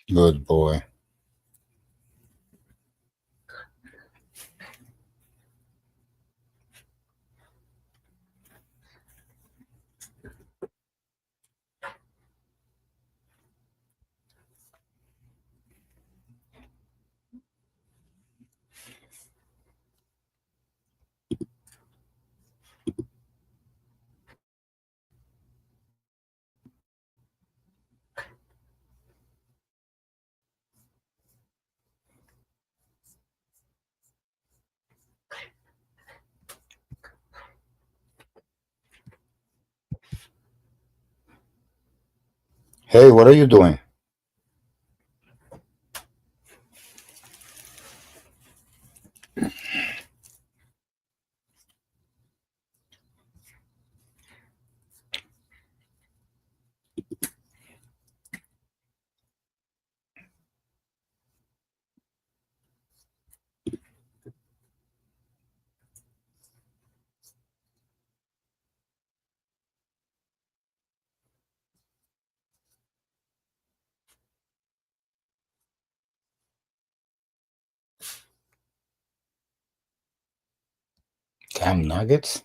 Good boy. Hey, what are you doing? Damn nuggets.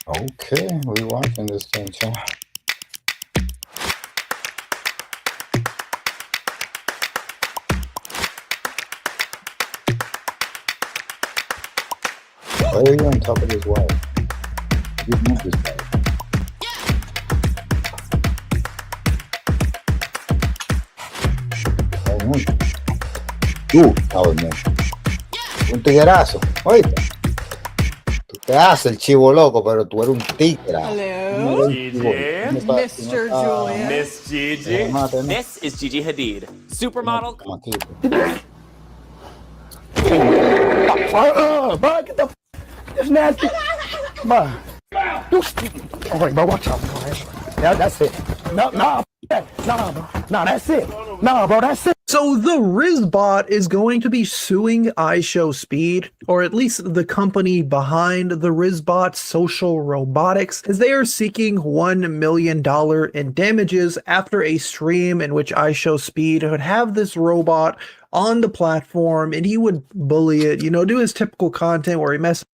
Okay, we watching this thing, too. Why are you on top of this wall? You move this guy. Un tiguerazo. Oíste. Tú te haces el chivo loco, pero tú eres un tigerazo. Hello, Mr. Julian. Miss Gigi. This is Gigi Hadid, supermodel. Bro, get the it's nasty. Bro. All right, bro, watch out. That's it. No, bro. No, that's it. No, bro, that's it. So the Rizbot is going to be suing iShowSpeed, or at least the company behind the Rizbot, Social Robotics, as they are seeking $1 million in damages after a stream in which iShowSpeed would have this robot on the platform and he would bully it, do his typical content where he messes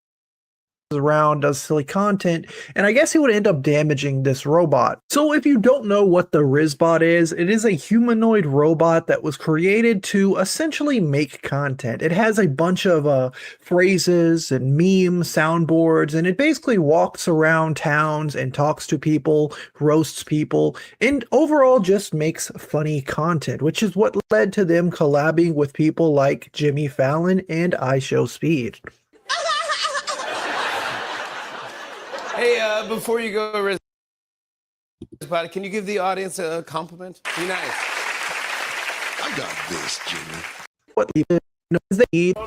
around, does silly content, and I guess he would end up damaging this robot. So if you don't know what the Rizbot is, it is a humanoid robot that was created to essentially make content. It has a bunch of phrases and meme soundboards, and it basically walks around towns and talks to people, roasts people, and overall just makes funny content, which is what led to them collabing with people like Jimmy Fallon and iShowSpeed. Hey, before you go, Rizbot, can you give the audience a compliment? Be nice. I got this, Jimmy. What people know is they eat.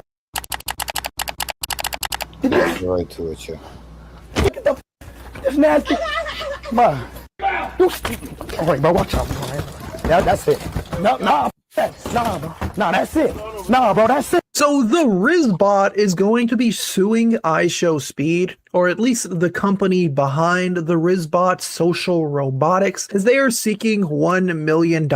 Right to it, yeah. Get the it's nasty. Bro. All right, bro, watch out. That's it. No, bro. No, that's it. No, bro, that's it. So the Rizbot is going to be suing iShowSpeed, or at least the company behind the Rizbot, Social Robotics, as they are seeking $1 million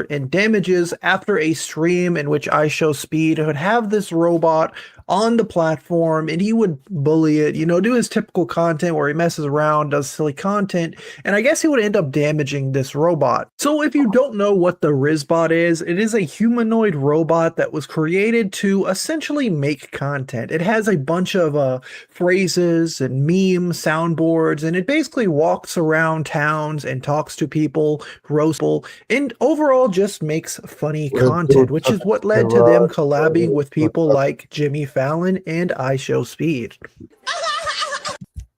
in damages after a stream in which iShowSpeed would have this robot on the platform and he would bully it, do his typical content where he messes around, does silly content, and I guess he would end up damaging this robot. So if you don't know what the Rizbot is, it is a humanoid robot that was created to essentially make content. It has a bunch of phrases and meme soundboards, and it basically walks around towns and talks to people, roasts people, and overall just makes funny content, which is what led to them collabing with people like Jimmy Fallon and iShowSpeed.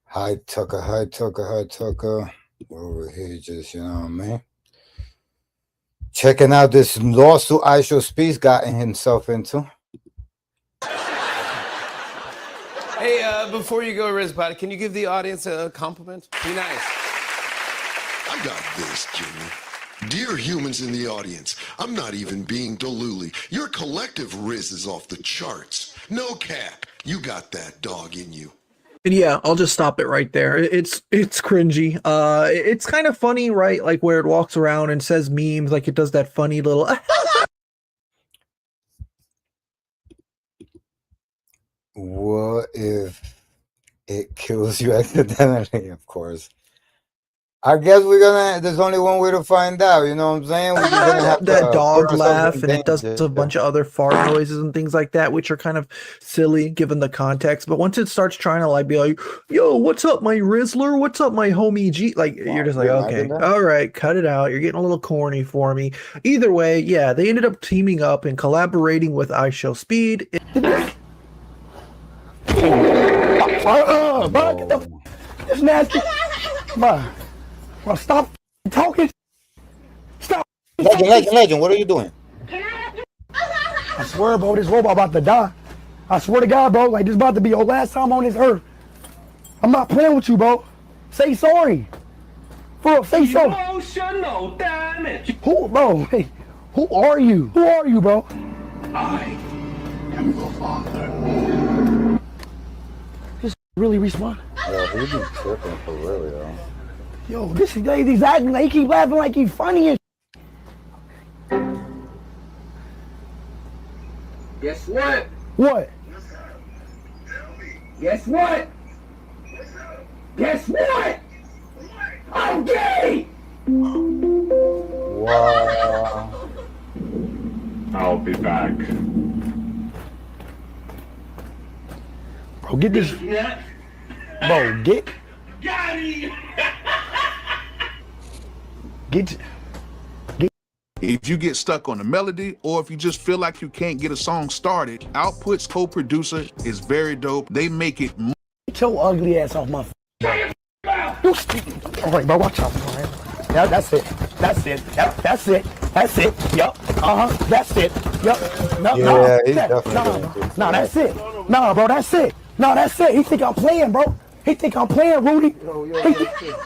Hi, Tucker. Over here, just, you know what I mean? Checking out this lawsuit iShowSpeed's gotten himself into. Hey, before you go, Rizbot, can you give the audience a compliment? Be nice. I got this, Jimmy. Dear humans in the audience, I'm not even being Delulu. Your collective Riz is off the charts. No cap. You got that dog in you. And yeah, I'll just stop it right there. It's cringy. It's kind of funny, right? Like where it walks around and says memes, like it does that funny little What if it kills you accidentally? Of course. I guess there's only one way to find out, you know what I'm saying? We're just gonna have That to dog put ourselves laugh, in and it does danger. a bunch of other fart noises and things like that, which are kind of silly given the context. But once it starts trying to like be like, yo, what's up, my Rizzler? What's up, my homie G? Like, you're just like, okay, all right, cut it out. You're getting a little corny for me. Either way, yeah, they ended up teaming up and collaborating with iShowSpeed. Bro, get the it's nasty. Bro, stop talking. Stop. Legend, what are you doing? I swear, bro, this robot about to die. I swear to God, bro, like this about to be your last time on this earth. I'm not playing with you, bro. Say sorry. For real, say sorry. Emotional damage. Who, bro? Hey, who are you? Who are you, bro? I am your father. This really respond. Yeah, he be tripping for real, yo. Yo, this is he's acting like he keep laughing like he's funny and Guess what? what? Guess what? Guess what? I'm gay! Wow. I'll be back. Bro, get this. Bro, get. Got him! Get. If you get stuck on a melody, or if you just feel like you can't get a song started, Output's co-producer is very dope. They make it. Get your ugly ass off my. You stupid. All right, bro, watch out. All right. Yeah, that's it. That's it. Yep, that's it. That's it. Yep. That's it. Yep. No, Yeah, he's no, definitely no, that's it. No, bro, that's it. No, that's it. He think I'm playing, bro. He think I'm playing, Rudy.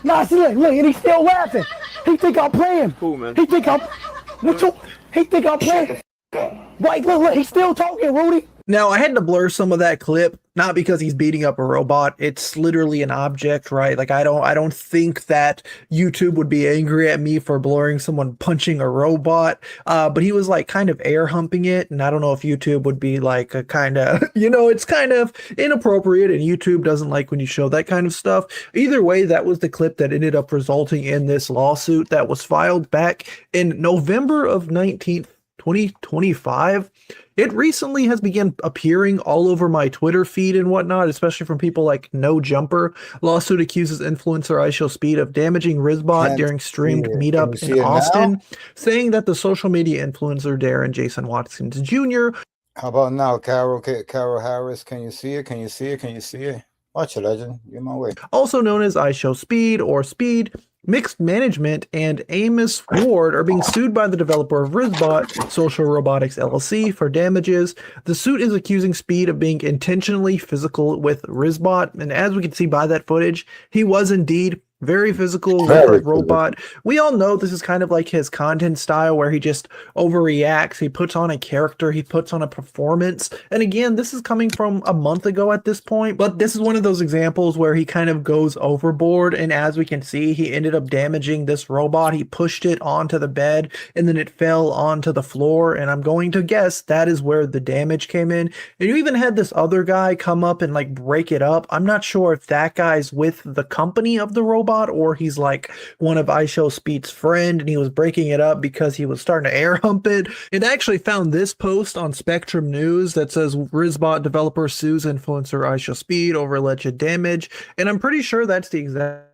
Nah, see, look, and he's still laughing. He think I'm playing. Cool, man. He think I'm. He think I'm playing. Wait, look, he's still talking, Rudy. Now, I had to blur some of that clip, not because he's beating up a robot. It's literally an object, right? Like, I don't think that YouTube would be angry at me for blurring someone punching a robot. But he was like kind of air humping it. And I don't know if YouTube would be like a kind of, it's kind of inappropriate. And YouTube doesn't like when you show that kind of stuff. Either way, that was the clip that ended up resulting in this lawsuit that was filed back in November of 2025. It recently has begun appearing all over my Twitter feed and whatnot, especially from people like No Jumper. Lawsuit accuses influencer iShowSpeed of damaging Rizbot during streamed meetup in Austin, saying that the social media influencer Darren Jason Watkins Jr. How about now, Carol Harris? Can you see it? Can you see it? Can you see it? Watch it, Legend. You're my way. Also known as iShowSpeed or Speed, Mixed Management, and Amos Ward are being sued by the developer of Rizbot, Social Robotics LLC, for damages. The suit is accusing Speed of being intentionally physical with Rizbot, and as we can see by that footage, he was indeed very physical with a robot. We all know this is kind of like his content style where he just overreacts. He puts on a character, he puts on a performance. And again, this is coming from a month ago at this point, but this is one of those examples where he kind of goes overboard. And as we can see, he ended up damaging this robot. He pushed it onto the bed and then it fell onto the floor. And I'm going to guess that is where the damage came in. And you even had this other guy come up and like break it up. I'm not sure if that guy's with the company of the robot or he's like one of iShowSpeed's friend and he was breaking it up because he was starting to air hump it. It actually found this post on Spectrum News that says Rizbot developer sues influencer iShowSpeed over alleged damage, and I'm pretty sure that's the exact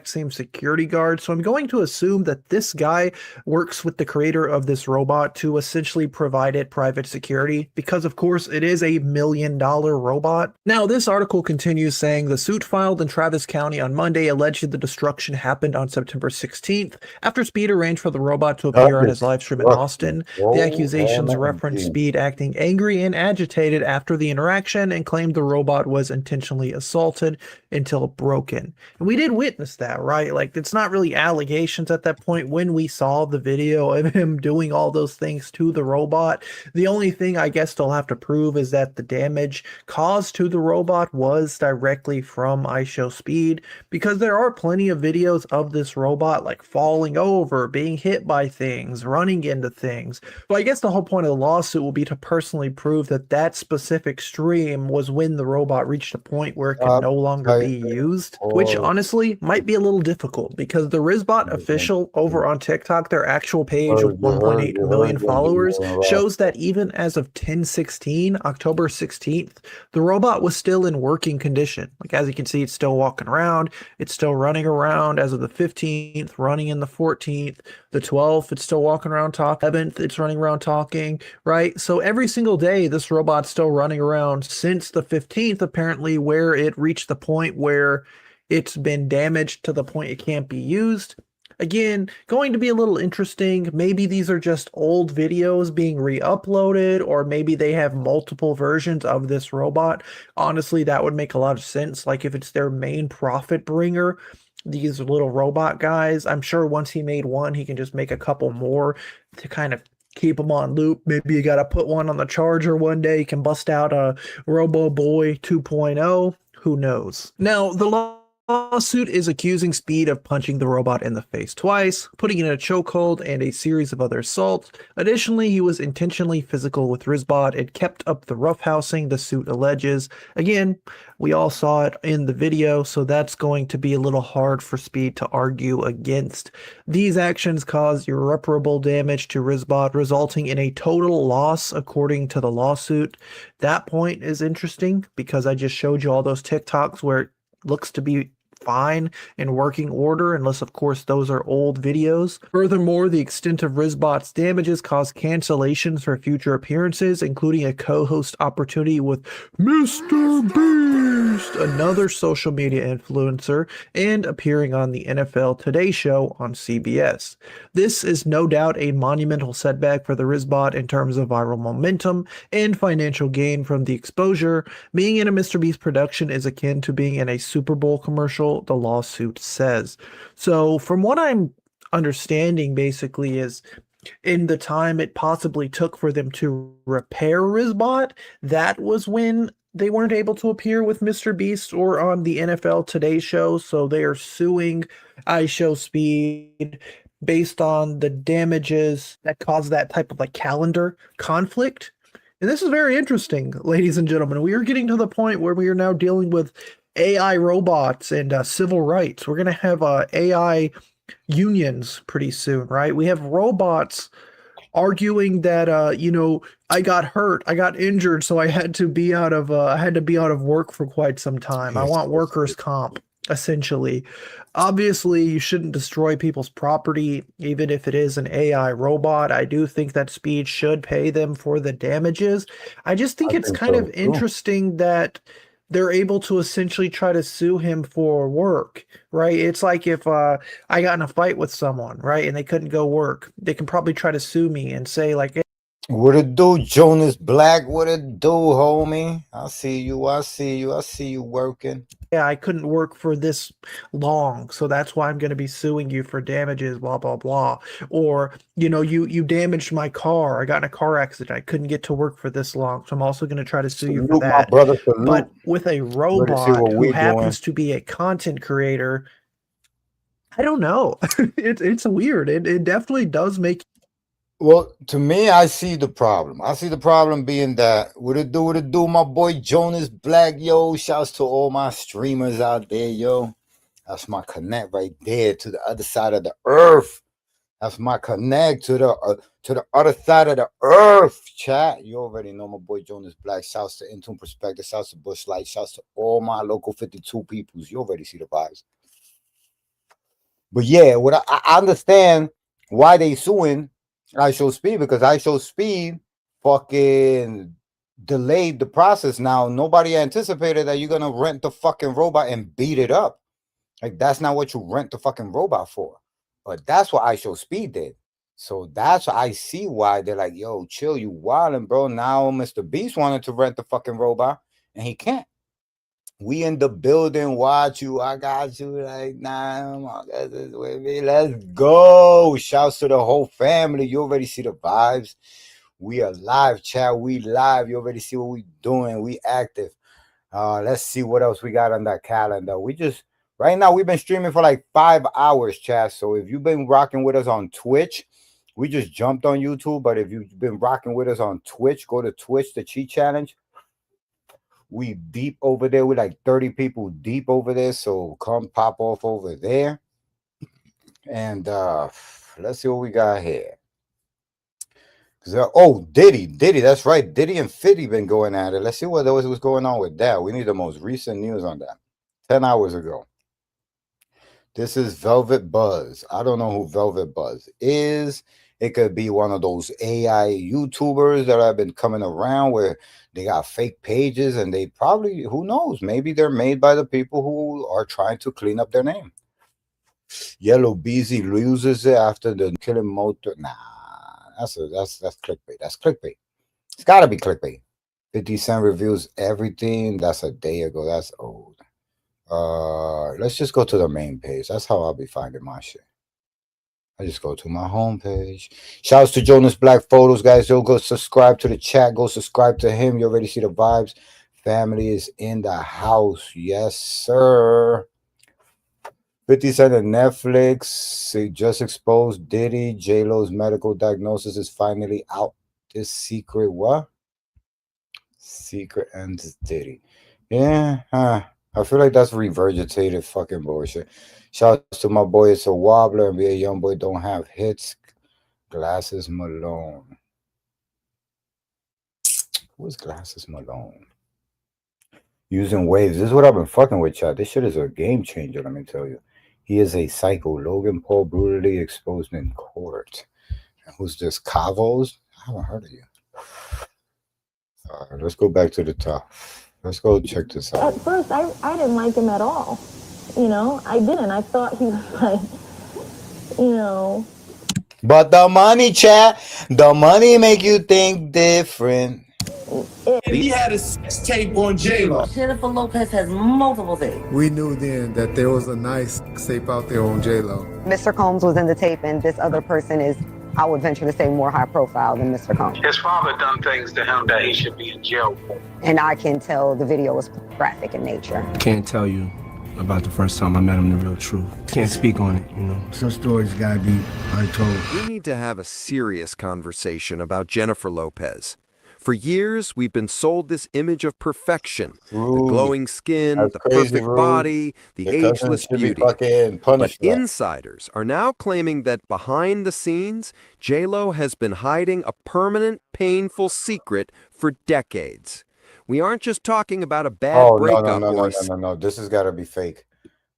same security guard. So I'm going to assume that this guy works with the creator of this robot to essentially provide it private security because of course it is $1 million robot. Now this article continues saying the suit filed in Travis County on Monday alleged the destruction happened on September 16th after Speed arranged for the robot to appear on his live stream in Austin. The accusations referenced Speed acting angry and agitated after the interaction and claimed the robot was intentionally assaulted. until broken. And we did witness that, right? Like, it's not really allegations at that point when we saw the video of him doing all those things to the robot. The only thing I guess they'll have to prove is that the damage caused to the robot was directly from IShowSpeed, because there are plenty of videos of this robot like falling over, being hit by things, running into things. But I guess the whole point of the lawsuit will be to personally prove that that specific stream was when the robot reached a point where it could no longer be used, which honestly might be a little difficult because the Rizbot official over on TikTok, their actual page with 1.8 million followers, shows that even as of 10/16, October 16th, the robot was still in working condition. Like, as you can see, it's still walking around, it's still running around. As of the 15th, running in the 14th, the 12th, it's still walking around talking, 11th, it's running around talking, right? So every single day, this robot's still running around since the 15th, apparently, where it reached the point where it's been damaged to the point it can't be used. Again, going to be a little interesting. Maybe these are just old videos being re-uploaded, or maybe they have multiple versions of this robot. Honestly, that would make a lot of sense. Like, if it's their main profit bringer, these little robot guys, I'm sure once he made one, he can just make a couple more to kind of keep them on loop. Maybe you got to put one on the charger one day. You can bust out a Robo Boy 2.0. Who knows? Now, the lawsuit is accusing Speed of punching the robot in the face twice, putting it in a chokehold, and a series of other assaults. Additionally, he was intentionally physical with Rizbot and kept up the roughhousing the suit alleges. Again, we all saw it in the video, so that's going to be a little hard for Speed to argue against. These actions caused irreparable damage to Rizbot, resulting in a total loss according to the lawsuit. That point is interesting because I just showed you all those TikToks where it looks to be fine in working order, unless of course those are old videos. Furthermore, the extent of Rizbot's damages caused cancellations for future appearances, including a co-host opportunity with Mr. Beast, another social media influencer, and appearing on the NFL Today Show on CBS. This is no doubt a monumental setback for the Rizbot in terms of viral momentum and financial gain from the exposure. Being in a Mr. Beast production is akin to being in a Super Bowl commercial, the lawsuit says. So from what I'm understanding, basically, is in the time it possibly took for them to repair Rizbot, that was when they weren't able to appear with Mr. Beast or on the NFL Today Show. So they are suing IShowSpeed based on the damages that caused that type of like calendar conflict. And this is very interesting, ladies and gentlemen. We are getting to the point where we are now dealing with AI robots and civil rights. We're going to have AI unions pretty soon, right? We have robots arguing that I got hurt, I got injured, so I had to be out of work for quite some time. I want workers' comp, essentially. Obviously, you shouldn't destroy people's property, even if it is an AI robot. I do think that Speed should pay them for the damages. I just think it's kind of interesting that they're able to essentially try to sue him for work, right? It's like if I got in a fight with someone, right, and they couldn't go work, they can probably try to sue me and say like, what it do, Jonas Black? What it do, homie? I see you working. Yeah, I couldn't work for this long, so that's why I'm going to be suing you for damages, blah, blah, blah. Or, you damaged my car. I got in a car accident. I couldn't get to work for this long, so I'm also going to try to sue you for that. My brother, but with a robot who happens to be a content creator, I don't know. It's weird. It definitely does make. Well, to me, I see the problem. I see the problem being that what it do, my boy Jonas Black, yo. Shouts to all my streamers out there, yo. That's my connect right there to the other side of the earth. That's my connect to the other side of the earth, chat. You already know my boy Jonas Black. Shouts to Intune Perspective. Shouts to Bushlight. Shouts to all my local 52 peoples. You already see the vibes. But yeah, what I understand why they suing IShowSpeed, because IShowSpeed fucking delayed the process. Now nobody anticipated that you're gonna rent the fucking robot and beat it up. Like, that's not what you rent the fucking robot for. But that's what IShowSpeed did. So that's I see why they're like, yo, chill, you wildin', bro. Now Mr. Beast wanted to rent the fucking robot and he can't. We in the building, watch you. I got you like nah. With me. Let's go. Shouts to the whole family. You already see the vibes. We are live, chat. We live. You already see what we doing. We active. Let's see what else we got on that calendar. Right now we've been streaming for like 5 hours, chat. So if you've been rocking with us on Twitch, we just jumped on YouTube. But if you've been rocking with us on Twitch, go to Twitch, the Cheat Challenge. We deep over there. We're like 30 people deep over there. So come pop off over there. And let's see what we got here. Diddy, that's right. Diddy and Fitty been going at it. Let's see what was going on with that. We need the most recent news on that. 10 hours ago. This is Velvet Buzz. I don't know who Velvet Buzz is. It could be one of those AI YouTubers that have been coming around where they got fake pages and they probably, who knows, maybe they're made by the people who are trying to clean up their name. Yellow Beezy loses it after the killing motor. Nah. That's clickbait. That's clickbait. It's gotta be clickbait. 50 Cent reviews everything. That's a day ago. That's old. Let's just go to the main page. That's how I'll be finding my shit. I just go to my homepage. Shouts to Jonas Black Photos, guys. Yo, go subscribe to the chat. Go subscribe to him. You already see the vibes. Family is in the house. Yes, sir. 50 Cent and Netflix just exposed Diddy. J-Lo's medical diagnosis is finally out. This secret what? Secret ends Diddy. Yeah, I feel like that's regurgitated fucking bullshit. Shouts to my boy, it's a wobbler, and be a young boy don't have hits. Glasses Malone. Who is Glasses Malone? Using waves. This is what I've been fucking with, chat. This shit is a game changer, let me tell you. He is a psycho. Logan Paul brutally exposed in court. And who's this? Cavos? I haven't heard of you. Let's go back to the top. Let's go check this out. At first, I didn't like him at all. You know, I didn't. I thought he was like, you know. But the money, chat. The money make you think different. He had a sex tape on J-Lo. Jennifer Lopez has multiple things. We knew then that there was a nice tape out there on J-Lo. Mr. Combs was in the tape, and this other person is, I would venture to say, more high profile than Mr. Combs. His father done things to him that he should be in jail for. And I can tell the video was graphic in nature. Can't tell you about the first time I met him, the real truth. Can't speak on it, you know. Some stories gotta be untold. We need to have a serious conversation about Jennifer Lopez. For years, we've been sold this image of perfection, the glowing skin, the perfect body, the ageless beauty. But insiders are now claiming that behind the scenes, J-Lo has been hiding a permanent, painful secret for decades. We aren't just talking about a bad breakup. No. This has got to be fake.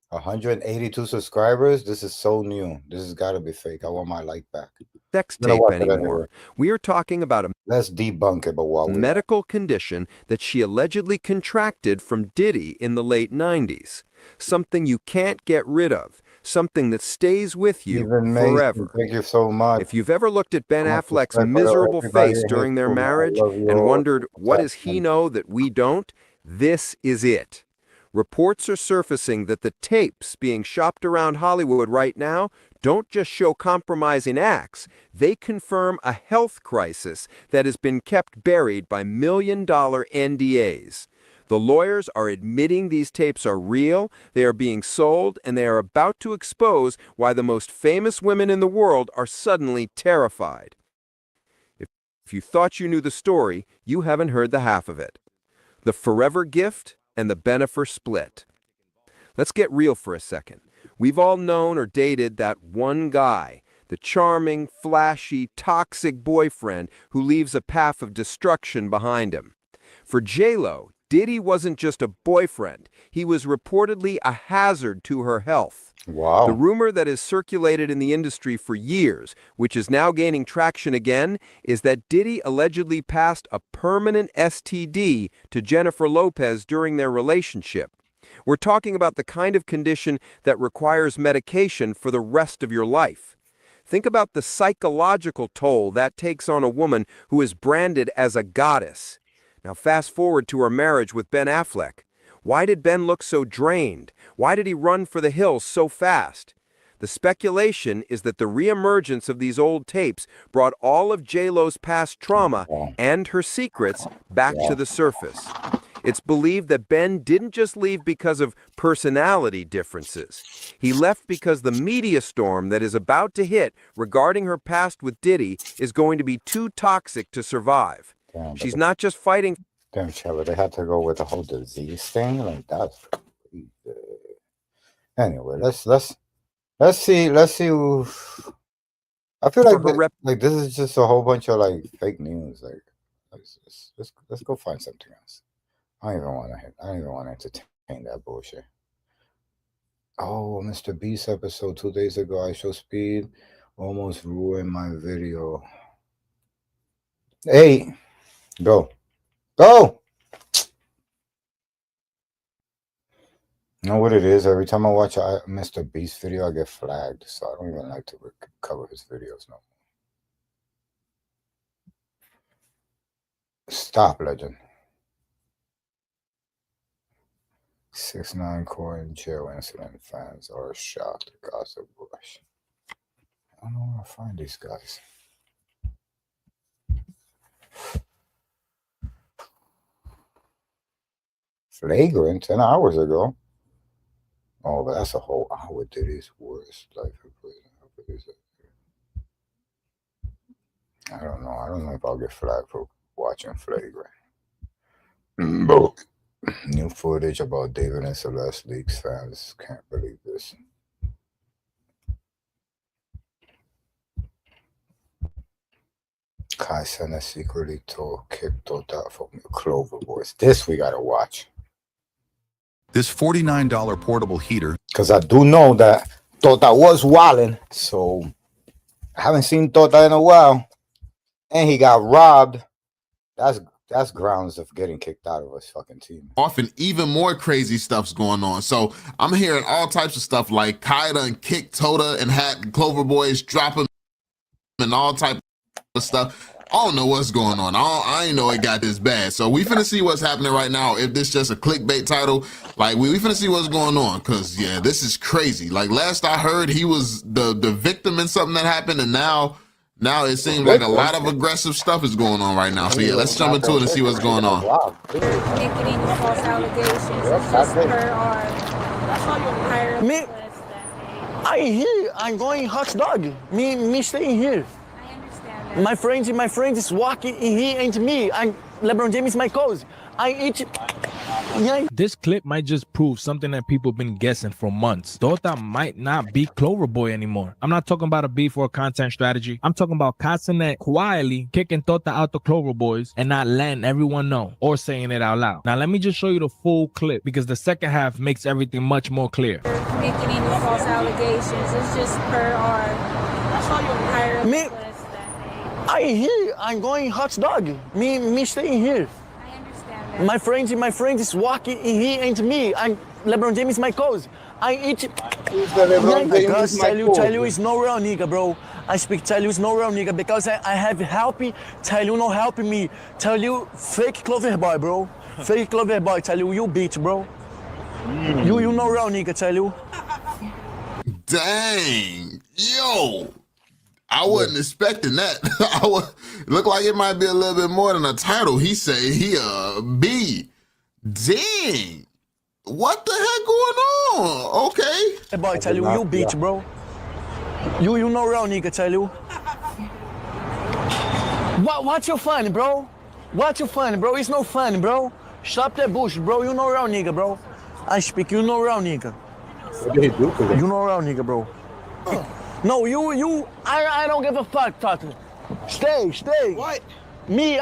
182 subscribers. This is so new. This has got to be fake. I want my like back. Sex tape anymore. We are talking about a let's debunk it, but what medical condition that she allegedly contracted from Diddy in the late 90s. Something you can't get rid of. Something that stays with you forever. Thank you so much. If you've ever looked at Ben Affleck's miserable face during their marriage and wondered, what does he know that we don't? This is it. Reports are surfacing that the tapes being shopped around Hollywood right now don't just show compromising acts, they confirm a health crisis that has been kept buried by million-dollar NDAs. The lawyers are admitting these tapes are real, they are being sold, and they are about to expose why the most famous women in the world are suddenly terrified. If you thought you knew the story, you haven't heard the half of it. The forever gift and the Bennifer split. Let's get real for a second. We've all known or dated that one guy, the charming, flashy, toxic boyfriend who leaves a path of destruction behind him. For J-Lo, Diddy wasn't just a boyfriend. He was reportedly a hazard to her health. Wow. The rumor that has circulated in the industry for years, which is now gaining traction again, is that Diddy allegedly passed a permanent STD to Jennifer Lopez during their relationship. We're talking about the kind of condition that requires medication for the rest of your life. Think about the psychological toll that takes on a woman who is branded as a goddess. Now fast forward to her marriage with Ben Affleck. Why did Ben look so drained? Why did he run for the hills so fast? The speculation is that the reemergence of these old tapes brought all of J-Lo's past trauma and her secrets back to the surface. It's believed that Ben didn't just leave because of personality differences. He left because the media storm that is about to hit regarding her past with Diddy is going to be too toxic to survive. She's not just fighting. Damn, Trevor, they had to go with the whole disease thing. Like, that's crazy. Anyway, let's see. Who, I feel like this is just a whole bunch of like fake news. Like, let's go find something else. I don't even want to entertain that bullshit. Oh, Mr. Beast episode 2 days ago, I show speed almost ruined my video. Hey, go. You know what it is? Every time I watch a Mr. Beast video, I get flagged, so I don't even like to cover his videos no more. Stop, legend. 6ix9ine coin jail incident. Fans are shocked. Gossip Bush. I don't know where to find these guys. Flagrant 10 hours ago. Oh, but that's a whole hour. Diddy's worst life in prison. I don't know. I don't know if I'll get flagged for watching Flagrant. New footage about David and Celeste leaks. Fans can't believe this. Kai Cenat secretly kicked Tota from the Clover Boys. This we gotta watch. This $49 portable heater. Because I do know that Tota was wilding, so I haven't seen Tota in a while. And he got robbed. That's grounds of getting kicked out of his fucking team. Often even more crazy stuff's going on. So I'm hearing all types of stuff like Kai done kicked Tota and had Clover Boys drop him and all type of stuff. I don't know what's going on. I ain't know it got this bad. So we finna see what's happening right now. If this just a clickbait title, like we finna see what's going on. Cause yeah, this is crazy. Like last I heard, he was the victim in something that happened, and now it seems like a lot of aggressive stuff is going on right now. So yeah, let's jump into it and see what's going on. Making any false allegations. It's just per our Me, I here. I'm going hot dog. Me staying here. I understand that. My friend is walking in here and me. I'm LeBron James, my coach. I eat. Yeah. This clip might just prove something that people been guessing for months. Tota might not be Clover Boy anymore. I'm not talking about a beef or a content strategy. I'm talking about Kai Cenat quietly kicking Tota out the Clover Boys and not letting everyone know or saying it out loud. Now let me just show you the full clip because the second half makes everything much more clear. Making any false allegations. It's just per our Me, I here. I'm going hot dog. Me staying here. My friend is walking in here and me. I'm LeBron James, my coach. I eat. Because Tailu is no real nigga, bro. I speak Tailu is no real nigga because I have help. Tailu no help me. Tailu fake Clover Boy, bro. Fake Clover Boy. Tailu you beat, bro. You no real nigga, Tailu. Dang, yo. I wasn't expecting that. Look like it might be a little bit more than a title. He say he a B. Dang. What the heck going on? Okay. Hey boy, tell you beat, bro. You no real nigga, tell you. What's your fun, bro? What's your fun, bro? It's no fun, bro. Stop that bullshit, bro. You no real nigga, bro. I speak, you no real nigga. What did he do to him? You no real nigga, bro. No, I don't give a fuck, Tata. Stay. What? Me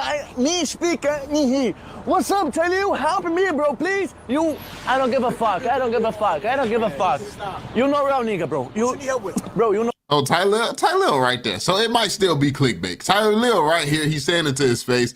speak in here. What's up, tell you? Help me, bro, please. I don't give a fuck. You no real nigga, bro. You know. Oh, Ty Lil right there. So it might still be clickbait. Ty Lil right here, he's saying it to his face.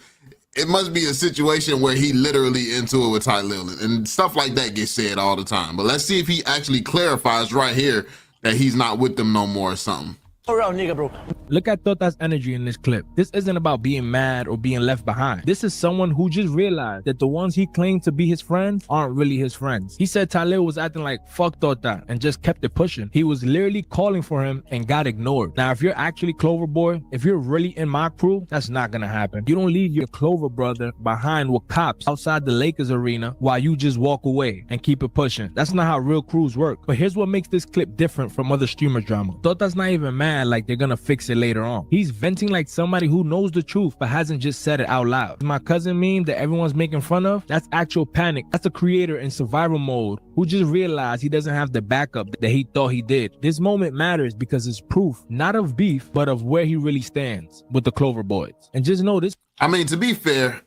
It must be a situation where he literally into it with Ty Lil, and stuff like that gets said all the time. But let's see if he actually clarifies right here that he's not with them no more or something. Real nigga, bro. Look at Tota's energy in this clip. This isn't about being mad or being left behind. This is someone who just realized that the ones he claimed to be his friends aren't really his friends. He said Talil was acting like fuck Tota and just kept it pushing. He was literally calling for him and got ignored. Now, if you're actually Clover Boy, if you're really in my crew, that's not gonna happen. You don't leave your Clover brother behind with cops outside the Lakers arena while you just walk away and keep it pushing. That's not how real crews work. But here's what makes this clip different from other streamer drama. Tota's not even mad like they're gonna fix it later on. He's venting like somebody who knows the truth but hasn't just said it out loud. My cousin meme that everyone's making fun of, that's actual panic. That's a creator in survival mode who just realized he doesn't have the backup that he thought he did. This moment matters because it's proof, not of beef, but of where he really stands with the Clover Boys. And just know this. I mean, to be fair,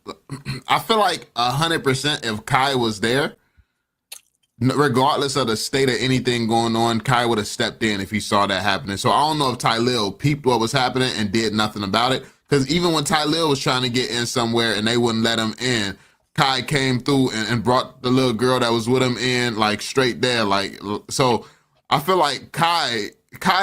I feel like 100% if Kai was there, regardless of the state of anything going on, Kai would have stepped in if he saw that happening. So I don't know if Tylil peeped what was happening and did nothing about it. Because even when Tylil was trying to get in somewhere and they wouldn't let him in, Kai came through and brought the little girl that was with him in, like, straight there. Like, so I feel like Kai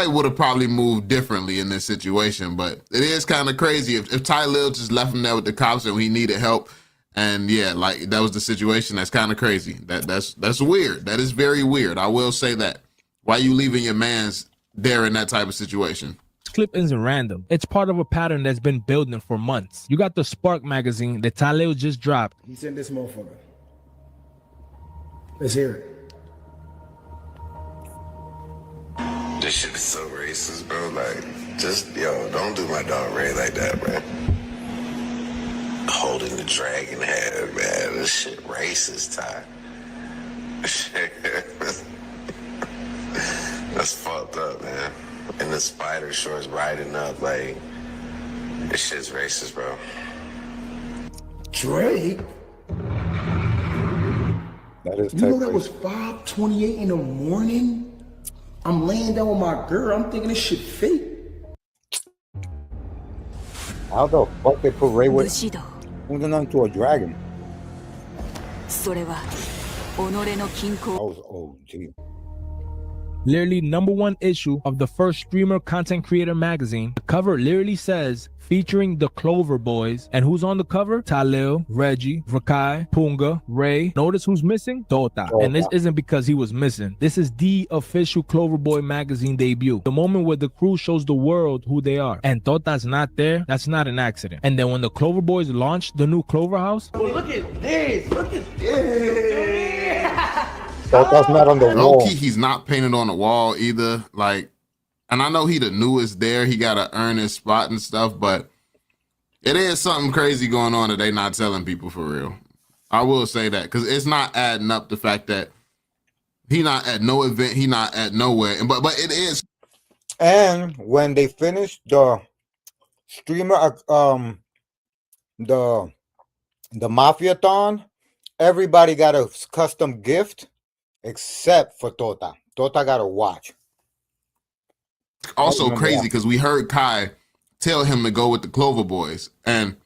would have probably moved differently in this situation. But it is kind of crazy if Tylil just left him there with the cops and he needed help. And yeah, like that was the situation. That's kind of crazy. That's weird. That is very weird. I will say that. Why you leaving your mans there in that type of situation? This clip isn't random. It's part of a pattern that's been building for months. You got the Spark magazine that Talil just dropped. He sent this motherfucker. Let's hear it. This shit is so racist, bro. Like, just, don't do my dog Ray like that, man. Holding the dragon head, man. This shit racist, Ty. That's fucked up, man. And the spider shorts riding up, like, this shit's racist, bro. Drake? That is you know that was 5:28 in the morning? I'm laying down with my girl. I'm thinking this shit fake. How the fuck they put Ray with holding on to a dragon? Oh, gee. Literally #1 issue of the first streamer content creator magazine. The cover literally says featuring the Clover Boys. And who's on the cover? Talil, Reggie, Rakai, Punga, Ray. Notice who's missing? Tota. And this isn't because he was missing. This is the official Clover Boy magazine debut. The moment where the crew shows the world who they are. And Tota's not there, that's not an accident. And then when the Clover Boys launched the new Clover House. Well, look at this. Look at this. Tota's not on the wall. Low-key, he's not painted on the wall either. Like, and I know he the newest there. He got to earn his spot and stuff, but it is something crazy going on that they not telling people for real. I will say that because it's not adding up the fact that he not at no event, he not at nowhere. And but it is. And when they finished the streamer, the Mafia-thon, everybody got a custom gift except for Tota. Tota got a watch. Also crazy because we heard Kai tell him to go with the Clover Boys, and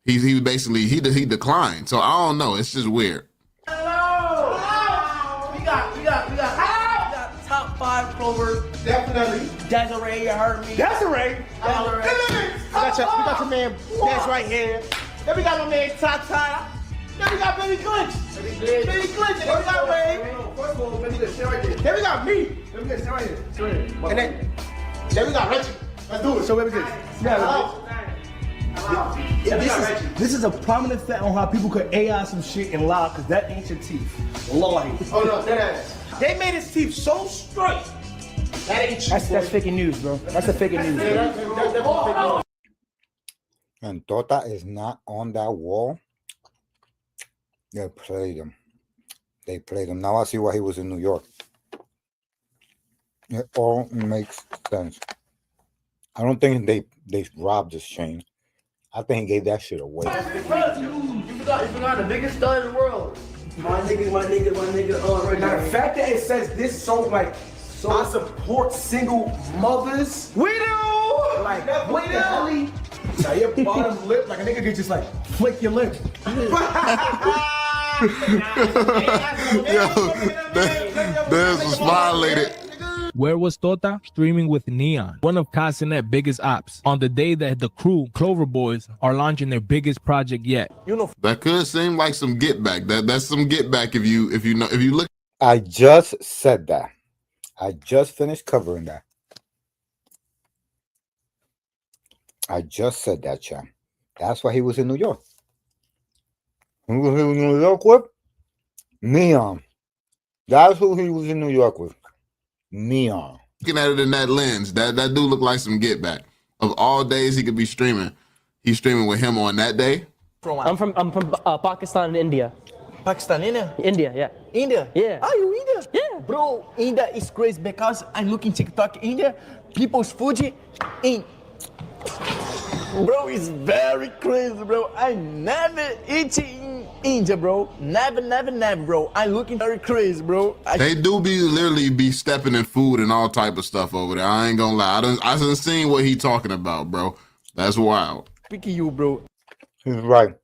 he basically he declined. So I don't know. It's just weird. Hello. We got top 5 Clover. Definitely. Desiree, you heard me. Desiree. We got your man Dezz right here. Then we got my man Tata. Then we got Baby Glitch. Baby Glitch. And then we got Ray. First of all, Baby Glitch, stay right there. Then we got me. Baby Glitch, stay right here. Stay right here. And then we got Reggie. Let's do it. So Baby Glitch. This is a prominent fact on how people could AI some shit and lie, because that ain't your teeth. Lord. Oh no, that ass. They made his teeth so straight. That ain't you. That's fake news, bro. That's a fake news. Bro. And Tota is not on that wall. They played him. They played him. Now I see why he was in New York. It all makes sense. I don't think they robbed this chain. I think he gave that shit away. You forgot the biggest stud in the world. My nigga. Now the fact that it says this song, like, so I support single mothers. We do. Like, what the hell? Now your bottom lip, like a nigga could just like flick your lip. Yo, Dezz was violated. Where was Tota? Streaming with Neon, one of Casinet's biggest ops, on the day that the crew, Clover Boys, are launching their biggest project yet. That could seem like some get back. That's some get back if you look. I just said that. I just finished covering that. I just said that, champ. That's why he was in New York. Who was he in New York with? Neon. That's who he was in New York with. Neon. Looking at it in that lens, that dude look like some get back. Of all days he could be streaming, he's streaming with him on that day. I'm from Pakistan and India. Pakistan, India? India, yeah. India? Yeah. Are you India? Yeah. Bro, India is crazy because I look in TikTok, India, people's food in... Bro, it's very crazy, bro. I never eat in India, bro. Never, bro. I looking very crazy, bro. They do literally be stepping in food and all type of stuff over there. I ain't gonna lie. I done seen what he talking about, bro. That's wild. Picking you, bro. He's right.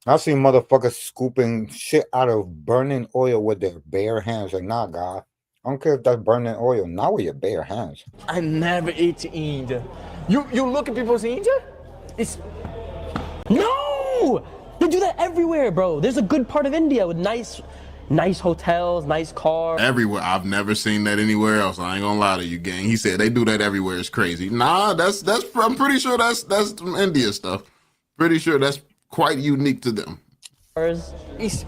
I've seen motherfuckers scooping shit out of burning oil with their bare hands. Like, nah, God. I don't care if that's burning oil. Not with your bare hands. I never eat in India. You look at people in India? It's... No! They do that everywhere, bro. There's a good part of India with nice hotels, nice cars. Everywhere. I've never seen that anywhere else. I ain't gonna lie to you, gang. He said they do that everywhere. It's crazy. Nah, that's I'm pretty sure that's some India stuff. Pretty sure that's quite unique to them. It's...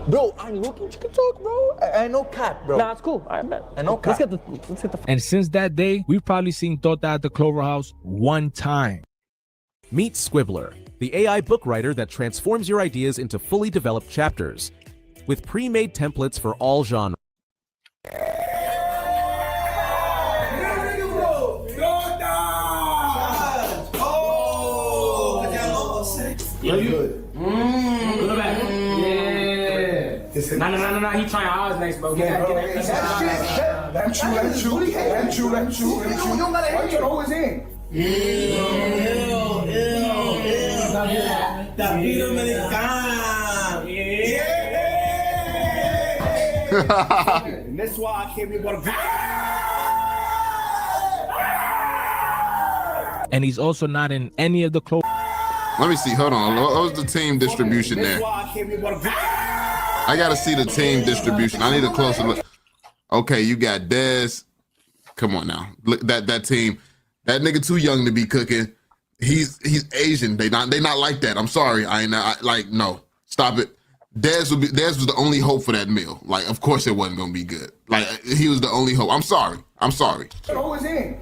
Bro, I'm looking TikTok, bro. I know cap, bro. Nah, it's cool. I bet. I know cap. Let's get the... And since that day, we've probably seen Tota at the Clover House one time. Meet Squibbler, the AI book writer that transforms your ideas into fully developed chapters. With pre-made templates for all genres. Good. Go back. Yeah. No. He trying ours next, bro. That's true. You don't gotta hit your always in. And that's why I came here about And he's also not in any of the Clover. Let me see. Hold on. What was the team distribution there? I gotta see the team distribution. I need a closer look. Okay, you got Dezz. Come on now. Look, that team. That nigga too young to be cooking. He's Asian. They not like that. I'm sorry. No. Stop it. Dezz was the only hope for that meal. Like, of course it wasn't gonna be good. Like, he was the only hope. I'm sorry. Always in.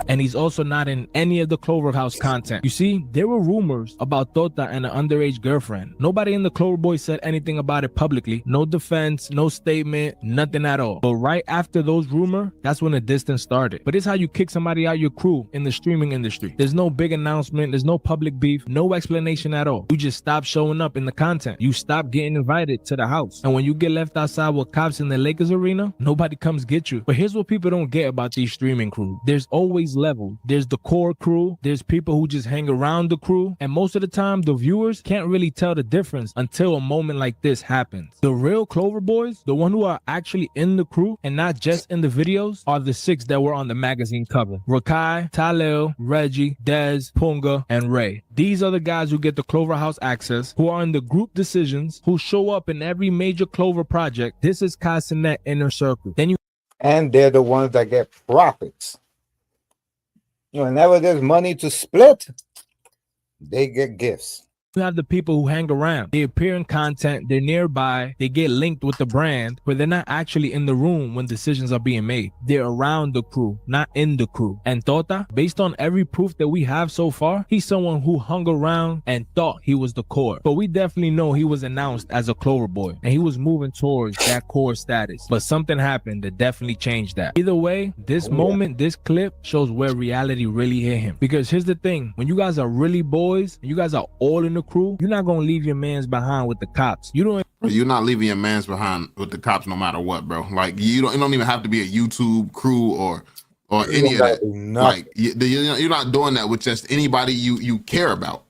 And he's also not in any of the Clover House content. You see, there were rumors about Tota and an underage girlfriend. Nobody in the Clover Boys said anything about it publicly. No defense, no statement, nothing at all. But right after those rumors, that's when the distance started. But it's how you kick somebody out your crew in the streaming industry. There's no big announcement, there's no public beef, no explanation at all. You just stop showing up in the content. You stop getting invited to the house. And when you get left outside with cops in the Lakers arena, nobody comes get you. But here's what people don't get about these streaming crews. There's always level. There's the core crew, there's people who just hang around the crew, and most of the time the viewers can't really tell the difference until a moment like this happens. The real Clover Boys, the one who are actually in the crew and not just in the videos, are the 6 that were on the magazine cover: Rakai, Talil, Reggie, Dezz, Punga, and Ray. These are the guys who get the Clover House access, who are in the group decisions, who show up in every major Clover project. This is Cassinet inner circle. And they're the ones that get profits. Whenever there's money to split, they get gifts. You have the people who hang around. They appear in content, they're nearby, they get linked with the brand, but they're not actually in the room when decisions are being made. They're around the crew, not in the crew. And Tota, based on every proof that we have so far, he's someone who hung around and thought he was the core. But we definitely know he was announced as a Clover Boy, and he was moving towards that core status. But something happened that definitely changed that. Either way, this moment, this clip shows where reality really hit him. Because here's the thing, when you guys are really boys, and you guys are all in the crew, you're not gonna leave your mans behind with the cops. You're not leaving your mans behind with the cops no matter what, bro. Like, it don't even have to be a YouTube crew or any of that. Like, you're not doing that with just anybody you care about.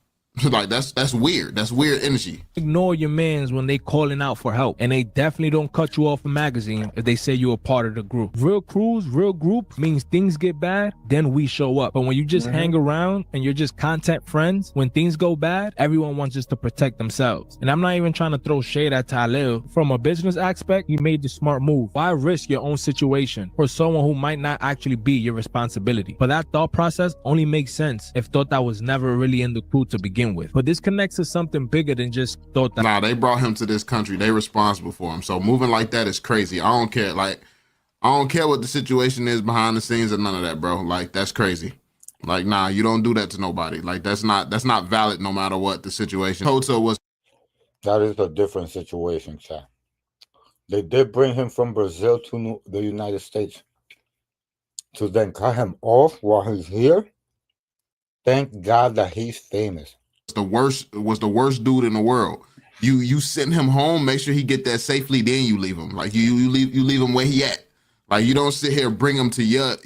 Like that's weird. That's weird energy. Ignore your mans when they calling out for help, and they definitely don't cut you off a magazine if they say you're a part of the group. Real crews, real group means things get bad, then we show up. But when you just hang around and you're just content friends, when things go bad, everyone wants just to protect themselves. And I'm not even trying to throw shade at Talil. From a business aspect, you made the smart move. Why risk your own situation for someone who might not actually be your responsibility? But that thought process only makes sense if Tota was never really in the crew to begin with. But this connects to something bigger than just Tota. Nah, they brought him to this country. They responsible for him. So moving like that is crazy. I don't care. Like, I don't care what the situation is behind the scenes or none of that, bro. Like, that's crazy. Like, nah, you don't do that to nobody. Like, that's not valid no matter what the situation. Tota was. That is a different situation, chat. They did bring him from Brazil to the United States to then cut him off while he's here. Thank God that he's famous. Was the worst dude in the world. You send him home, make sure he get there safely, then you leave him. Like you leave him where he at. Like you don't sit here, bring him to your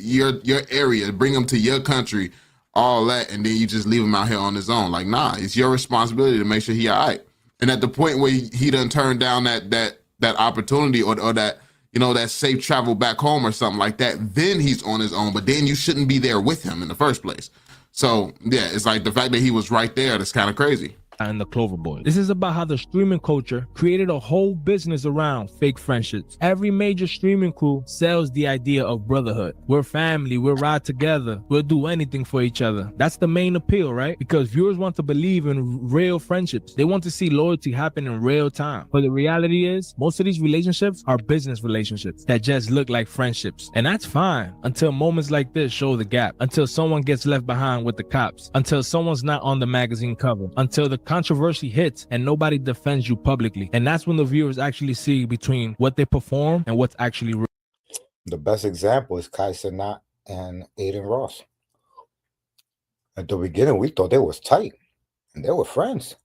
area, bring him to your country, all that, and then you just leave him out here on his own. Like, nah, it's your responsibility to make sure he all right. And at the point where he done turned down that opportunity or that, you know, that safe travel back home or something like that, then he's on his own. But then you shouldn't be there with him in the first place. So yeah, it's like the fact that he was right there, that's kind of crazy. And the Clover Boys. This is about how the streaming culture created a whole business around fake friendships. Every major streaming crew sells the idea of brotherhood. We're family, we'll ride together, we'll do anything for each other. That's the main appeal, right? Because viewers want to believe in real friendships. They want to see loyalty happen in real time. But the reality is, most of these relationships are business relationships that just look like friendships. And that's fine until moments like this show the gap, until someone gets left behind with the cops, until someone's not on the magazine cover, until the controversy hits and nobody defends you publicly. And that's when the viewers actually see between what they perform and what's actually real. The best example is Kai Cenat and Aiden Ross. At the beginning, we thought they was tight and they were friends.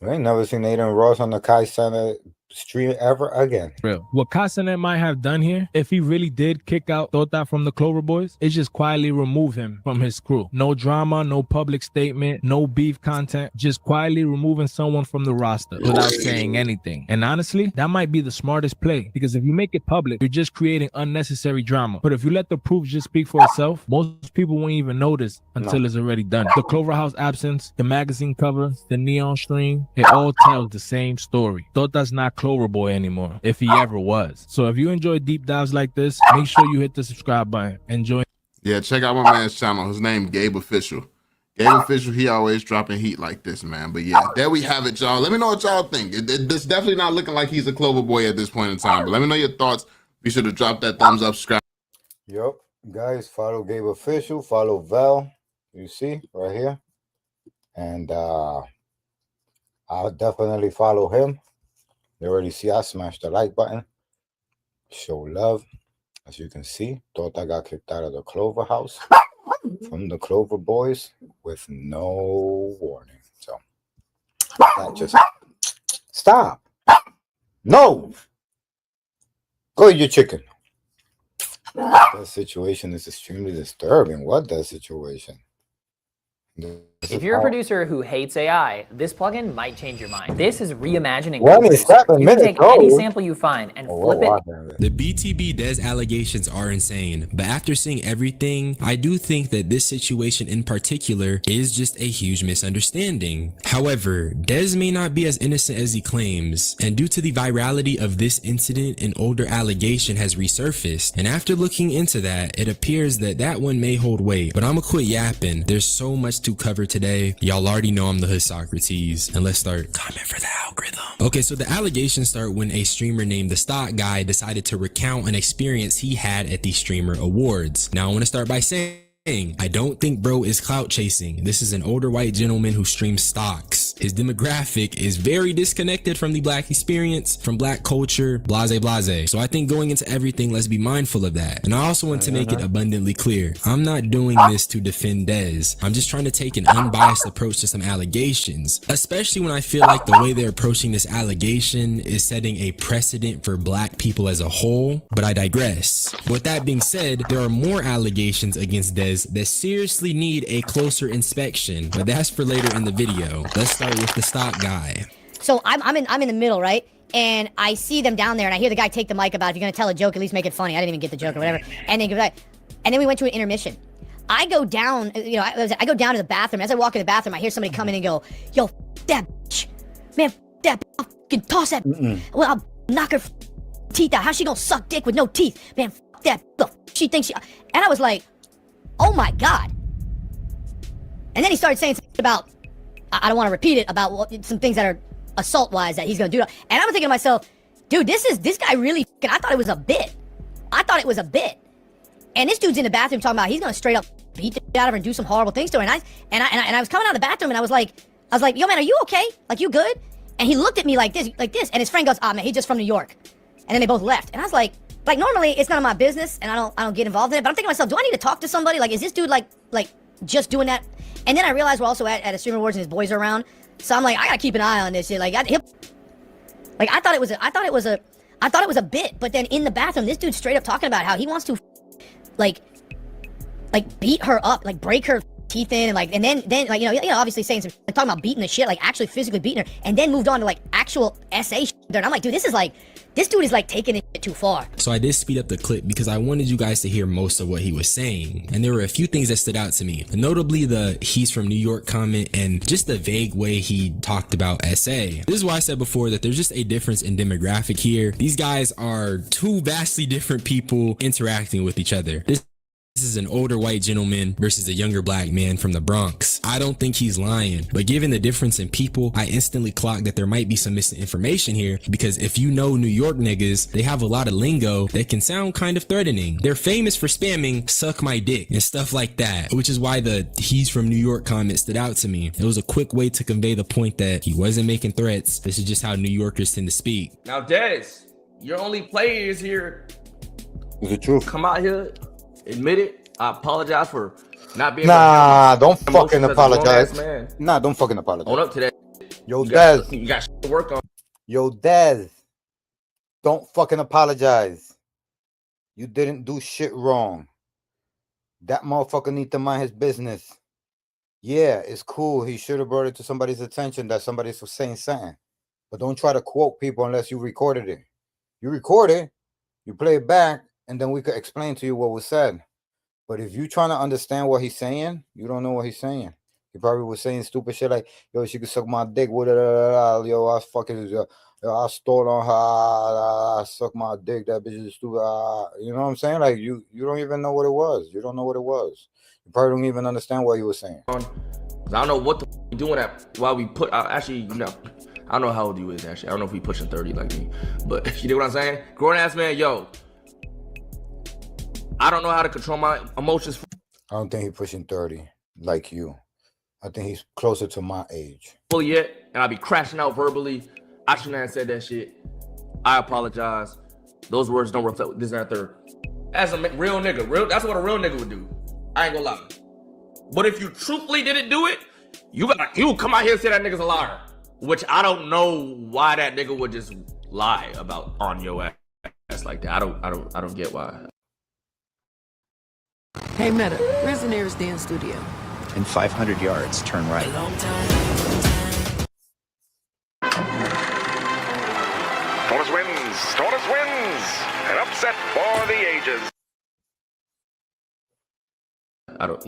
I ain't never seen Aiden Ross on the Kai Cenat stream ever again. Real. What Kai Cenat might have done here, if he really did kick out Tota from the Clover Boys, is just quietly remove him from his crew. No drama, no public statement, no beef content, just quietly removing someone from the roster without saying anything. And honestly, that might be the smartest play, because if you make it public, you're just creating unnecessary drama. But if you let the proof just speak for itself, most people won't even notice until it's already done. The Clover House absence, the magazine cover, the neon stream, it all tells the same story. Tota's not Clover Boy anymore, if he ever was. So if you enjoy deep dives like this, make sure you hit the subscribe button. Enjoy. Yeah, check out my man's channel. His name Gabe Official. Gabe Official, he always dropping heat like this, man. But yeah, there we have it, y'all. Let me know what y'all think. It's definitely not looking like he's a Clover Boy at this point in time. But let me know your thoughts. Be sure to drop that thumbs up, subscribe. Yup, guys, follow Gabe Official, follow Val. You see right here. And I'll definitely follow him. You already see I smashed the like button. Show love. As you can see, Tota got kicked out of the Clover House from the Clover Boys with no warning. So that just stop. No. Go eat your chicken. That situation is extremely disturbing. What that situation? If you're a producer who hates AI, this plugin might change your mind. This is reimagining. You can take any sample you find and flip it. The BTB Dezz allegations are insane, but after seeing everything, I do think that this situation in particular is just a huge misunderstanding. However, Dezz may not be as innocent as he claims, and due to the virality of this incident, an older allegation has resurfaced, and after looking into that, it appears that that one may hold weight. But I'ma quit yapping. There's so much to cover today. Y'all already know I'm the Hood Socrates, and let's start. Comment for the algorithm. Okay, so the allegations start when a streamer named The Stock Guy decided to recount an experience he had at the Streamer Awards. Now I want to start by saying I don't think bro is clout chasing. This is an older white gentleman who streams stocks. His demographic is very disconnected from the black experience, from black culture, blase blase. So I think going into everything, let's be mindful of that. And I also want to make it abundantly clear, I'm not doing this to defend Dezz. I'm just trying to take an unbiased approach to some allegations, especially when I feel like the way they're approaching this allegation is setting a precedent for black people as a whole, but I digress. With that being said, there are more allegations against Dezz that seriously need a closer inspection, but that's for later in the video. Let's start with the stock guy. So I'm in the middle, right? And I see them down there, and I hear the guy take the mic about, if you're gonna tell a joke, at least make it funny. I didn't even get the joke or whatever. And then we went to an intermission. I go down, you know, I go down to the bathroom. As I walk in the bathroom, I hear somebody come in and go, "Yo, that bitch, man, that bitch, I'll fucking toss that. Well, I'll knock her teeth out. How's she gonna suck dick with no teeth, man? That she thinks she." And I was like, "Oh my god!" And then he started saying something about, I don't want to repeat it, about some things that are assault-wise that he's gonna do. And I'm thinking to myself, dude, this guy really. I thought it was a bit. And this dude's in the bathroom talking about he's gonna straight up beat the shit out of her and do some horrible things to her. And I was coming out of the bathroom and I was like, "Yo, man, are you okay? Like, you good?" And he looked at me like this. And his friend goes, "Ah, man, he's just from New York." And then they both left. And I was like, normally it's none of my business and I don't get involved in it. But I'm thinking to myself, do I need to talk to somebody? Like, is this dude like just doing that? And then I realized we're also at a Streamer Awards and his boys are around. So I'm like, I gotta keep an eye on this shit. Like, I thought it was a bit. But then in the bathroom, this dude's straight up talking about how he wants to like beat her up, like break her teeth in, and then like, you know, obviously saying some, like, talking about beating the shit, like actually physically beating her, and then moved on to like actual SA shit. And I'm like, dude, this dude is like taking it too far. So I did speed up the clip because I wanted you guys to hear most of what he was saying. And there were a few things that stood out to me. Notably the "he's from New York" comment and just the vague way he talked about SA. This is why I said before that there's just a difference in demographic here. These guys are two vastly different people interacting with each other. This is an older white gentleman versus a younger black man from the Bronx. I don't think he's lying, but given the difference in people, I instantly clocked that there might be some misinformation here, because if you know New York niggas, they have a lot of lingo that can sound kind of threatening. They're famous for spamming "suck my dick" and stuff like that, which is why the "he's from New York" comment stood out to me. It was a quick way to convey the point that he wasn't making threats. This is just how New Yorkers tend to speak. Now, Dezz, your only players here. Is it true? Come out here. Admit it. I apologize for not being. Nah, don't fucking apologize. Nah, don't fucking apologize. Hold up to that. Yo, Dezz. You got shit to work on. Yo, Dezz. Don't fucking apologize. You didn't do shit wrong. That motherfucker need to mind his business. Yeah, it's cool. He should have brought it to somebody's attention that somebody's saying something. But don't try to quote people unless you recorded it. You record it, you play it back, and then we could explain to you what was said. But if you trying to understand what he's saying, you don't know what he's saying. He probably was saying stupid shit like, "Yo, she could suck my dick. Yo, I fucking, yo, I stole on her. I suck my dick. That bitch is stupid." You know what I'm saying? Like, you don't even know what it was. You don't know what it was. You probably don't even understand what he was saying. I don't know what the you doing at while we put. Actually, you know, I don't know how old you is. Actually, I don't know if he pushing 30 like me. But you know what I'm saying? Grown ass man, yo. I don't know how to control my emotions. I don't think he's pushing 30 like you. I think he's closer to my age. Fully yet, and I'll be crashing out verbally. I shouldn't have said that shit. I apologize. Those words don't reflect this and that third. As a real nigga, that's what a real nigga would do. I ain't gonna lie. But if you truthfully didn't do it, you come out here and say that nigga's a liar. Which I don't know why that nigga would just lie about on your ass like that. I don't get why. Hey Meta, where's the nearest dance studio? In 500 yards, turn right. Tortoise wins. An upset for the ages.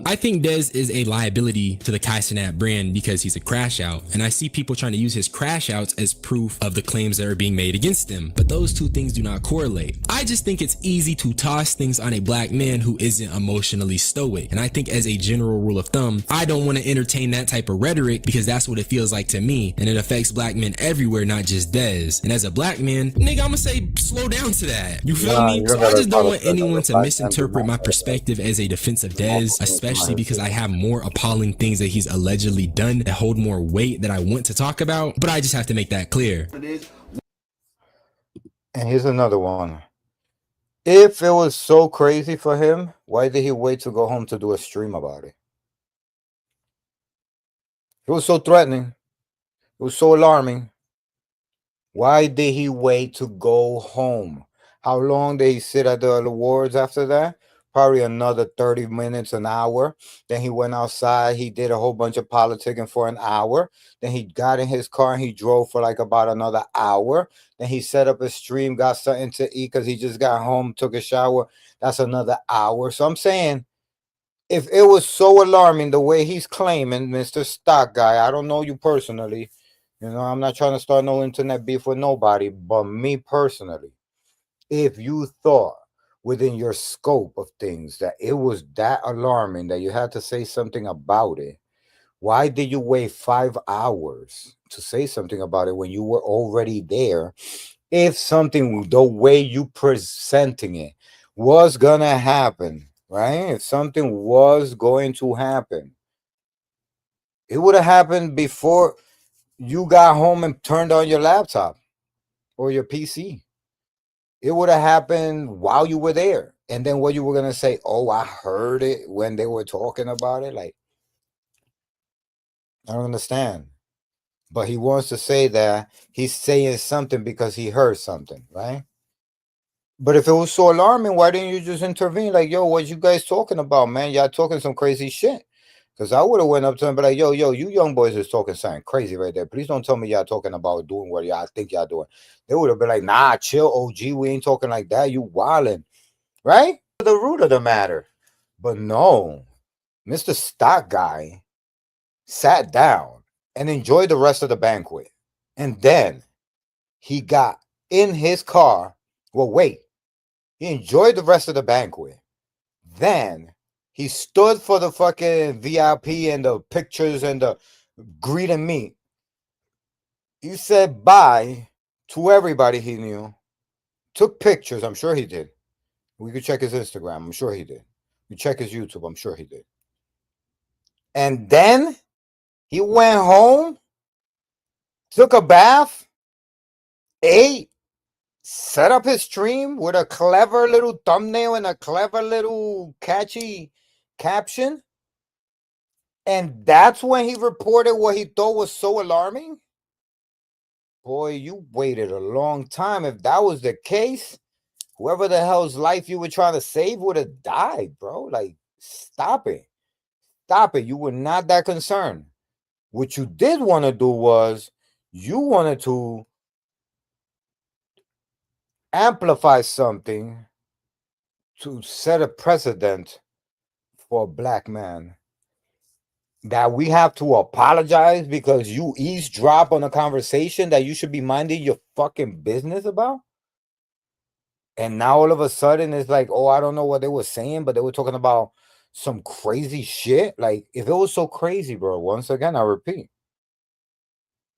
I think Dezz is a liability to the Kai Cenat brand because he's a crash out, and I see people trying to use his crash outs as proof of the claims that are being made against him, but those two things do not correlate. I just think it's easy to toss things on a black man who isn't emotionally stoic, and I think as a general rule of thumb, I don't want to entertain that type of rhetoric because that's what it feels like to me, and it affects black men everywhere, not just Dezz. And as a black man, nigga, I'ma say slow down to that. You feel me? So I just don't want anyone to misinterpret my perspective as a defense of Dezz. especially because I have more appalling things that he's allegedly done that hold more weight that I want to talk about, but I just have to make that clear. And here's another one. If it was so crazy for him, why did he wait to go home to do a stream about it? It was so threatening. It was so alarming. Why did he wait to go home? How long did he sit at the awards after that? Probably another 30 minutes, an hour. Then he went outside. He did a whole bunch of politicking for an hour. Then he got in his car and he drove for like about another hour. Then he set up a stream, got something to eat because he just got home, took a shower. That's another hour. So I'm saying, if it was so alarming the way he's claiming, Mr. Stock Guy, I don't know you personally. You know, I'm not trying to start no internet beef with nobody, but me personally, if you thought within your scope of things that it was that alarming that you had to say something about it, why did you wait 5 hours to say something about it when you were already there? If something, the way you presenting it was gonna happen, right? If something was going to happen, it would have happened before you got home and turned on your laptop or your PC. It would have happened while you were there. And then what you were going to say, oh, I heard it when they were talking about it. Like, I don't understand. But he wants to say that he's saying something because he heard something, right? But if it was so alarming, why didn't you just intervene? Like, yo, what you guys talking about, man? Y'all talking some crazy shit. Because I would have went up to him and be like, yo, you young boys is talking something crazy right there. Please don't tell me y'all talking about doing what y'all think y'all doing. They would have been like, nah, chill, OG. We ain't talking like that. You wildin', right? The root of the matter. But no, Mr. Stock Guy sat down and enjoyed the rest of the banquet. And then he got in his car. Well, wait. He enjoyed the rest of the banquet. Then he stood for the fucking VIP and the pictures and the greet and meet. He said bye to everybody he knew. Took pictures. I'm sure he did. We could check his Instagram. I'm sure he did. We check his YouTube. I'm sure he did. And then he went home, took a bath, ate, set up his stream with a clever little thumbnail and a clever little catchy caption. And that's when he reported what he thought was so alarming. Boy, you waited a long time. If that was the case, whoever the hell's life you were trying to save would have died, bro. Like, stop it. Stop it. You were not that concerned. What you did want to do was you wanted to amplify something to set a precedent for a black man. That we have to apologize because you eavesdrop on a conversation that you should be minding your fucking business about. And now all of a sudden it's like, oh, I don't know what they were saying, but they were talking about some crazy shit. Like, if it was so crazy, bro, once again, I repeat,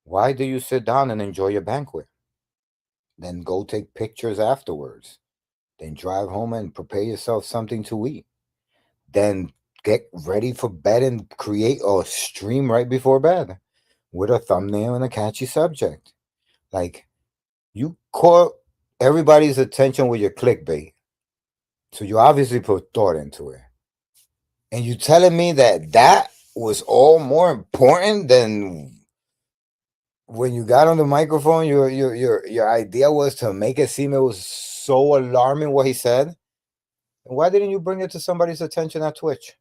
why do you sit down and enjoy your banquet? Then go take pictures afterwards. Then drive home and prepare yourself something to eat. Then get ready for bed and create a stream right before bed with a thumbnail and a catchy subject. Like, you caught everybody's attention with your clickbait. So you obviously put thought into it. And you telling me that that was all more important than when you got on the microphone, your idea was to make it seem it was so alarming what he said? And why didn't you bring it to somebody's attention at Twitch?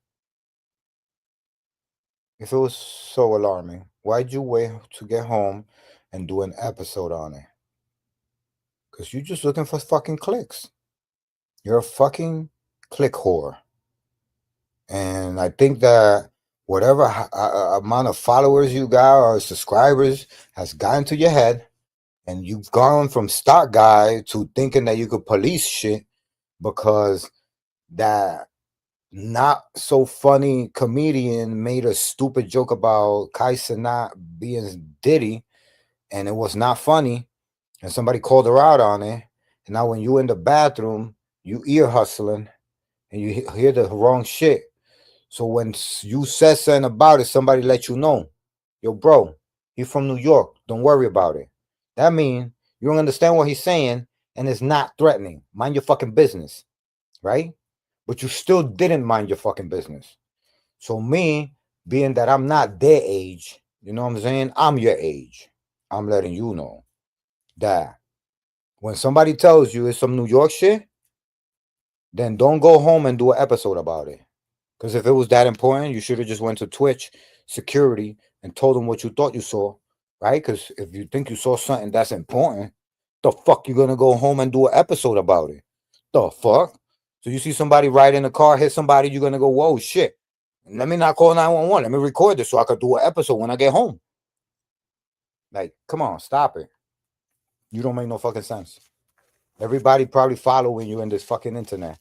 If it was so alarming, why'd you wait to get home and do an episode on it? Because you're just looking for fucking clicks. You're a fucking click whore. And I think that whatever amount of followers you got or subscribers has gotten to your head, and you've gone from stock guy to thinking that you could police shit because that not so funny comedian made a stupid joke about Kai Cenat being Diddy, and it was not funny, and somebody called her out on it. And now when you in the bathroom, you ear hustling and you hear the wrong shit. So when you said something about it, somebody let you know, yo, bro, he from New York. Don't worry about it. That means you don't understand what he's saying, and it's not threatening. Mind your fucking business, right? But you still didn't mind your fucking business. So me, being that I'm not their age, you know what I'm saying? I'm your age. I'm letting you know that when somebody tells you it's some New York shit, then don't go home and do an episode about it. Because if it was that important, you should have just went to Twitch security and told them what you thought you saw, right? Because if you think you saw something that's important, the fuck you gonna go home and do an episode about it? The fuck? So you see somebody ride in a car, hit somebody, you're gonna go, whoa, shit. Let me not call 911. Let me record this so I could do an episode when I get home. Like, come on, stop it. You don't make no fucking sense. Everybody probably following you in this fucking internet.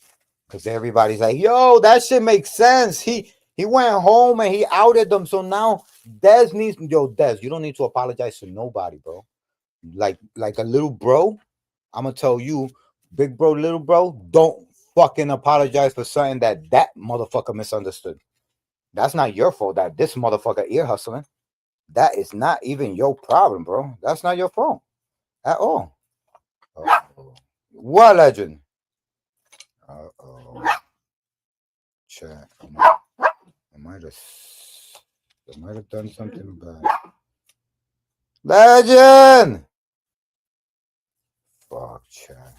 Because everybody's like, yo, that shit makes sense. He went home and he outed them. So now Dezz needs, yo, Dezz, you don't need to apologize to nobody, bro. Like a little bro, I'm gonna tell you, big bro, little bro, don't fucking apologize for something that motherfucker misunderstood. That's not your fault that this motherfucker ear hustling. That is not even your problem, bro. That's not your fault at all. Uh-oh. What legend? Uh-oh. Chat. I might have done something bad. Legend! Fuck, chat.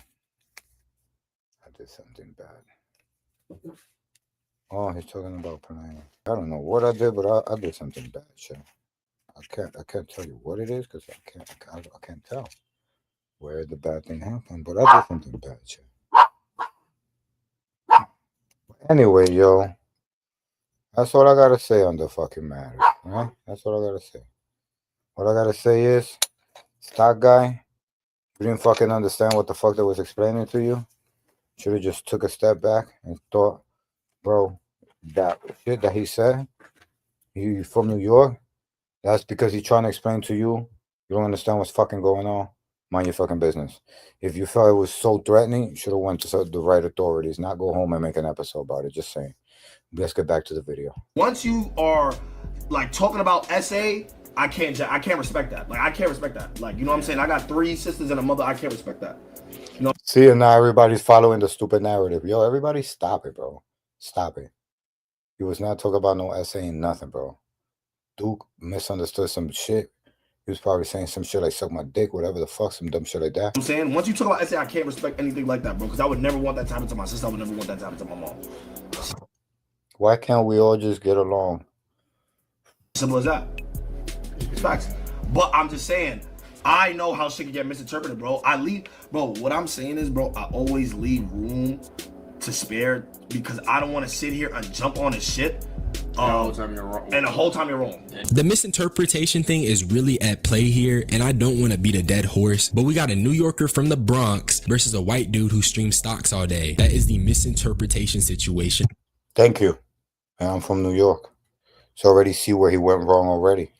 I did something bad. Oh, he's talking about playing. I don't know what I did, but I did something bad, chat. I can't tell you what it is because I can't tell where the bad thing happened, but I did something bad, chat. Anyway, yo, that's all I gotta say on the fucking matter, right? That's all I gotta say. What I gotta say is, stock guy, you didn't fucking understand what the fuck that was explaining to you. Should have just took a step back and thought, bro, that shit that he said, he from New York, that's because he's trying to explain to you, you don't understand what's fucking going on. Mind your fucking business. If you felt it was so threatening, you should have went to the right authorities, not go home and make an episode about it. Just saying. Let's get back to the video. Once you are like talking about SA, I can't respect that. Like I can't respect that. Like, you know what I'm saying? I got 3 sisters and a mother. I can't respect that. You know. See, and now everybody's following the stupid narrative. Yo, everybody stop it, bro. Stop it. He was not talking about no saying nothing, bro. Duke misunderstood some shit. He was probably saying some shit like suck my dick, whatever the fuck, some dumb shit like that. I'm saying, once you talk about SA, I can't respect anything like that, bro. Because I would never want that to happen to my sister. I would never want that to happen to my mom. Why can't we all just get along? Simple as that. It's facts. But I'm just saying, I know how shit can get misinterpreted, bro. What I'm saying is, bro, I always leave room to spare because I don't want to sit here and jump on his shit. And the whole time you're wrong. The misinterpretation thing is really at play here, and I don't want to beat a dead horse, but we got a New Yorker from the Bronx versus a white dude who streams stocks all day. That is the misinterpretation situation. Thank you. And I'm from New York. So already see where he went wrong already.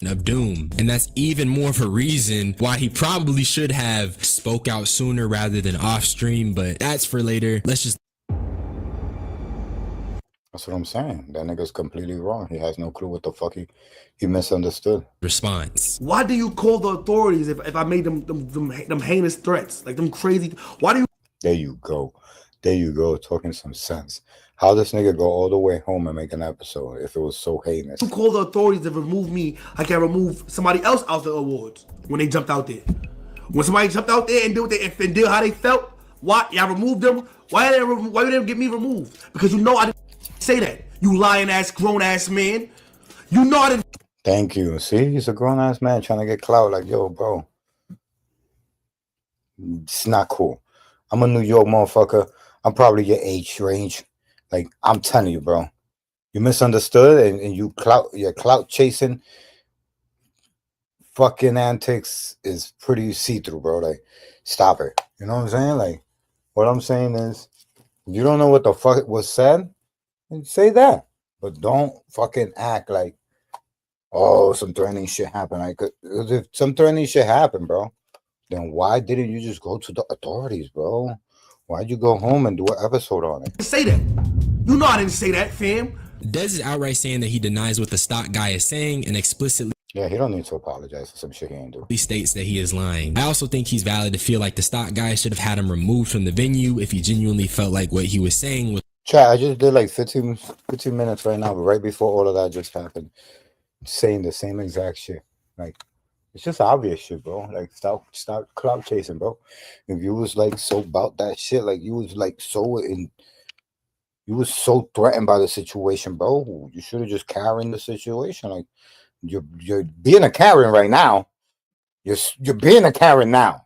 Of doom. And that's even more of a reason why he probably should have spoke out sooner rather than off stream, but that's for later. Let's just... That's what I'm saying. That nigga's completely wrong. He has no clue what the fuck he misunderstood. Response. Why do you call the authorities if I made them heinous threats? Like them crazy... Why do you... There you go. There you go. Talking some sense. How this nigga go all the way home and make an episode if it was so heinous? You call the authorities to remove me, I can remove somebody else out the awards when they jumped out there. When somebody jumped out there and did how they felt, why y'all removed them? Why did they get me removed? Because you know I didn't say that. You lying ass, grown ass man. You know I didn't. Thank you. See, he's a grown ass man trying to get clout. Like, yo, bro, it's not cool. I'm a New York motherfucker. I'm probably your age range. Like, I'm telling you, bro, you misunderstood and your clout chasing fucking antics is pretty see-through, bro. Like, stop it. You know what I'm saying? Like, what I'm saying is, you don't know what the fuck was said, say that. But don't fucking act like, oh, some threatening shit happened. Like, if some threatening shit happened, bro, then why didn't you just go to the authorities, bro? Why'd you go home and do an episode on it? Say that. You know I didn't say that, fam. Dezz is outright saying that he denies what the stock guy is saying and explicitly Yeah, he don't need to apologize for some shit he ain't do. states that he is lying. I also think he's valid to feel like the stock guy should have had him removed from the venue if he genuinely felt like what he was saying was Chat, I just did like 15 minutes right now, but right before all of that just happened, saying the same exact shit. Like, it's just obvious shit, bro. Like, stop clout chasing, bro. If you was like so about that shit, like you was like you was so threatened by the situation, bro. You should have just carried the situation. Like, you're being a Karen right now. You're being a Karen now.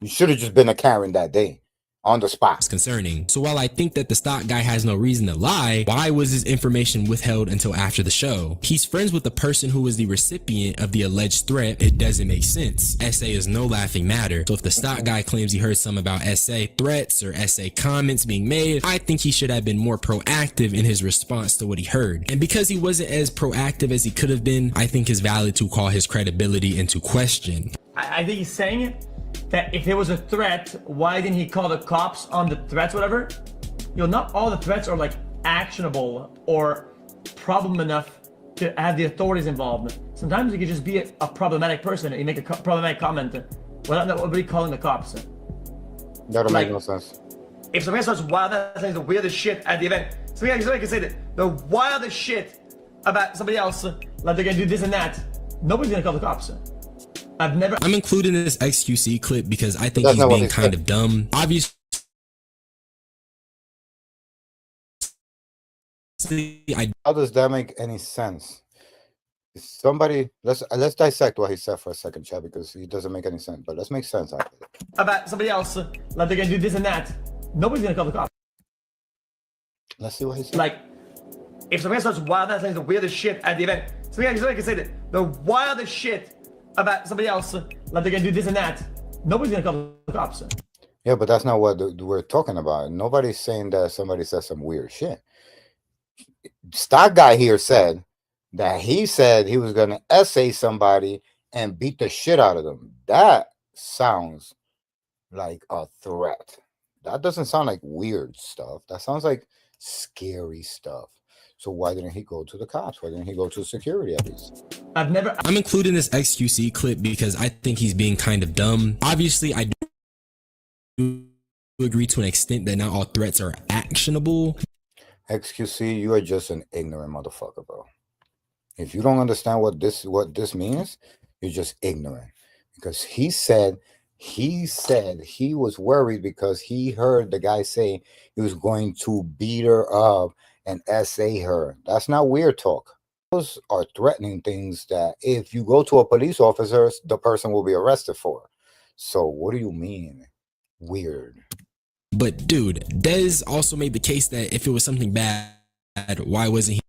You should have just been a Karen that day. On the spot. It's concerning. So while I think that the stock guy has no reason to lie, why was his information withheld until after the show? He's friends with the person who was the recipient of the alleged threat. It doesn't make sense. SA is no laughing matter. So if the stock guy claims he heard some about SA threats or SA comments being made, I think he should have been more proactive in his response to what he heard. And because he wasn't as proactive as he could have been, I think it's valid to call his credibility into question. I think he's saying that if there was a threat, why didn't he call the cops on the threats, whatever? You know, not all the threats are like actionable or problem enough to have the authorities involved. Sometimes you could just be a problematic person and you make a problematic comment without nobody calling the cops. That'll make no sense. If somebody starts saying the weirdest shit at the event, somebody can say the wildest shit about somebody else, like they're gonna do this and that, nobody's gonna call the cops. I'm including this XQC clip because I think he's being kind of dumb. Obviously, how does that make any sense? Somebody, let's dissect what he said for a second, chat, because he doesn't make any sense. But let's make sense out of it. About somebody else, like they're gonna do this and that, nobody's gonna call the cops. Let's see what he said. Like, if somebody starts saying the weirdest shit at the event, somebody can say the wildest shit about somebody else, like they're gonna do this and that, nobody's gonna call the cops. Yeah, but that's not what we're talking about. Nobody's saying that somebody said some weird shit. Stock guy here said that he said he was gonna essay somebody and beat the shit out of them. That sounds like a threat. That doesn't sound like weird stuff. That sounds like scary stuff. So why didn't he go to the cops? Why didn't he go to security at least? I'm including this XQC clip because I think he's being kind of dumb. Obviously, I do agree to an extent that not all threats are actionable. XQC, you are just an ignorant motherfucker, bro. If you don't understand what this means, you're just ignorant. Because he said he was worried because he heard the guy say he was going to beat her up and essay her. That's not weird talk. Those are threatening things that if you go to a police officer, the person will be arrested for. So what do you mean weird? But dude, Dezz also made the case that if it was something bad, why wasn't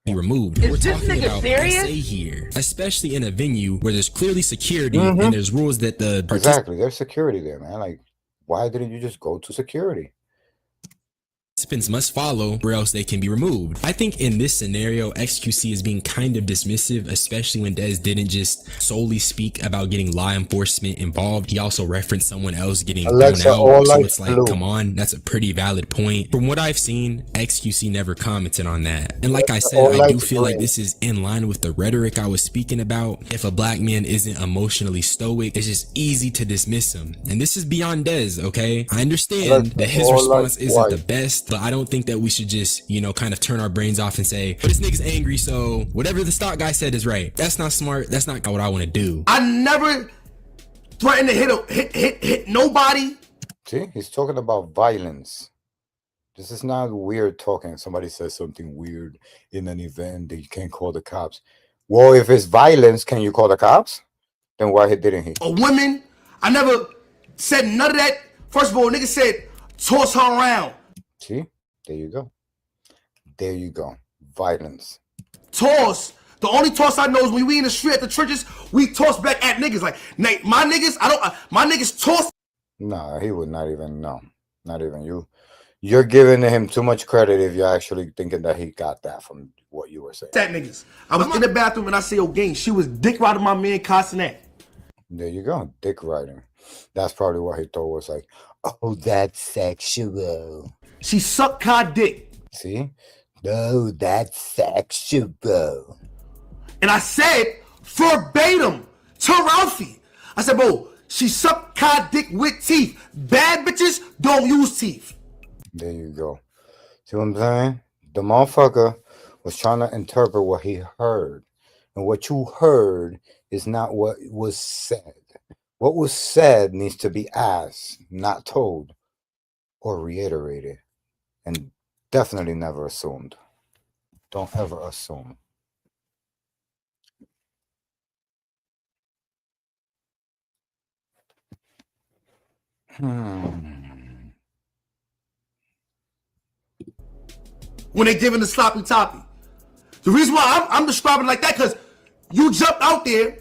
he removed? We're talking about SA here, especially in a venue where there's clearly security and there's rules that the exactly there's security there, man. Like, why didn't you just go to security? Participants must follow or else they can be removed. I think in this scenario, XQC is being kind of dismissive, especially when Dezz didn't just solely speak about getting law enforcement involved. He also referenced someone else getting thrown out. So it's like, come on, that's a pretty valid point. From what I've seen, XQC never commented on that. And like I said, I do feel like this is in line with the rhetoric I was speaking about. If a black man isn't emotionally stoic, it's just easy to dismiss him. And this is beyond Dezz, okay? I understand that his response isn't the best, but I don't think that we should just, you know, kind of turn our brains off and say, but this nigga's angry, so whatever the stock guy said is right. That's not smart. That's not what I want to do. I never threatened to hit nobody. See, he's talking about violence. This is not weird talking. Somebody says something weird in an event that you can't call the cops. Well, if it's violence, can you call the cops? Then why didn't he? A woman, I never said none of that. First of all, nigga said, toss her around. See, there you go. There you go. Violence. Toss. The only toss I know is when we in the street at the churches, we toss back at niggas. Like, my niggas, my niggas toss. Nah, he would not even know. Not even you. You're giving him too much credit if you're actually thinking that he got that from what you were saying. That niggas. I was in the bathroom and I say, oh, gang, she was dick riding my man Castanet. There you go. Dick riding. That's probably what he thought was like, oh, that's sexual. She sucked Kai dick. See? Oh, that's sexual. And I said verbatim to Ralphie. I said, bro, she sucked Kai dick with teeth. Bad bitches don't use teeth. There you go. See what I'm saying? The motherfucker was trying to interpret what he heard. And what you heard is not what was said. What was said needs to be asked, not told or reiterated. And definitely never assumed. Don't ever assume. When they giving the sloppy toppy. The reason why I'm describing it like that, because you jumped out there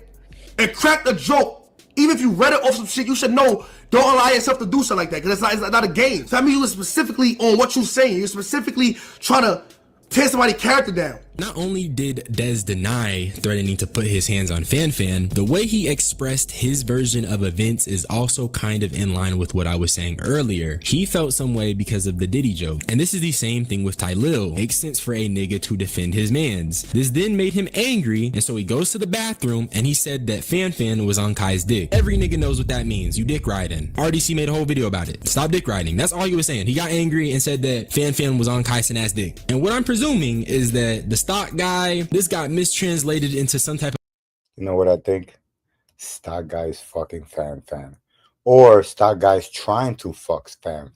and cracked a joke. Even if you read it off some shit, you should know, don't allow yourself to do something like that, because it's not a game. So I mean, you were specifically on what you're saying. You're specifically trying to tear somebody's character down. Not only did Dezz deny threatening to put his hands on Fan, the way he expressed his version of events is also kind of in line with what I was saying earlier. He felt some way because of the Diddy joke. And this is the same thing with Tylil. Makes sense for a nigga to defend his mans. This then made him angry, and so he goes to the bathroom and he said that Fan was on Kai's dick. Every nigga knows what that means. You dick riding. RDC made a whole video about it. Stop dick riding. That's all he was saying. He got angry and said that Fan was on Kai's ass dick. And what I'm presuming is that the stock guy, this got mistranslated into some type of... You know what I think? Stock guy's fucking Fan. Or stock guy's trying to fuck Fan.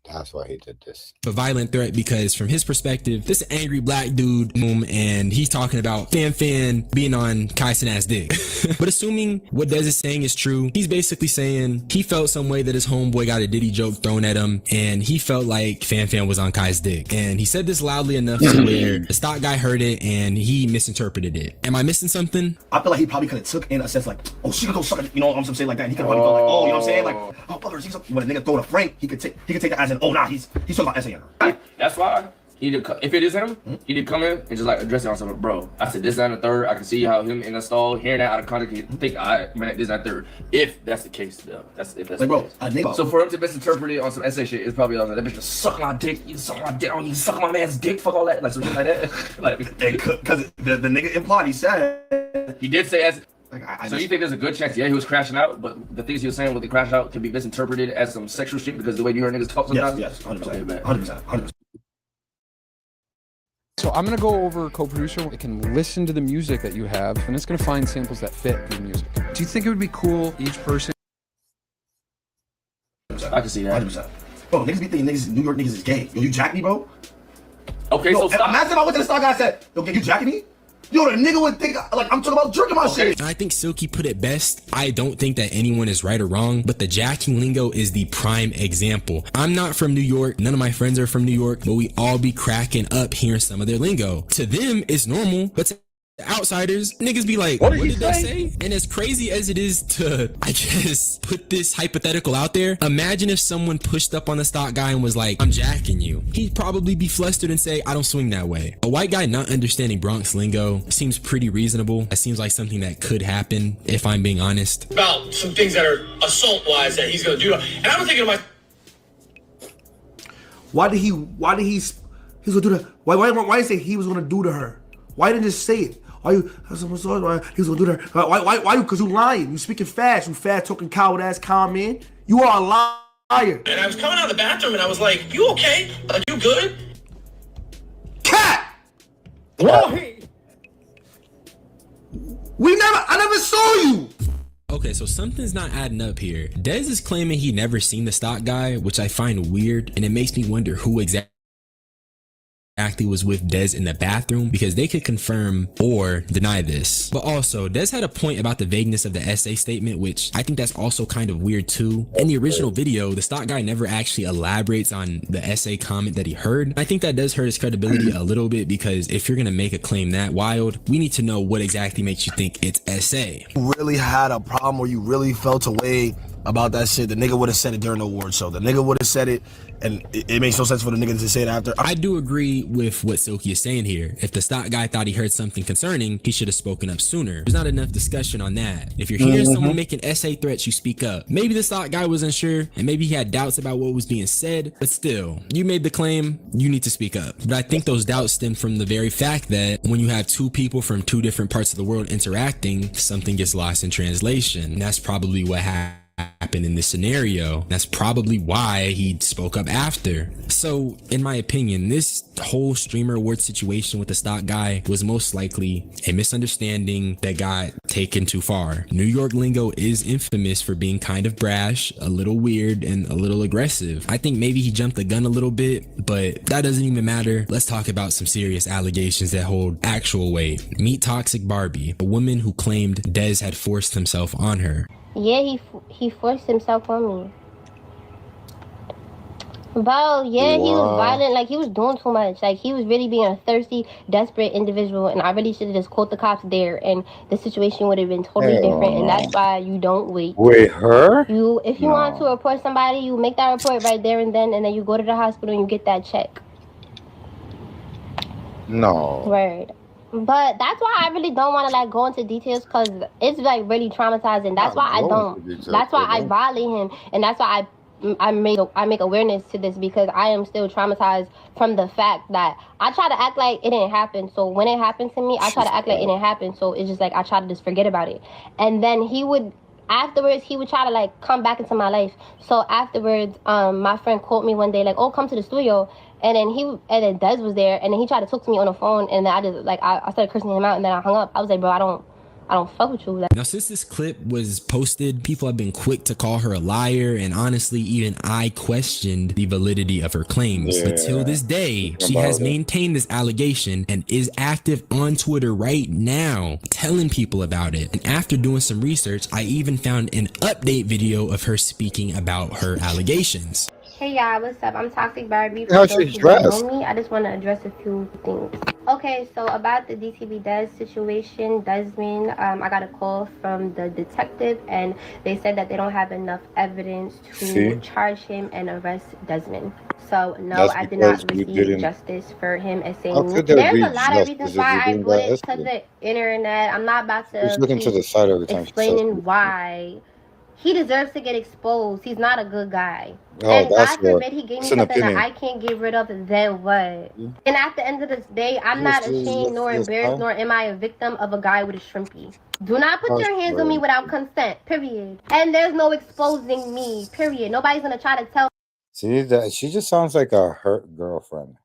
That's why he did this. A violent threat, because from his perspective, this angry black dude, and he's talking about Fan being on Kaisen ass dick. But assuming what Dezz is saying is true, he's basically saying he felt some way that his homeboy got a Diddy joke thrown at him, and he felt like Fan was on Kai's dick. And he said this loudly enough to where the stock guy heard it and he misinterpreted it. Am I missing something? I feel like he probably could have took in a sense like, oh, she could go suck it, you know what I'm saying, like that. And he could have gone like, oh, you know what I'm saying, like, oh, brother, when a nigga throw a frank, he could take it as an, oh, nah, he's talking about SAN. That's why if it is him, he did come in and just like address it on something, bro. I said this, that, and the third. I can see how him in the stall hearing that out of context, he think I meant this, that, and third. If that's the case, though, that's if that's like, the bro, case. So for him to misinterpret it on some SA shit, it's probably like that bitch just suck my dick. You suck my dick. You suck my man's dick. Fuck all that, like some shit like that. Like because the nigga implied, he said he did say as. Like, so you think there's a good chance, yeah, he was crashing out, but the things he was saying with the crash out could be misinterpreted as some sexual shit because the way you hear niggas talk sometimes? Yes, 100%. 100%. So I'm gonna go over co-producer. It can listen to the music that you have, and it's gonna find samples that fit your music. Do you think it would be cool each person? I can see that. 100%. Bro, niggas be thinking New York niggas is gay. Yo, you jack me, bro? Okay, yo, so imagine if I went to the stock guy and said, yo, you jacking me? Yo, the nigga would think like I'm talking about jerking my shit. I think Silky put it best. I don't think that anyone is right or wrong, but the jacking lingo is the prime example. I'm not from New York. None of my friends are from New York, but we all be cracking up hearing some of their lingo. To them, it's normal, but to outsiders, niggas be like, what did they say? And as crazy as it is to, I guess, put this hypothetical out there, imagine if someone pushed up on the stock guy and was like, I'm jacking you. He'd probably be flustered and say, I don't swing that way. A white guy not understanding Bronx lingo seems pretty reasonable. It seems like something that could happen, if I'm being honest. About some things that are assault-wise that he's gonna do. And I'm thinking to myself, why did he gonna do that? Why did he say he was gonna do to her? Why didn't he just say it? Why you? He was gonna do that. Why? Because you lying. You speaking fast. You fast talking coward ass calm man. You are a liar. And I was coming out of the bathroom and I was like, "You okay? Are you good?" Cat. I never saw you. Okay, so something's not adding up here. Dezz is claiming he never seen the stock guy, which I find weird, and it makes me wonder who exactly was with Dezz in the bathroom, because they could confirm or deny this. But also, Dezz had a point about the vagueness of the essay statement, which I think that's also kind of weird too. In the original video, the stock guy never actually elaborates on the essay comment that he heard. I think that does hurt his credibility a little bit, because if you're gonna make a claim that wild, we need to know what exactly makes you think it's essay. You really had a problem where you really felt a way about that shit, the nigga would have said it during the award show. The nigga would have said it, and it makes no sense for the nigga to say it after. I do agree with what Silky is saying here. If the stock guy thought he heard something concerning, he should have spoken up sooner. There's not enough discussion on that. If you're hearing someone making essay threats, you speak up. Maybe the stock guy was unsure, and maybe he had doubts about what was being said, but still, you made the claim, you need to speak up. But I think those doubts stem from the very fact that when you have two people from two different parts of the world interacting, something gets lost in translation. And that's probably what happened in this scenario. That's probably why he spoke up after. So in my opinion, this whole streamer award situation with the stock guy was most likely a misunderstanding that got taken too far. New York lingo is infamous for being kind of brash, a little weird, and a little aggressive. I think maybe he jumped the gun a little bit, but that doesn't even matter. Let's talk about some serious allegations that hold actual weight. Meet Toxic Barbie, a woman who claimed Dezz had forced himself on her. Yeah, he forced himself on me. Bro, yeah, he was violent. Like, he was doing too much. Like, he was really being a thirsty, desperate individual. And I really should have just called the cops there. And the situation would have been totally different. And that's why you don't wait. With her? If you want to report somebody, you make that report right there and then you go to the hospital and you get that check. No. Word. But that's why I really don't want to like go into details because it's like really traumatizing. That's why I don't. That's why I violate him, and that's why I make awareness to this because I am still traumatized from the fact that I try to act like it didn't happen. So when it happened to me, I try to act like it didn't happen. So it's just like I try to just forget about it, and then afterwards he would try to like come back into my life. So afterwards, my friend called me one day like, "Oh, come to the studio." And then Dezz was there, and then he tried to talk to me on the phone, and then I just like I started cursing him out, and then I hung up. I was like, bro, I don't fuck with you. Now, since this clip was posted, people have been quick to call her a liar, and honestly, even I questioned the validity of her claims. But till this day, she has maintained this allegation and is active on Twitter right now, telling people about it. And after doing some research, I even found an update video of her speaking about her allegations. Hey y'all, what's up? I'm Toxic Barbie. How she's dressed? I just want to address a few things. Okay, so about the DTV Dezz situation, Desmond, I got a call from the detective and they said that they don't have enough evidence to charge him and arrest Desmond. So no, I did not receive justice for him as saying me. There's a lot of reasons why I put it to the internet. I'm not about to looking to the side every time explaining why. He deserves to get exposed. He's not a good guy. Oh, and that's God forbid he gave me something that I can't get rid of, then what? And at the end of this day, I'm not ashamed nor embarrassed, nor am I a victim of a guy with a shrimpy. Do not put your hands on me without consent, period. And there's no exposing me, period. Nobody's gonna try to tell. See that she just sounds like a hurt girlfriend.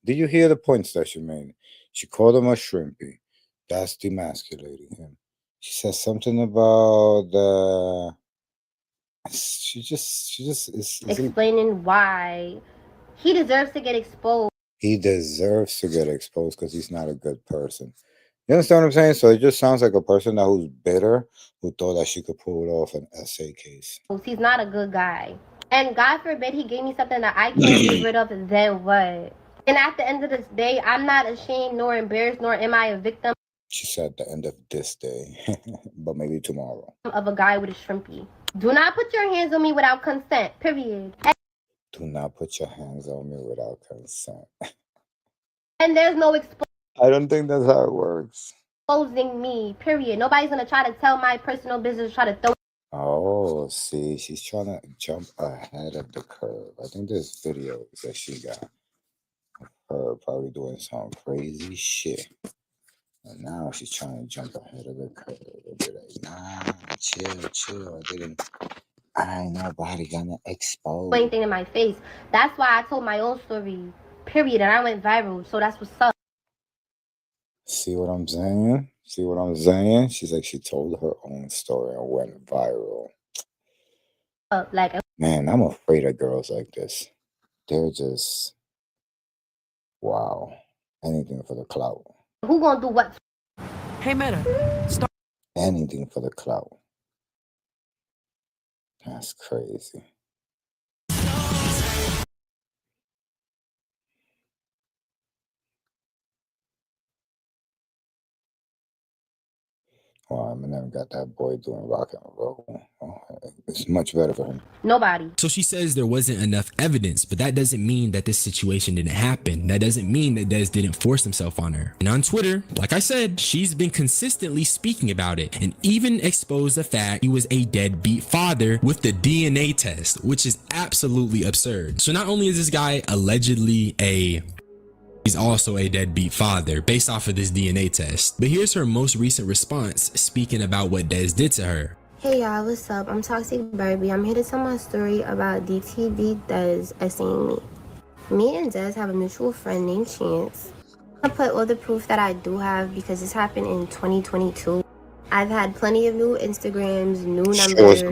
Did you hear the points that she made? She called him a shrimpy. That's demasculating him. She said something about the. She just is explaining why he deserves to get exposed. He deserves to get exposed because he's not a good person. You understand what I'm saying? So it just sounds like a person that who's bitter, who thought that she could pull off an essay case. He's not a good guy. And God forbid he gave me something that I can't get rid of, then what? And at the end of this day, I'm not ashamed nor embarrassed, nor am I a victim. She said the end of this day, but maybe tomorrow. Of a guy with a shrimpy. Do not put your hands on me without consent, period. Do not put your hands on me without consent. And there's no I don't think that's how it works. exposing me, period. Nobody's gonna try to tell my personal business, try to throw. Oh, see, she's trying to jump ahead of the curve. I think there's videos that she got of her probably doing some crazy shit. And now she's trying to jump ahead of the curve. They'll be like, nah, chill. I ain't nobody gonna expose anything in my face. That's why I told my own story, period, and I went viral. So that's what's up. See what I'm saying? She's like, she told her own story and went viral. Like, man, I'm afraid of girls like this. They're just, wow. Anything for the clout. Who gonna do what? Hey, Meta, stop. Anything for the clout. That's crazy. Oh, Eminem got that boy doing rock and roll. Oh, it's much better for him. Nobody. So she says there wasn't enough evidence, but that doesn't mean that this situation didn't happen. That doesn't mean that Dezz didn't force himself on her. And on Twitter, like I said, she's been consistently speaking about it and even exposed the fact he was a deadbeat father with the DNA test, which is absolutely absurd. So not only is this guy allegedly he's also a deadbeat father based off of this DNA test. But here's her most recent response speaking about what Dezz did to her. Hey y'all, what's up? I'm Toxic Barbie. I'm here to tell my story about DTD Dezz essaying me. Me and Dezz have a mutual friend named Chance. I put all the proof that I do have because this happened in 2022. I've had plenty of new Instagrams, new numbers.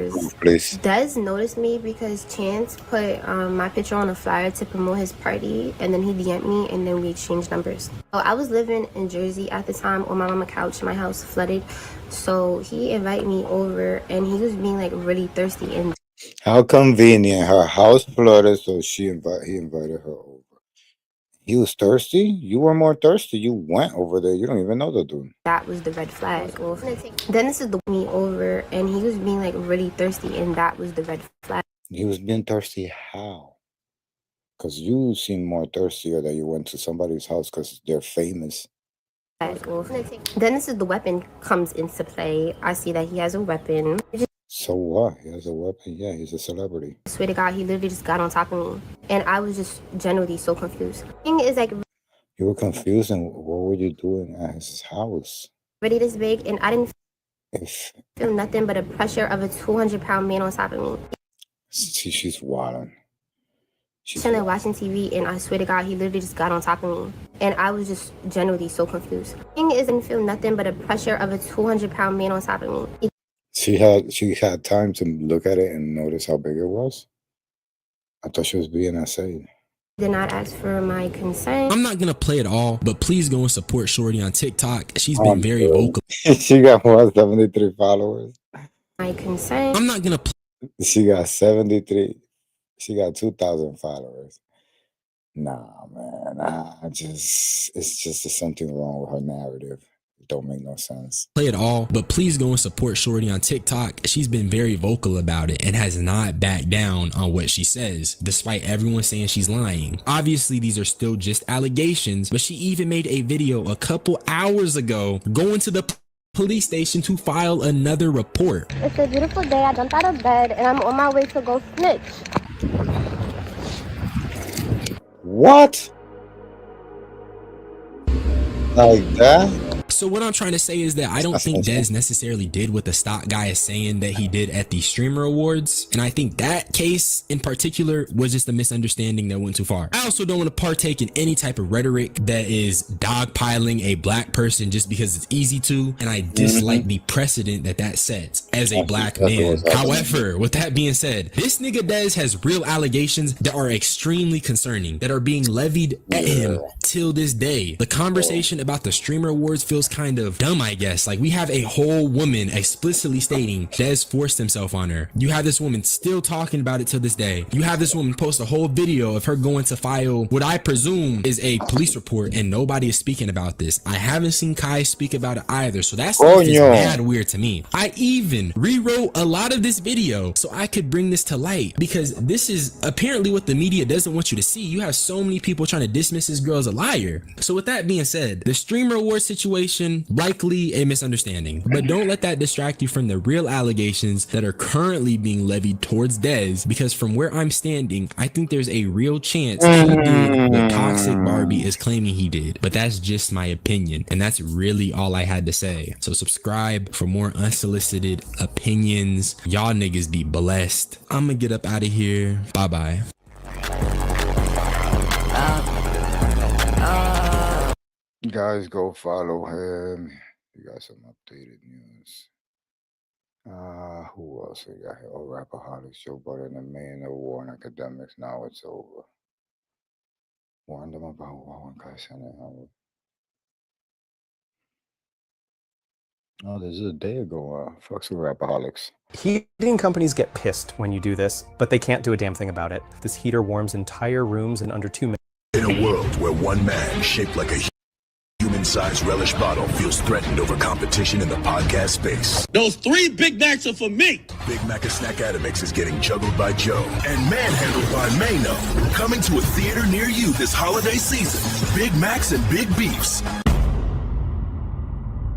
Dezz noticed me because Chance put my picture on a flyer to promote his party, and then he DM'd me, and then we exchanged numbers. So I was living in Jersey at the time on my mama's couch. My house flooded, so he invited me over, and he was being like really thirsty. And how convenient! Her house flooded, so he invited her over. He was thirsty? You were more thirsty. You went over there. You don't even know the dude. that was the red flag. Then this is the me over, and he was being like really thirsty, and that was the red flag. He was being thirsty how? Because you seem more thirstier that you went to somebody's house because they're famous. Then this is the weapon comes into play. I see that he has a weapon. So what? He has a weapon? Yeah, he's a celebrity. I swear to God, he literally just got on top of me. And I was just generally so confused. The thing is like You were confused, and what were you doing at his house? really this big, and I didn't feel nothing but the pressure of a 200-pound man on top of me. See, she's wilding. Chilling watching TV, and I swear to God, he literally just got on top of me. And I was just generally so confused. The thing is, I didn't feel nothing but the pressure of a 200-pound man on top of me. She had time to look at it and notice how big it was. I thought she was being essayed. Did not ask for my consent. I'm not gonna play it all, but please go and support Shorty on TikTok. She's been very vocal. She got 173 followers. My consent. I'm not gonna play. She got 73. She got 2,000 followers. Nah, man. It's just there's something wrong with her narrative. It don't make no sense. Play it all, but please go and support Shorty on TikTok. She's been very vocal about it and has not backed down on what she says, despite everyone saying she's lying. Obviously, these are still just allegations, but she even made a video a couple hours ago going to the police station to file another report. It's a beautiful day. I jumped out of bed, and I'm on my way to go snitch. What? Like that? So what I'm trying to say is that I don't think Dezz necessarily did what the stock guy is saying that he did at the streamer awards. And I think that case in particular was just a misunderstanding that went too far. I also don't want to partake in any type of rhetoric that is dogpiling a black person just because it's easy to. And I dislike the precedent that sets as a black man. However, with that being said, this nigga Dezz has real allegations that are extremely concerning that are being levied at him till this day. The conversation about the streamer awards feels kind of dumb, I guess. Like, we have a whole woman explicitly stating Dezz forced himself on her. You have this woman still talking about it to this day. You have this woman post a whole video of her going to file what I presume is a police report, and nobody is speaking about this. I haven't seen Kai speak about it either, so that's mad weird to me. I even rewrote a lot of this video so I could bring this to light, because this is apparently what the media doesn't want you to see. You have so many people trying to dismiss this girl as a liar. So with that being said, the streamer award situation, likely a misunderstanding, but don't let that distract you from the real allegations that are currently being levied towards Dezz, because from where I'm standing, I think there's a real chance he did what Toxic Barbie is claiming he did. But that's just my opinion, and that's really all I had to say. So subscribe for more unsolicited opinions. Y'all niggas be blessed. I'm gonna get up out of here. Bye bye. Guys, go follow him. You got some updated news. Who else we got here? Oh, Rapperholics, Joe Budden, the man of war and Akademiks. Now it's over. Warned them about one guy sent it out. Oh, this is a day ago. Fucks with Rapperholics. Heating companies get pissed when you do this, but they can't do a damn thing about it. This heater warms entire rooms in under 2 minutes. In a world where one man shaped like a human full-size relish bottle feels threatened over competition in the podcast space. Those 3 Big Macs are for me. Big Mac and Snack Akademiks is getting juggled by Joe and manhandled by Mano. Coming to a theater near you this holiday season. Big Macs and Big Beefs.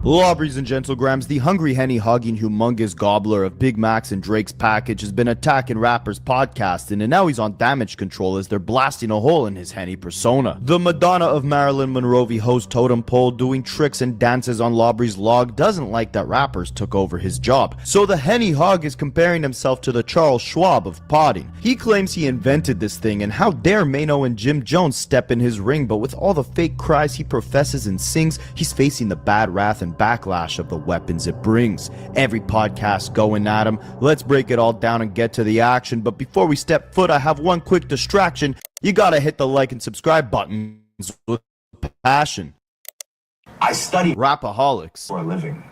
Lobbies and Gentlegrams, the hungry henny hogging humongous gobbler of Big Macs and Drake's package has been attacking rappers podcasting, and now he's on damage control as they're blasting a hole in his henny persona. The Madonna of Marilyn Monroe host totem pole doing tricks and dances on Lobby's log doesn't like that rappers took over his job, so the henny hog is comparing himself to the Charles Schwab of potting. He claims he invented this thing, and how dare Mano and Jim Jones step in his ring, but with all the fake cries he professes and sings, he's facing the bad wrath and backlash of the weapons it brings. Every podcast going at him. Let's break it all down and get to the action, but before we step foot, I have one quick distraction. You gotta hit the like and subscribe buttons with passion. I study Rapaholics for a living.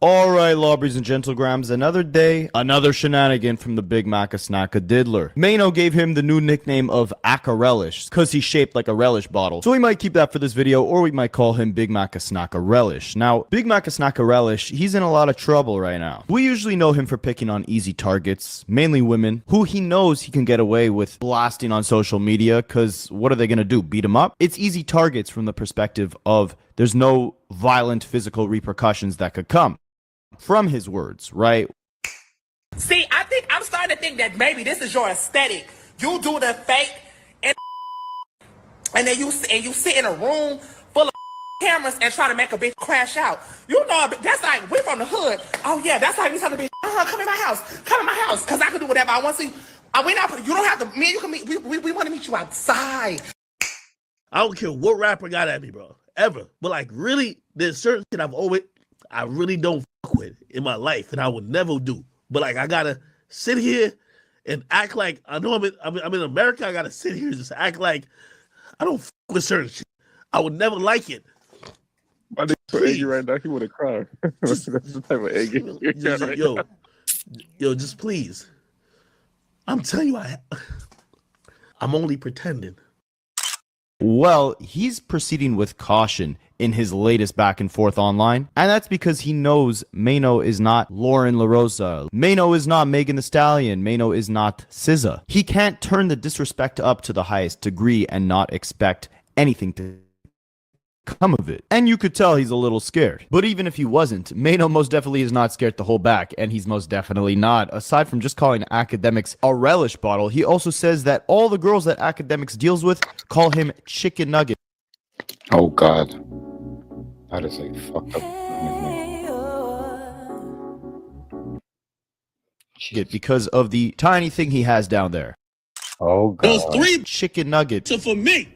Alright, Lobbies and Gentlegrams, another day, another shenanigan from the Big Mac Snacka Diddler. Mano gave him the new nickname of Acarelish, cause he's shaped like a relish bottle. So we might keep that for this video, or we might call him Big Mac Snacka Relish. Now, Big Mac Snacka Relish, he's in a lot of trouble right now. We usually know him for picking on easy targets, mainly women, who he knows he can get away with blasting on social media, cause what are they gonna do, beat him up? It's easy targets from the perspective of there's no violent physical repercussions that could come from his words, right? See, I'm starting to think that maybe this is your aesthetic. You do the fake and then you sit in a room full of cameras and try to make a bitch crash out. You know, that's like, we're from the hood. Oh yeah, that's like we tell the bitch, come in my house, cause I can do whatever I want to. You don't have to, me and you can meet, we want to meet you outside. I don't care what rapper got at me, bro, ever. But like, really, there's certain shit I really don't fuck with in my life, and I would never do. But like, I gotta sit here and act like I know I'm in America. I gotta sit here and just act like I don't fuck with certain shit. I would never like it. My nigga's so angry right now. He would have cried. That's the type of anger. Yo, just please. I'm telling you, I'm only pretending. Well, he's proceeding with caution in his latest back and forth online, and that's because he knows Mano is not Lauren LaRosa. Mano is not Megan Thee Stallion. Mano is not SZA. He can't turn the disrespect up to the highest degree and not expect anything to come of it. And you could tell he's a little scared. But even if he wasn't, Mano most definitely is not scared to hold back, and he's most definitely not. Aside from just calling Akademiks a relish bottle, he also says that all the girls that Akademiks deals with call him Chicken Nugget. Oh God, that is a fucked up. Because of the tiny thing he has down there. Oh God. Those 3 Chicken Nuggets are for me.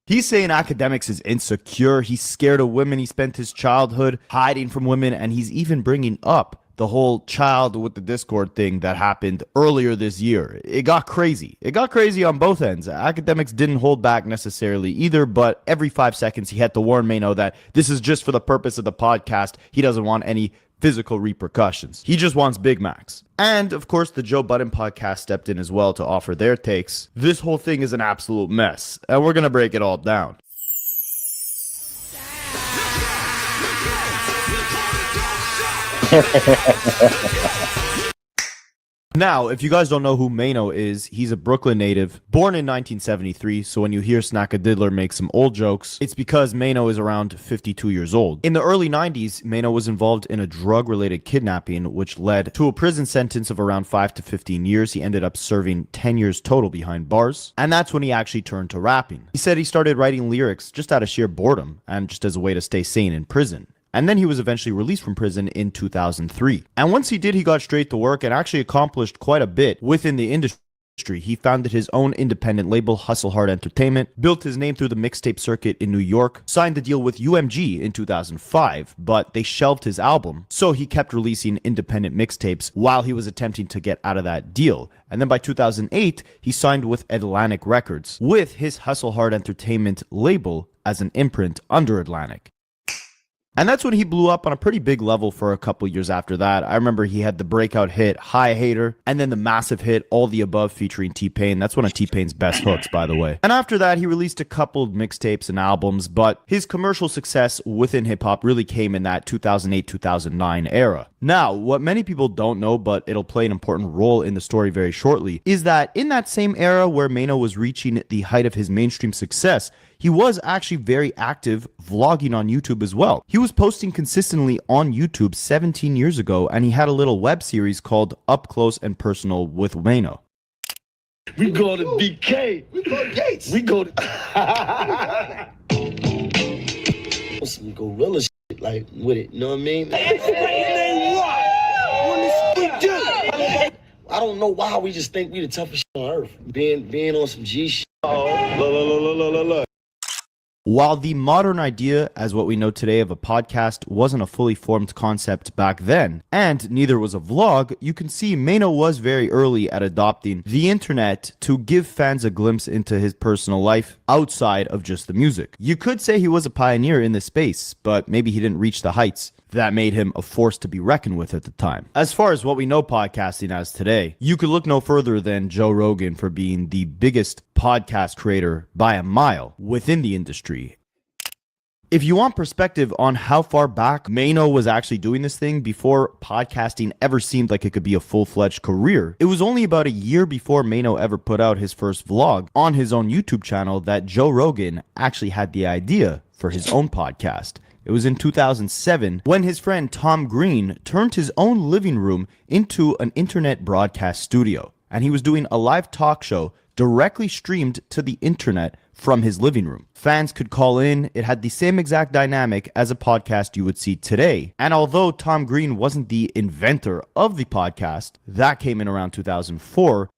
He's saying Akademiks is insecure, he's scared of women, he spent his childhood hiding from women, and he's even bringing up the whole child with the Discord thing that happened earlier this year. It got crazy. It got crazy on both ends. Akademiks didn't hold back necessarily either, but every 5 seconds he had to warn Mano that this is just for the purpose of the podcast. He doesn't want any physical repercussions. He just wants Big Macs. And of course, the Joe Budden podcast stepped in as well to offer their takes. This whole thing is an absolute mess, and we're gonna break it all down. Now, if you guys don't know who Mano is, he's a Brooklyn native, born in 1973, so when you hear Snacka Diddler make some old jokes, it's because Mano is around 52 years old. In the early 90s, Mano was involved in a drug-related kidnapping, which led to a prison sentence of around 5 to 15 years. He ended up serving 10 years total behind bars, and that's when he actually turned to rapping. He said he started writing lyrics just out of sheer boredom, and just as a way to stay sane in prison. And then he was eventually released from prison in 2003. And once he did, he got straight to work and actually accomplished quite a bit within the industry. He founded his own independent label, Hustle Hard Entertainment, built his name through the mixtape circuit in New York, signed a deal with UMG in 2005, but they shelved his album, so he kept releasing independent mixtapes while he was attempting to get out of that deal. And then by 2008, he signed with Atlantic Records, with his Hustle Hard Entertainment label as an imprint under Atlantic. And that's when he blew up on a pretty big level for a couple years after that. I remember he had the breakout hit High Hater, and then the massive hit All the Above featuring T-Pain. That's one of T-Pain's best hooks, by the way. And after that, he released a couple mixtapes and albums, but his commercial success within hip-hop really came in that 2008-2009 era. Now, what many people don't know, but it'll play an important role in the story very shortly, is that in that same era where Mano was reaching the height of his mainstream success, he was actually very active vlogging on YouTube as well. He was posting consistently on YouTube 17 years ago, and he had a little web series called Up Close and Personal with Mano. We go to BK. We go to Gates. We go to some gorilla shit like with it. You know what I mean? I don't know why we just think we the toughest shit on earth. Being on some G shit. Look. While the modern idea, as what we know today of a podcast, wasn't a fully formed concept back then, and neither was a vlog, you can see Mano was very early at adopting the internet to give fans a glimpse into his personal life outside of just the music. You could say he was a pioneer in this space, but maybe he didn't reach the heights that made him a force to be reckoned with at the time. As far as what we know podcasting as today, you could look no further than Joe Rogan for being the biggest podcast creator by a mile within the industry. If you want perspective on how far back Mano was actually doing this thing before podcasting ever seemed like it could be a full-fledged career, it was only about a year before Mano ever put out his first vlog on his own YouTube channel that Joe Rogan actually had the idea for his own podcast. It was in 2007 when his friend Tom Green turned his own living room into an internet broadcast studio, and he was doing a live talk show directly streamed to the internet from his living room. Fans could call in. It had the same exact dynamic as a podcast you would see today. And although Tom Green wasn't the inventor of the podcast, that came in around 2004,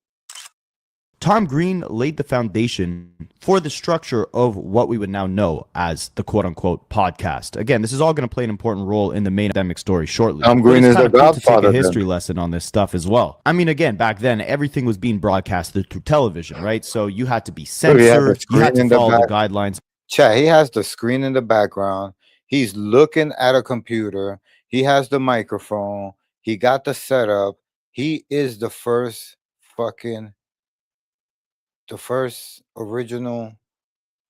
Tom Green laid the foundation for the structure of what we would now know as the quote-unquote podcast. Again, this is all going to play an important role in the main Akademiks story shortly. Tom Green is the godfather. To take a history lesson on this stuff as well. I mean, again, back then, everything was being broadcasted through television, right? So you had to be censored. You had to follow the guidelines. Chat, he has the screen in the background. He's looking at a computer. He has the microphone. He got the setup. He is the first original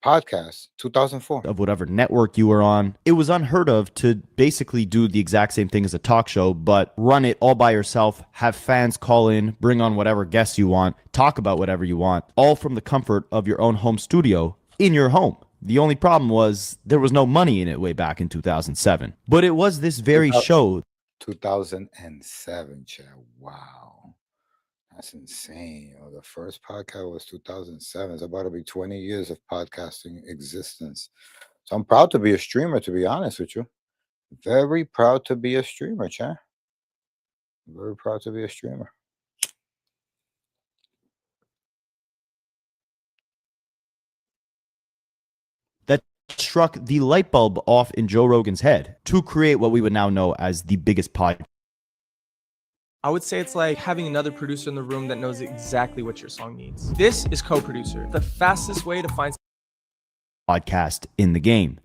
podcast, 2004. Of whatever network you were on. It was unheard of to basically do the exact same thing as a talk show, but run it all by yourself, have fans call in, bring on whatever guests you want, talk about whatever you want, all from the comfort of your own home studio in your home. The only problem was there was no money in it way back in 2007. But it was this very show. 2007, chat. Wow. That's insane. Oh, the first podcast was 2007. It's about to be 20 years of podcasting existence. So I'm proud to be a streamer, to be honest with you. Very proud to be a streamer, chat. Very proud to be a streamer. That struck the light bulb off in Joe Rogan's head to create what we would now know as the biggest podcast. I would say it's like having another producer in the room that knows exactly what your song needs. This is co-producer, the fastest way to find podcast in the game.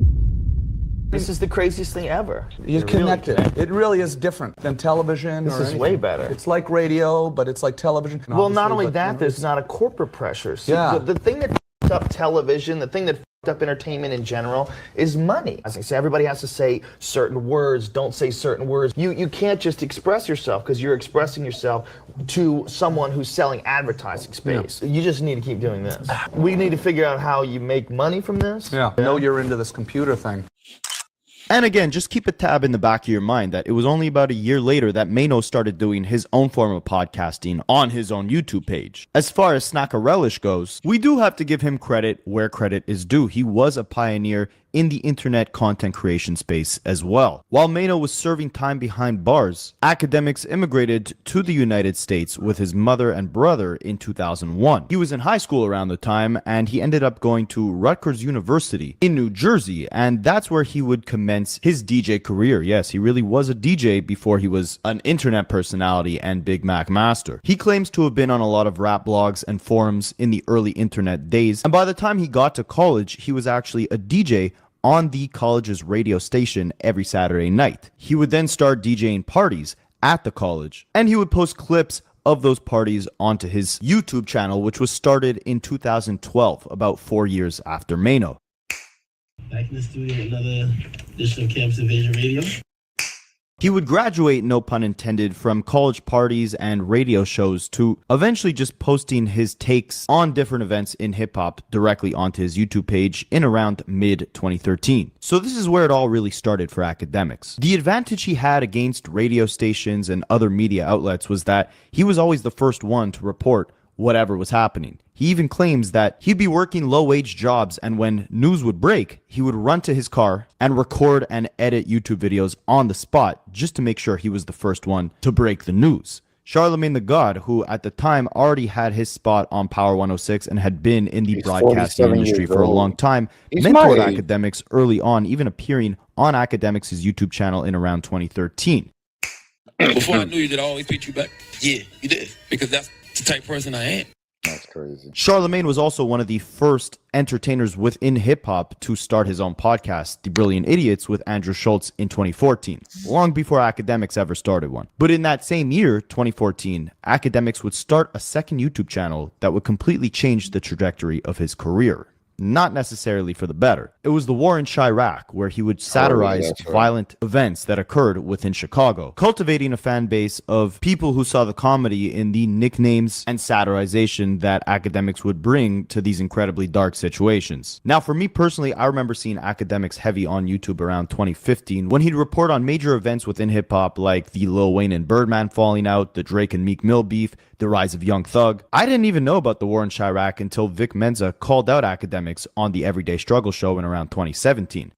This is the craziest thing ever. You're connected. It really is different than television. This is way better. It's like radio, but it's like television. Well, not only that, there's not a corporate pressure. See, Yeah. the thing that f***ed up television, the thing that f***ed up entertainment in general is money. As I say, everybody has to say certain words, don't say certain words. You can't just express yourself because you're expressing yourself to someone who's selling advertising space. Yeah. You just need to keep doing this. We need to figure out how you make money from this. Yeah. I know you're into this computer thing. And again, just keep a tab in the back of your mind that it was only about a year later that Mano started doing his own form of podcasting on his own YouTube page. As far as Snackarelish goes, we do have to give him credit where credit is due. He was a pioneer in the internet content creation space as well. While Mano was serving time behind bars, Akademiks immigrated to the United States with his mother and brother in 2001. He was in high school around the time, and he ended up going to Rutgers University in New Jersey, and that's where he would commence his DJ career. Yes, he really was a DJ before he was an internet personality and Big Mac master. He claims to have been on a lot of rap blogs and forums in the early internet days, and by the time he got to college, he was actually a DJ on the college's radio station every Saturday night. He would then start DJing parties at the college, and he would post clips of those parties onto his YouTube channel, which was started in 2012, about 4 years after Mano. Back in the studio, another edition of Campus Invasion Radio. He would graduate, no pun intended, from college parties and radio shows to eventually just posting his takes on different events in hip-hop directly onto his YouTube page in around mid-2013. So this is where it all really started for Akademiks. The advantage he had against radio stations and other media outlets was that he was always the first one to report whatever was happening. He even claims that he'd be working low-wage jobs, and when news would break, he would run to his car and record and edit YouTube videos on the spot just to make sure he was the first one to break the news. Charlemagne the God, who at the time already had his spot on Power 106 and had been in the broadcasting industry for a long time, mentored Akademiks early on, even appearing on Akademiks' YouTube channel in around 2013. Before I knew you, did I always pick you back? Yeah, you did. Because that's the type of person I am. That's crazy. Charlemagne was also one of the first entertainers within hip-hop to start his own podcast, The Brilliant Idiots, with Andrew Schultz in 2014, long before Akademiks ever started one. But in that same year, 2014, Akademiks would start a second YouTube channel that would completely change the trajectory of his career. Not necessarily for the better. It was the war in Chirac, where he would satirize violent events that occurred within Chicago, cultivating a fan base of people who saw the comedy in the nicknames and satirization that Akademiks would bring to these incredibly dark situations. Now, for me personally, I remember seeing Akademiks heavy on YouTube around 2015 when he'd report on major events within hip-hop like the Lil Wayne and Birdman falling out, the Drake and Meek Mill beef, the rise of Young Thug. I didn't even know about the war in Chirac until Vic Mensa called out Akademiks on the Everyday Struggle show in around 2017.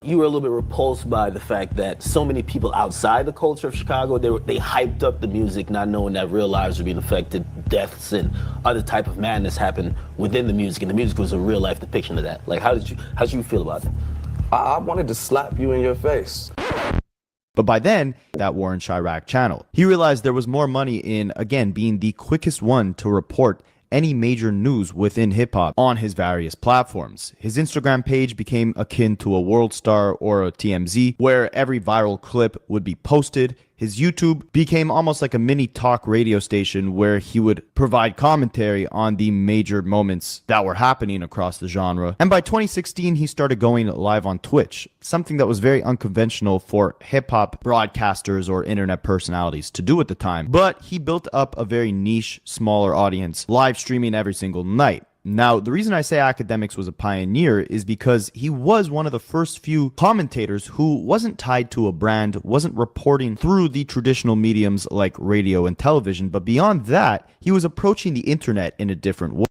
You were a little bit repulsed by the fact that so many people outside the culture of Chicago, they hyped up the music, not knowing that real lives were being affected, deaths and other type of madness happened within the music, and the music was a real life depiction of that. Like, how did you feel about it? I wanted to slap you in your face. But by then, that war in Chirac channel, he realized there was more money in, again, being the quickest one to report any major news within hip-hop on his various platforms. His Instagram page became akin to a World Star or a TMZ, where every viral clip would be posted. His YouTube became almost like a mini talk radio station where he would provide commentary on the major moments that were happening across the genre. And by 2016, he started going live on Twitch, something that was very unconventional for hip-hop broadcasters or internet personalities to do at the time. But he built up a very niche, smaller audience, live streaming every single night. Now, the reason I say Akademiks was a pioneer is because he was one of the first few commentators who wasn't tied to a brand, wasn't reporting through the traditional mediums like radio and television, but beyond that, he was approaching the internet in a different way.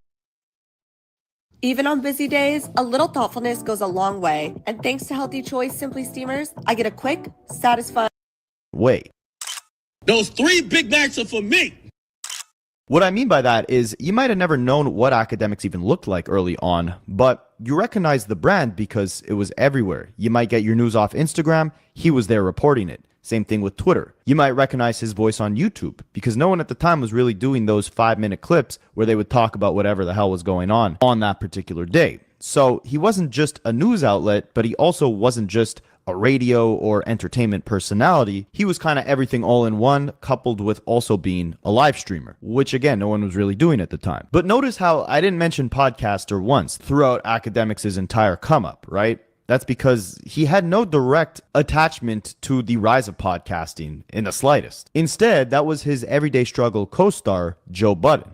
Even on busy days, a little thoughtfulness goes a long way, and thanks to Healthy Choice Simply Steamers, I get a quick, satisfying way. Those 3 Big Macs are for me. What I mean by that is you might have never known what Akademiks even looked like early on, but you recognize the brand because it was everywhere. You might get your news off Instagram, he was there reporting it. Same thing with Twitter. You might recognize his voice on YouTube because no one at the time was really doing those 5-minute clips where they would talk about whatever the hell was going on that particular day. So he wasn't just a news outlet, but he also wasn't just a radio or entertainment personality. He was kind of everything all in one, coupled with also being a live streamer, which again, no one was really doing at the time. But notice how I didn't mention podcaster once throughout Akademiks' entire come up, right? That's because he had no direct attachment to the rise of podcasting in the slightest. Instead, that was his Everyday Struggle co-star, Joe Budden.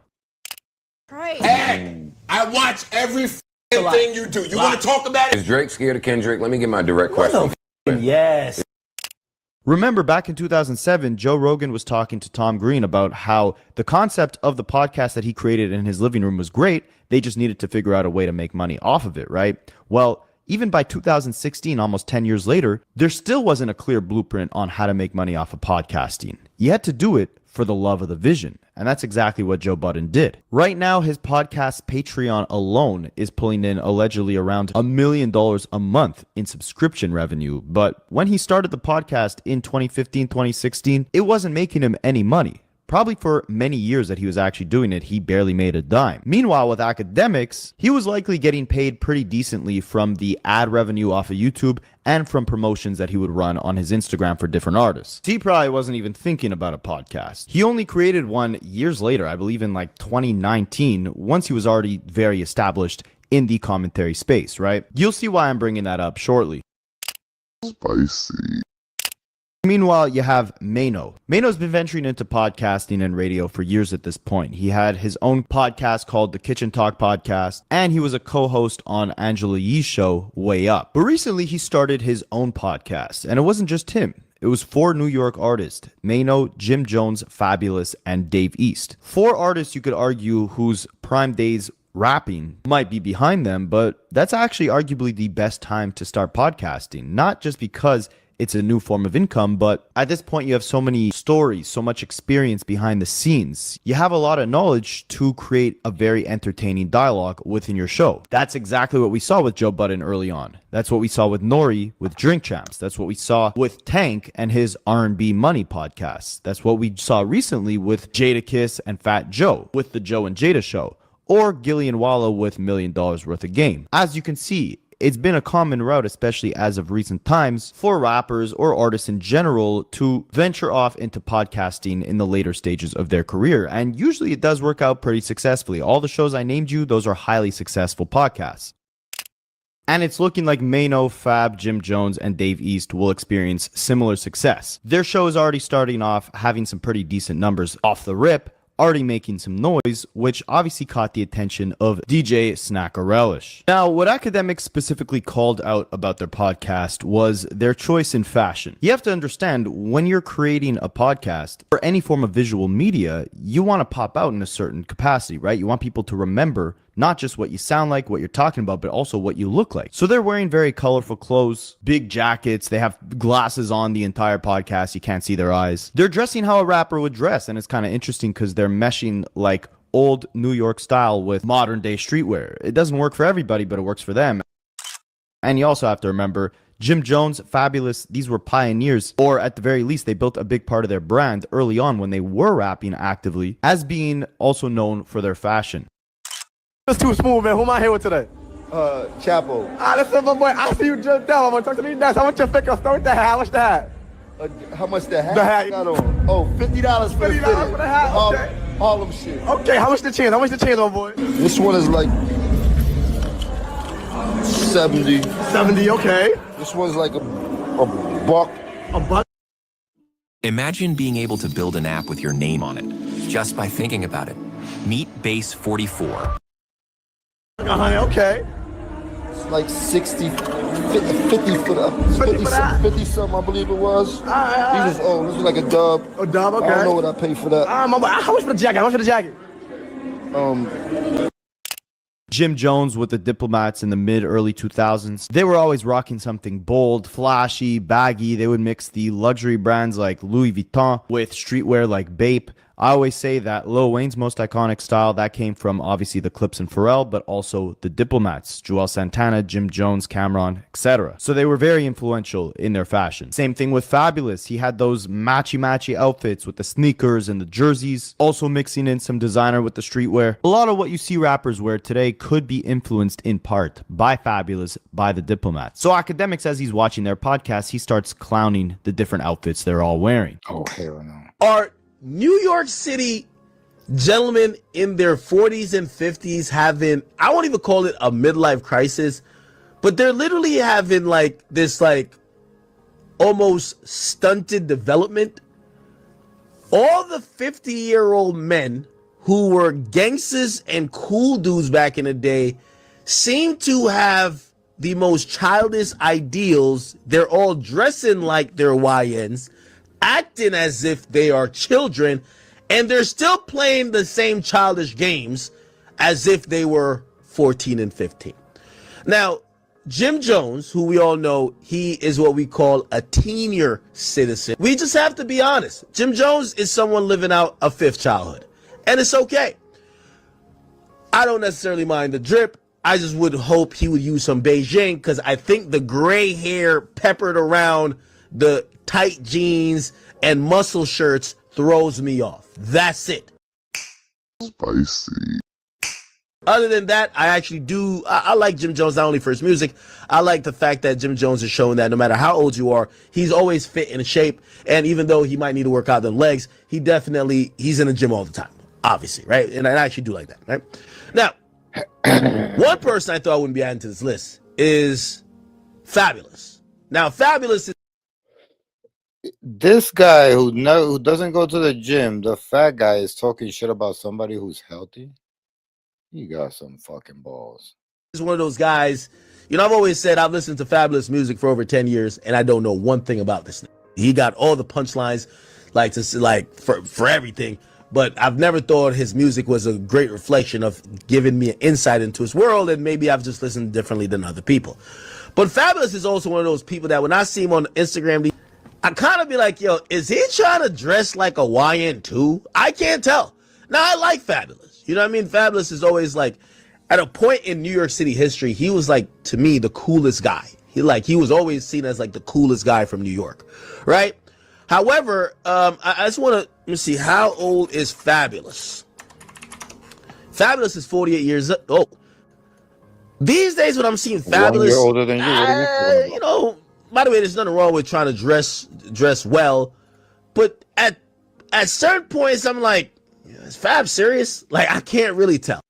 Hey, I watch every thing you do. You want to talk about it? Is Drake scared of Kendrick? Let me get my direct question. Yes. Remember, back in 2007, Joe Rogan was talking to Tom Green about how the concept of the podcast that he created in his living room was great. They just needed to figure out a way to make money off of it, right? Well, even by 2016, almost 10 years later, there still wasn't a clear blueprint on how to make money off of podcasting. You had to do it for the love of the vision. And that's exactly what Joe Budden did. Right now, his podcast Patreon alone is pulling in allegedly around $1 million a month in subscription revenue. But when he started the podcast in 2015, 2016, it wasn't making him any money. Probably for many years that he was actually doing it, he barely made a dime. Meanwhile, with Akademiks, he was likely getting paid pretty decently from the ad revenue off of YouTube and from promotions that he would run on his Instagram for different artists. He probably wasn't even thinking about a podcast. He only created one years later, I believe in like 2019, once he was already very established in the commentary space, right? You'll see why I'm bringing that up shortly. Spicy. Meanwhile, you have Maino. Maino's been venturing into podcasting and radio for years at this point. He had his own podcast called the Kitchen Talk Podcast, and he was a co-host on Angela Yee's show, Way Up. But recently, he started his own podcast, and it wasn't just him. It was 4 New York artists, Maino, Jim Jones, Fabulous, and Dave East. 4 artists you could argue whose prime days rapping might be behind them, but that's actually arguably the best time to start podcasting, not just because it's a new form of income, but at this point you have so many stories, so much experience behind the scenes. You have a lot of knowledge to create a very entertaining dialogue within your show. That's exactly what we saw with Joe Budden early on. That's what we saw with Nori with Drink Champs. That's what we saw with Tank and his R&B Money podcast. That's what we saw recently with Jadakiss and Fat Joe with the Joe and Jada show, or Gillian Wallow with $1 Million Worth of Game. As you can see, it's been a common route, especially as of recent times, for rappers or artists in general to venture off into podcasting in the later stages of their career. And usually it does work out pretty successfully. All the shows I named you, those are highly successful podcasts. And it's looking like Maino, Fab, Jim Jones, and Dave East will experience similar success. Their show is already starting off having some pretty decent numbers off the rip, already making some noise, which obviously caught the attention of DJ Snacker Relish. Now, what Akademiks specifically called out about their podcast was their choice in fashion. You have to understand, when you're creating a podcast or any form of visual media, you want to pop out in a certain capacity, right? You want people to remember not just what you sound like, what you're talking about, but also what you look like. So they're wearing very colorful clothes, big jackets. They have glasses on the entire podcast. You can't see their eyes. They're dressing how a rapper would dress. And it's kind of interesting because they're meshing like old New York style with modern day streetwear. It doesn't work for everybody, but it works for them. And you also have to remember, Jim Jones, Fabulous, these were pioneers, or at the very least, they built a big part of their brand early on when they were rapping actively, as being also known for their fashion. It's too smooth, man. Who am I here with today? Chapo. Listen, my boy. I see you jumped down. I want to talk to me next. How much your figure? Start with the hat. How much the hat? How much the hat? The hat. Got on? Oh, $50 for the $50 for the hat. Okay. Harlem shit. Okay. How much the chains? How much the chains, my boy? This one is like 70. 70. Okay. This one's like a buck. A buck. Imagine being able to build an app with your name on it, just by thinking about it. Meet Base 44. Okay. It's like 50 for the 50 something, I believe it was. This is like a dub. A dub, okay. I don't know what I paid for that. How much for the jacket? How much for the jacket? Jim Jones with the Diplomats in the mid-early 2000s. They were always rocking something bold, flashy, baggy. They would mix the luxury brands like Louis Vuitton with streetwear like Bape. I always say that Lil Wayne's most iconic style, that came from obviously the Clipse and Pharrell, but also the Diplomats, Joel Santana, Jim Jones, Cameron, etc. So they were very influential in their fashion. Same thing with Fabulous. He had those matchy outfits with the sneakers and the jerseys, also mixing in some designer with the streetwear. A lot of what you see rappers wear today could be influenced in part by Fabulous, by the Diplomats. So Akademiks, as he's watching their podcast, he starts clowning the different outfits they're all wearing. Oh, hell no. Are New York City gentlemen in their 40s and 50s having, I won't even call it a midlife crisis, but they're literally having like this like almost stunted development? All the 50-year-old men who were gangsters and cool dudes back in the day seem to have the most childish ideals. They're all dressing like they're YNs, acting as if they are children, and they're still playing the same childish games as if they were 14 and 15. Now, Jim Jones, who we all know, he is what we call a senior citizen. We just have to be honest. Jim Jones is someone living out a fifth childhood, and it's okay. I don't necessarily mind the drip. I just would hope he would use some Beijing, because I think the gray hair peppered around the tight jeans and muscle shirts throws me off. That's it. Spicy. Other than that, I actually do. I like Jim Jones not only for his music. I like the fact that Jim Jones has shown that no matter how old you are, he's always fit in shape. And even though he might need to work out the legs, he's in the gym all the time. Obviously, right? And I actually do like that, right? Now, one person I thought wouldn't be added to this list is Fabulous. Now, Fabulous is This guy who doesn't go to the gym, the fat guy, is talking shit about somebody who's healthy. He got some fucking balls. one of those guys. You know, I've always said I've listened to Fabulous music for over 10 years, and I don't know one thing about this thing. He got all the punchlines, for everything. But I've never thought his music was a great reflection of giving me an insight into his world, and maybe I've just listened differently than other people. But Fabulous is also one of those people that when I see him on Instagram, I kind of be like, yo, is he trying to dress like a YN too? I can't tell. Now, I like Fabulous. You know what I mean? Fabulous is always like, at a point in New York City history, he was like, to me, the coolest guy. He was always seen as like the coolest guy from New York, right? However, I just want to, let me see, how old is Fabulous? Fabulous is 48 years old. These days when I'm seeing Fabulous, 1 year older than you. you know, by the way, there's nothing wrong with trying to dress well, but at certain points, I'm like, is Fab serious? Like, I can't really tell.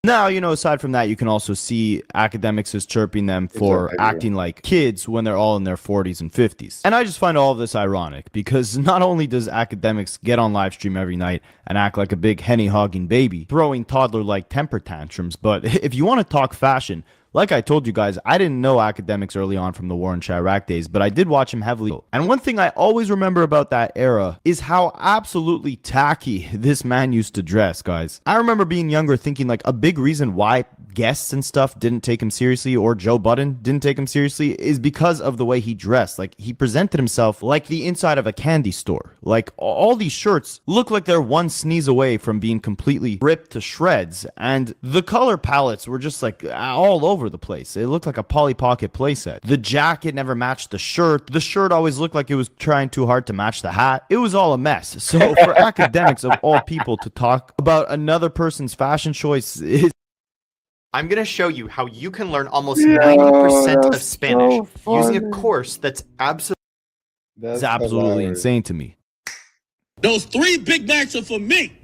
Now, you know, aside from that, you can also see Akademiks is chirping them for acting like kids when they're all in their 40s and 50s. And I just find all of this ironic because not only does Akademiks get on live stream every night and act like a big henny-hogging baby, throwing toddler-like temper tantrums, but if you want to talk fashion, like I told you guys, I didn't know Akademiks early on from the War in Chirac days, but I did watch him heavily. And one thing I always remember about that era is how absolutely tacky this man used to dress, guys. I remember being younger thinking like a big reason why guests and stuff didn't take him seriously or Joe Budden didn't take him seriously is because of the way he dressed. Like, he presented himself like the inside of a candy store. Like, all these shirts look like they're one sneeze away from being completely ripped to shreds, and the color palettes were just like all over the place. It looked like a Polly Pocket playset. The jacket never matched the shirt. The shirt always looked like it was trying too hard to match the hat. It was all a mess. So for Akademiks of all people to talk about another person's fashion choice is... I'm going to show you how you can learn almost 90% of Spanish using a course that's absolutely insane to me. Those 3 Big Macs are for me.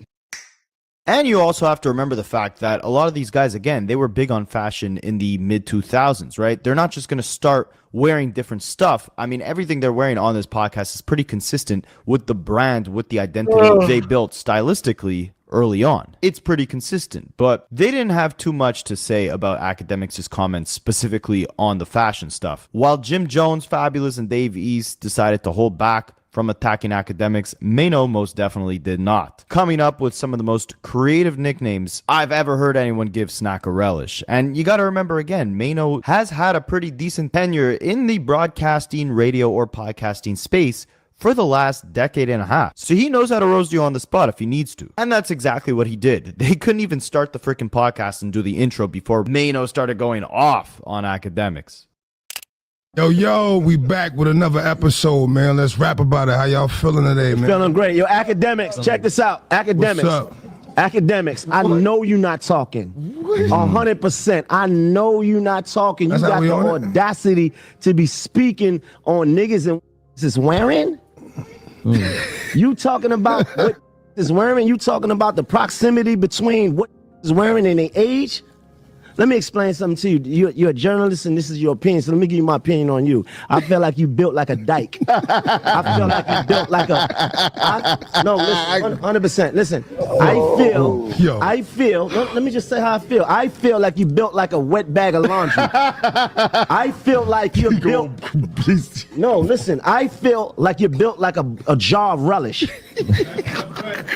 And you also have to remember the fact that a lot of these guys, again, they were big on fashion in the mid-2000s, right? They're not just going to start wearing different stuff. I mean, everything they're wearing on this podcast is pretty consistent with the brand, with the identity they built stylistically early on. It's pretty consistent, but they didn't have too much to say about Akademiks' comments specifically on the fashion stuff. While Jim Jones, Fabulous, and Dave East decided to hold back from attacking Akademiks, Mano most definitely did not, coming up with some of the most creative nicknames I've ever heard anyone give Snack a relish. And you gotta remember again, Mano has had a pretty decent tenure in the broadcasting, radio, or podcasting space for the last decade and a half. So he knows how to roast you on the spot if he needs to. And that's exactly what he did. They couldn't even start the freaking podcast and do the intro before Mano started going off on Akademiks. Yo, we back with another episode, man. Let's rap about it. How y'all feeling today, man? Feeling great. Yo, Akademiks, check this out. Akademiks. What's up? Akademiks, I know you're not talking. 100%. I know you're not talking. You got the audacity to be speaking on niggas and is wearing? You talking about what is wearing? You talking about the proximity between what is wearing and their age? Let me explain something to you. You're a journalist and this is your opinion, so let me give you my opinion on you. I feel like you built like a dyke. I feel like you built like no, listen, 100%. Listen, I feel, let me just say how I feel. I feel like you built like a wet bag of laundry. I feel like you're built, no, listen, I feel like you're built like a jar of relish.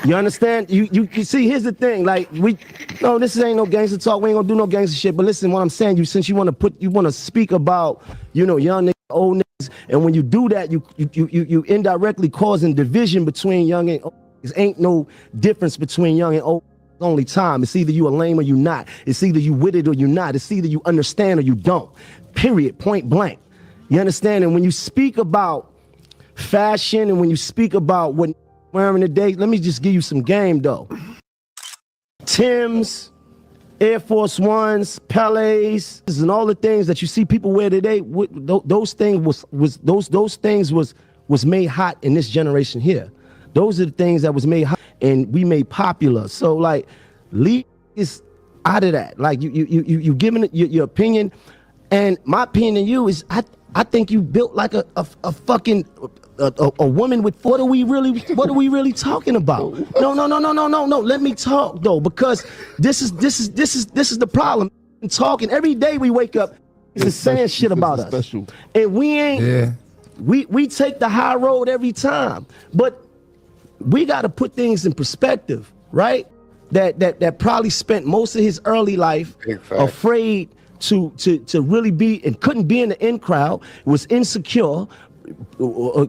You understand? You see, here's the thing, like this ain't no gangster talk. We ain't gonna do no gangster shit. But listen, what I'm saying, since you want to speak about, young niggas, old niggas, and when you do that, you indirectly causing division between young and old niggas. Ain't no difference between young and old. Only time. It's either you a lame or you not. It's either you with it or you not. It's either you understand or you don't. Period. Point blank. You understand? And when you speak about fashion and when you speak about what wearing today, let me just give you some game though. Timbs, Air Force Ones, Pelés, and all the things that you see people wear today, those things was made hot in this generation here. Those are the things that was made hot and we made popular. So like, leave is out of that. Like you giving it your opinion, and my opinion to you is I think you built like a fucking a woman with. What are we really talking about? No. Let me talk though, because this is the problem. Talking every day we wake up is saying shit about us, and we ain't. Yeah. We take the high road every time, but we got to put things in perspective, right? That probably spent most of his early life afraid to really be and couldn't be in the in crowd, was insecure,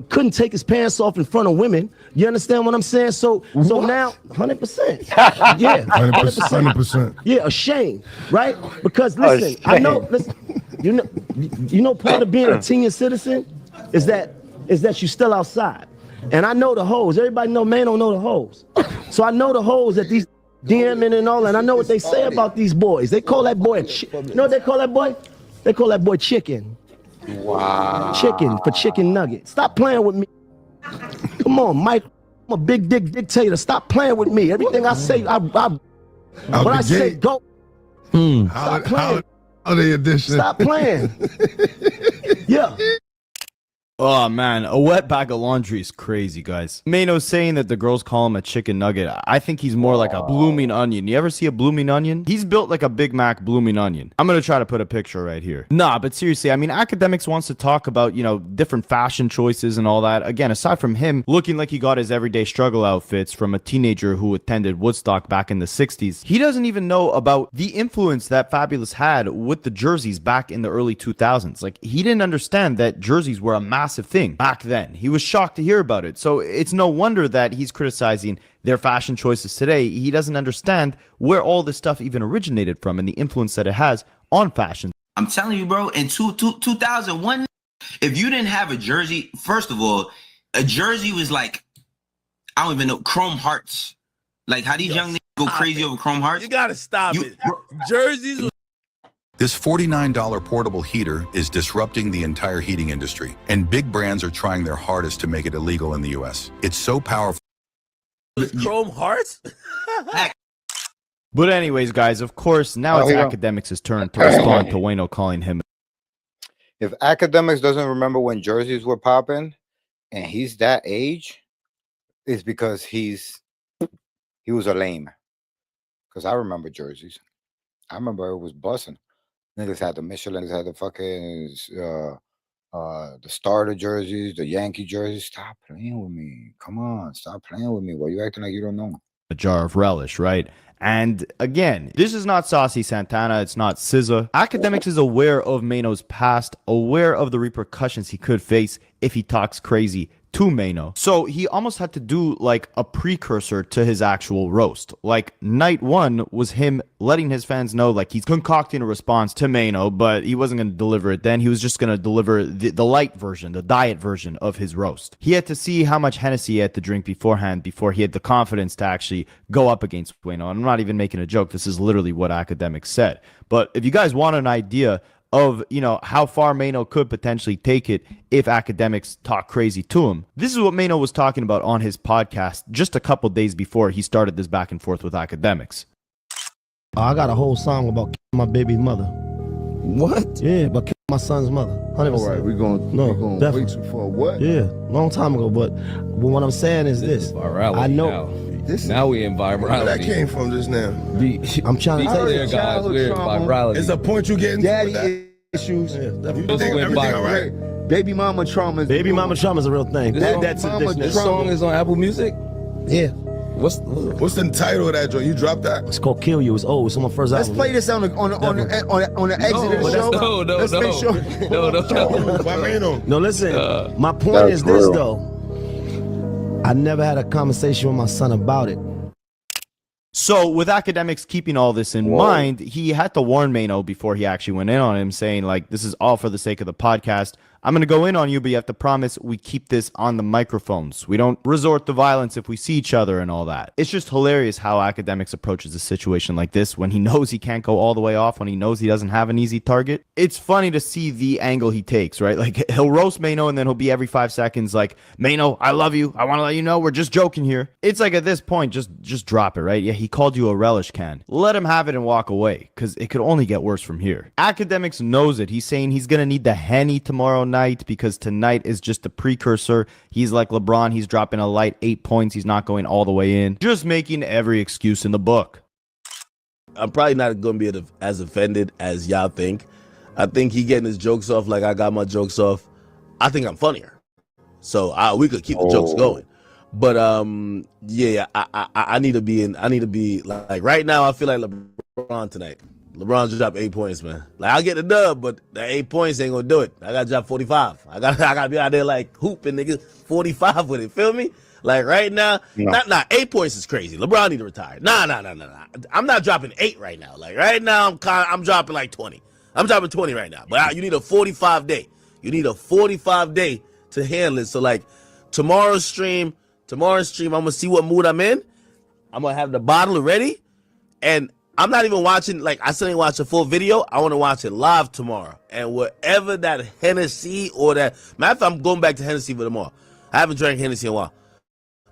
couldn't take his pants off in front of women. You understand what I'm saying? So now 100%. Yeah, 100%. Yeah, ashamed, right? Because listen, I know. Listen, you know, part of being a senior citizen is that you still outside. And I know the hoes. Everybody know man don't know the hoes. So I know the hoes that these DMing and all, and I know what they say about these boys. They call that boy you know what they call that boy? They call that boy chicken. Wow. Chicken for chicken nugget. Stop playing with me. Come on, Mike. I'm a big dick dictator. Stop playing with me. Everything I say, when I say go. Stop playing. Holiday edition. Stop playing. Yeah. Oh man, a wet bag of laundry is crazy, guys. Mano's saying that the girls call him a chicken nugget. I think he's more like a blooming onion. You ever see a blooming onion? He's built like a Big Mac blooming onion. I'm gonna try to put a picture right here. Nah, but seriously, I mean, Akademiks wants to talk about, you know, different fashion choices and all that. Again, aside from him looking like he got his everyday struggle outfits from a teenager who attended Woodstock back in the 60s, he doesn't even know about the influence that Fabulous had with the jerseys back in the early 2000s. Like, he didn't understand that jerseys were a massive thing back then. He was shocked to hear about it. So it's no wonder that he's criticizing their fashion choices today. He doesn't understand where all this stuff even originated from and the influence that it has on fashion. I'm telling you, bro, in 2001, if you didn't have a jersey, first of all, a jersey was like, I don't even know, chrome hearts. Like how these young niggas go crazy over chrome hearts. You gotta stop it. Jerseys. This $49 portable heater is disrupting the entire heating industry, and big brands are trying their hardest to make it illegal in the US. It's so powerful. Chrome hearts? But anyways, guys, of course, now it's Akademiks' turn to respond to Wayno calling him. If Akademiks doesn't remember when jerseys were popping, and he's that age, it's because he was a lame. Because I remember jerseys. I remember it was busting. Niggas had the Michelin, had the fucking the starter jerseys, the Yankee jerseys. Stop playing with me. Come on, stop playing with me. Why you acting like you don't know? A jar of relish, right? And again, this is not Saucy Santana. It's not SZA. Akademiks is aware of Mano's past, aware of the repercussions he could face if he talks crazy to Mano. So he almost had to do like a precursor to his actual roast. Like night one was him letting his fans know like he's concocting a response to Mano, but he wasn't going to deliver it then. He was just going to deliver the light version, the diet version of his roast. He had to see how much Hennessy he had to drink beforehand before he had the confidence to actually go up against Mano. And I'm not even making a joke. This is literally what Akademiks said. But if you guys want an idea of, you know, how far Mano could potentially take it if Akademiks talk crazy to him, this is what Mano was talking about on his podcast just a couple days before he started this back and forth with Akademiks. I got a whole song about my baby mother. What? Yeah, about my son's mother. 100%. All right, we're going way too far. What? Yeah, long time ago. But what I'm saying is this. Virality I know. Now we in virality. Where that came from just now? I'm trying to tell you, guys, we're in virality. It's the point you getting daddy issues. Yeah, you think everything all right? Baby mama trauma. Baby mama trauma is a real thing. This song is on Apple Music? Yeah. What's the title of that joint? You dropped that? It's called Kill You. It's old. It's on my first album. Let's play this on the exit of the show. Let's make sure. Why Mano? No, listen. My point is this though. I never had a conversation with my son about it. So with Akademiks keeping all this in mind, he had to warn Mano before he actually went in on him, saying like, this is all for the sake of the podcast. I'm going to go in on you, but you have to promise we keep this on the microphones. We don't resort to violence if we see each other and all that. It's just hilarious how Akademiks approaches a situation like this when he knows he can't go all the way off, when he knows he doesn't have an easy target. It's funny to see the angle he takes, right? Like, he'll roast Mano and then he'll be every 5 seconds like, Mano, I love you. I want to let you know we're just joking here. It's like, at this point, just drop it, right? Yeah, he called you a relish can. Let him have it and walk away, because it could only get worse from here. Akademiks knows it. He's saying he's going to need the Henny tomorrow night because tonight is just the precursor. He's like LeBron. He's dropping a light 8 points. He's not going all the way in. Just making every excuse in the book. I'm probably not going to be as offended as y'all think. I think he getting his jokes off like I got my jokes off. I think I'm funnier. So we could keep the jokes going. But yeah, I need to be like right now. I feel like LeBron tonight. LeBron just dropped 8 points, man. Like, I'll get the dub, but the 8 points ain't gonna do it. I gotta drop 45. I gotta be out there like hooping, niggas, 45 with it. Feel me? Like right now, nah, 8 points is crazy. LeBron need to retire. Nah. I'm not dropping 8 right now. Like right now, I'm dropping like 20. I'm dropping 20 right now. But you need a 45 day. You need a 45 day to handle it. So like tomorrow's stream, I'm gonna see what mood I'm in. I'm gonna have the bottle ready, and I'm not even watching, like, I still ain't watch a full video. I want to watch it live tomorrow. And whatever that Hennessy or that, matter of fact, I'm going back to Hennessy for tomorrow. I haven't drank Hennessy in a while.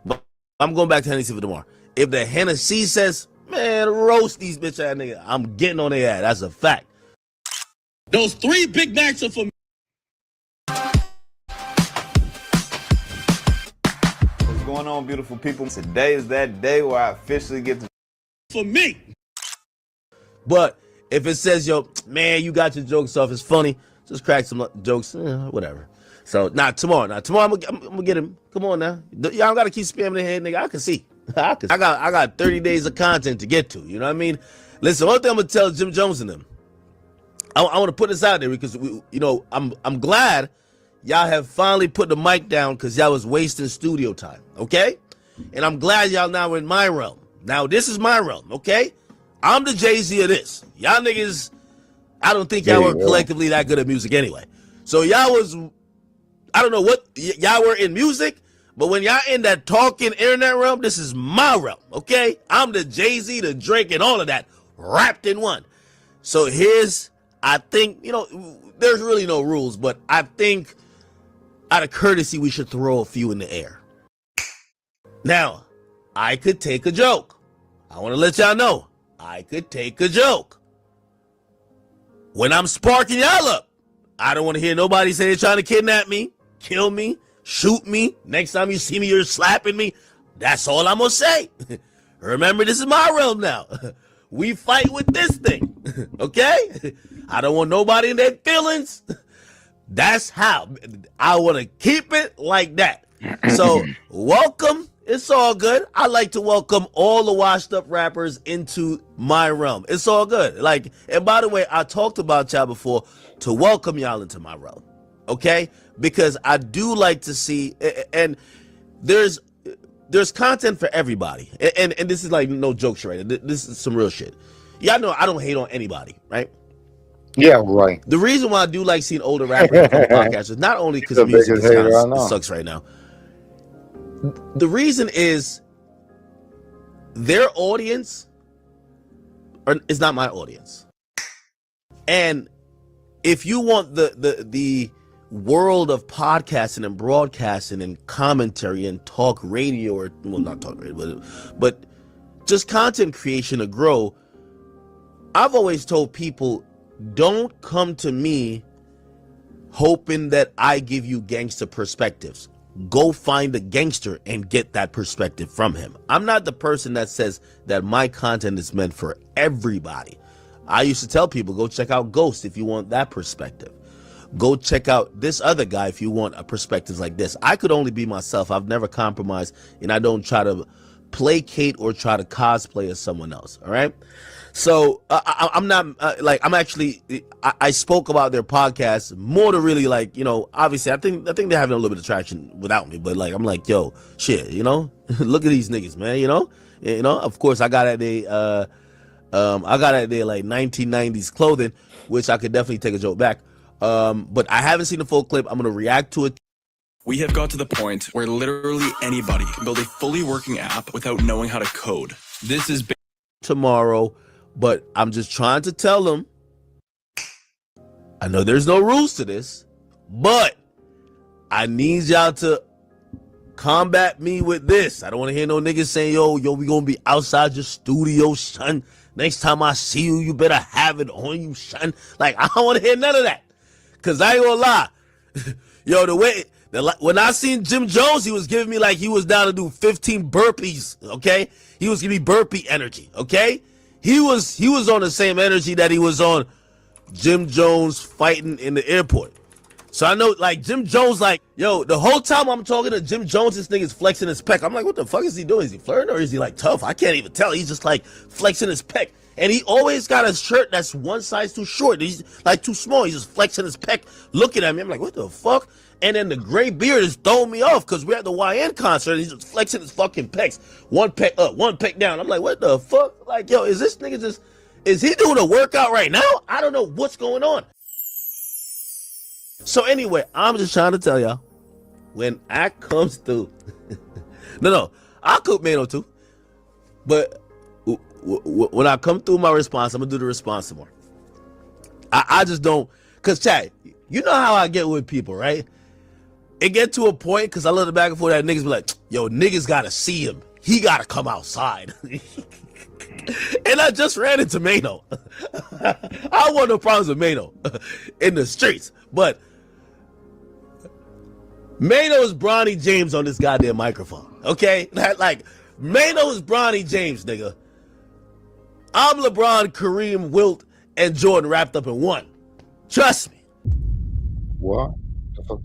But I'm going back to Hennessy for tomorrow. If the Hennessy says, man, roast these bitch ass niggas, I'm getting on their ass. That's a fact. Those 3 Big Macs are for me. What's going on, beautiful people? Today is that day where I officially get to for me. But if it says, yo, man, you got your jokes off, it's funny, just crack some jokes, whatever. So, tomorrow I'm gonna get him. Come on now. Y'all gotta keep spamming the head, nigga. I can see. I got 30 days of content to get to. You know what I mean? Listen, one thing I'm gonna tell Jim Jones and them. I want to put this out there because I'm glad y'all have finally put the mic down because y'all was wasting studio time, okay? And I'm glad y'all now in my realm. Now this is my realm, okay? I'm the Jay-Z of this. Y'all niggas, I don't think y'all were collectively that good at music anyway. So y'all was, I don't know what, y'all were in music, but when y'all in that talking internet realm, this is my realm, okay? I'm the Jay-Z, the Drake, and all of that wrapped in one. So I think, there's really no rules, but I think out of courtesy, we should throw a few in the air. Now, I could take a joke. I want to let y'all know. I could take a joke. When I'm sparking y'all up, I don't want to hear nobody say they're trying to kidnap me, kill me, shoot me. Next time you see me, you're slapping me. That's all I'm going to say. Remember, this is my realm now. We fight with this thing, okay? I don't want nobody in their feelings. That's how. I want to keep it like that. So, welcome. It's all good. I like to welcome all the washed up rappers into my realm. It's all good. Like, and by the way, I talked about y'all before to welcome y'all into my realm. Okay? Because I do like to see, and there's content for everybody. And this is like no joke shit right. This is some real shit. Y'all know I don't hate on anybody, right? Yeah, right. The reason why I do like seeing older rappers on podcasts is not only because music sucks right now. The reason is their audience is not my audience. And if you want the world of podcasting and broadcasting and commentary and talk radio, or well, not talk radio, but just content creation to grow, I've always told people, don't come to me hoping that I give you gangster perspectives. Go find a gangster and get that perspective from him. I'm not the person that says that my content is meant for everybody. I used to tell people, go check out Ghost if you want that perspective. Go check out this other guy if you want a perspective like this. I could only be myself. I've never compromised, and I don't try to placate or try to cosplay as someone else, all right? So I'm not I'm actually I spoke about their podcast more to really obviously I think they're having a little bit of traction without me, but I'm like, yo, shit, look at these niggas, man, of course I got at their like 1990s clothing, which I could definitely take a joke back. But I haven't seen the full clip. I'm gonna react to it. We have got to the point where literally anybody can build a fully working app without knowing how to code. This is tomorrow, but I'm just trying to tell them, I know there's no rules to this, but I need y'all to combat me with this. I don't want to hear no niggas saying, yo, we gonna be outside your studio, son. Next time I see you, you better have it on you, son. Like, I don't want to hear none of that. Cause I ain't gonna lie. Yo, when I seen Jim Jones, he was giving me like he was down to do 15 burpees, okay? He was giving me burpee energy, okay? He was on the same energy that he was on Jim Jones fighting in the airport. So I know, like, Jim Jones, like, yo, the whole time I'm talking to Jim Jones, this nigga's flexing his pec. I'm like, what the fuck is he doing? Is he flirting or is he, like, tough? I can't even tell. He's just, like, flexing his pec. And he always got a shirt that's one size too short. He's, like, too small. He's just flexing his pec, looking at me. I'm like, what the fuck? And then the gray beard is throwing me off because we're at the YN concert and he's just flexing his fucking pecs. One pec up, one pec down. I'm like, what the fuck? Like, yo, is this nigga just, is he doing a workout right now? I don't know what's going on. So anyway, I'm just trying to tell y'all, when act comes through, no, I'll cook Mano too. But when I come through my response, I'm gonna do the response some more. I just don't, cause Chad, you know how I get with people, right? It get to a point, because I look back and forth, that niggas be like, yo, niggas gotta see him. He gotta come outside. And I just ran into Mano. I want no problems with Mano in the streets. But Mano is Bronny James on this goddamn microphone, okay? Like, Mano is Bronny James, nigga. I'm LeBron, Kareem, Wilt, and Jordan wrapped up in one. Trust me. What?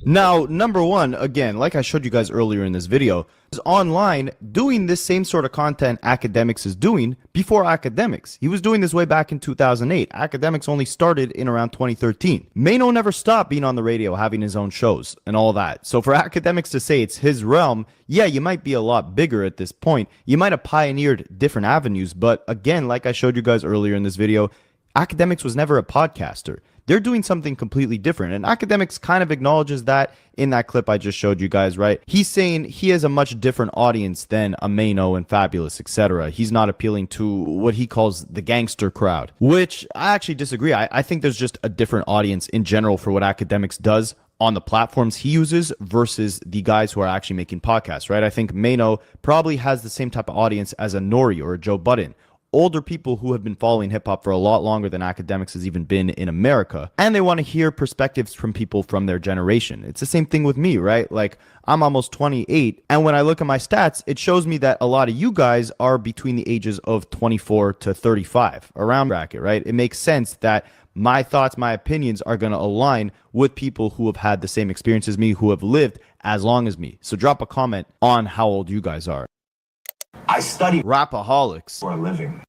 Now, number one, again, like I showed you guys earlier in this video, is online doing this same sort of content Akademiks is doing before Akademiks. He was doing this way back in 2008. Akademiks only started in around 2013. Mano never stopped being on the radio, having his own shows and all that. So for Akademiks to say it's his realm, yeah, you might be a lot bigger at this point. You might have pioneered different avenues, but again, like I showed you guys earlier in this video, Akademiks was never a podcaster. They're doing something completely different. And Akademiks kind of acknowledges that in that clip I just showed you guys, right? He's saying he has a much different audience than a Mano and Fabulous, etc. He's not appealing to what he calls the gangster crowd, which I actually disagree. I think there's just a different audience in general for what Akademiks does on the platforms he uses versus the guys who are actually making podcasts, right? I think Mano probably has the same type of audience as a Nori or a Joe Budden. Older people who have been following hip-hop for a lot longer than Akademiks has even been in America. And they want to hear perspectives from people from their generation. It's the same thing with me, right? Like, I'm almost 28, and when I look at my stats, it shows me that a lot of you guys are between the ages of 24 to 35, around bracket, right? It makes sense that my thoughts, my opinions are going to align with people who have had the same experience as me, who have lived as long as me. So drop a comment on how old you guys are. I study Rapaholics for a living.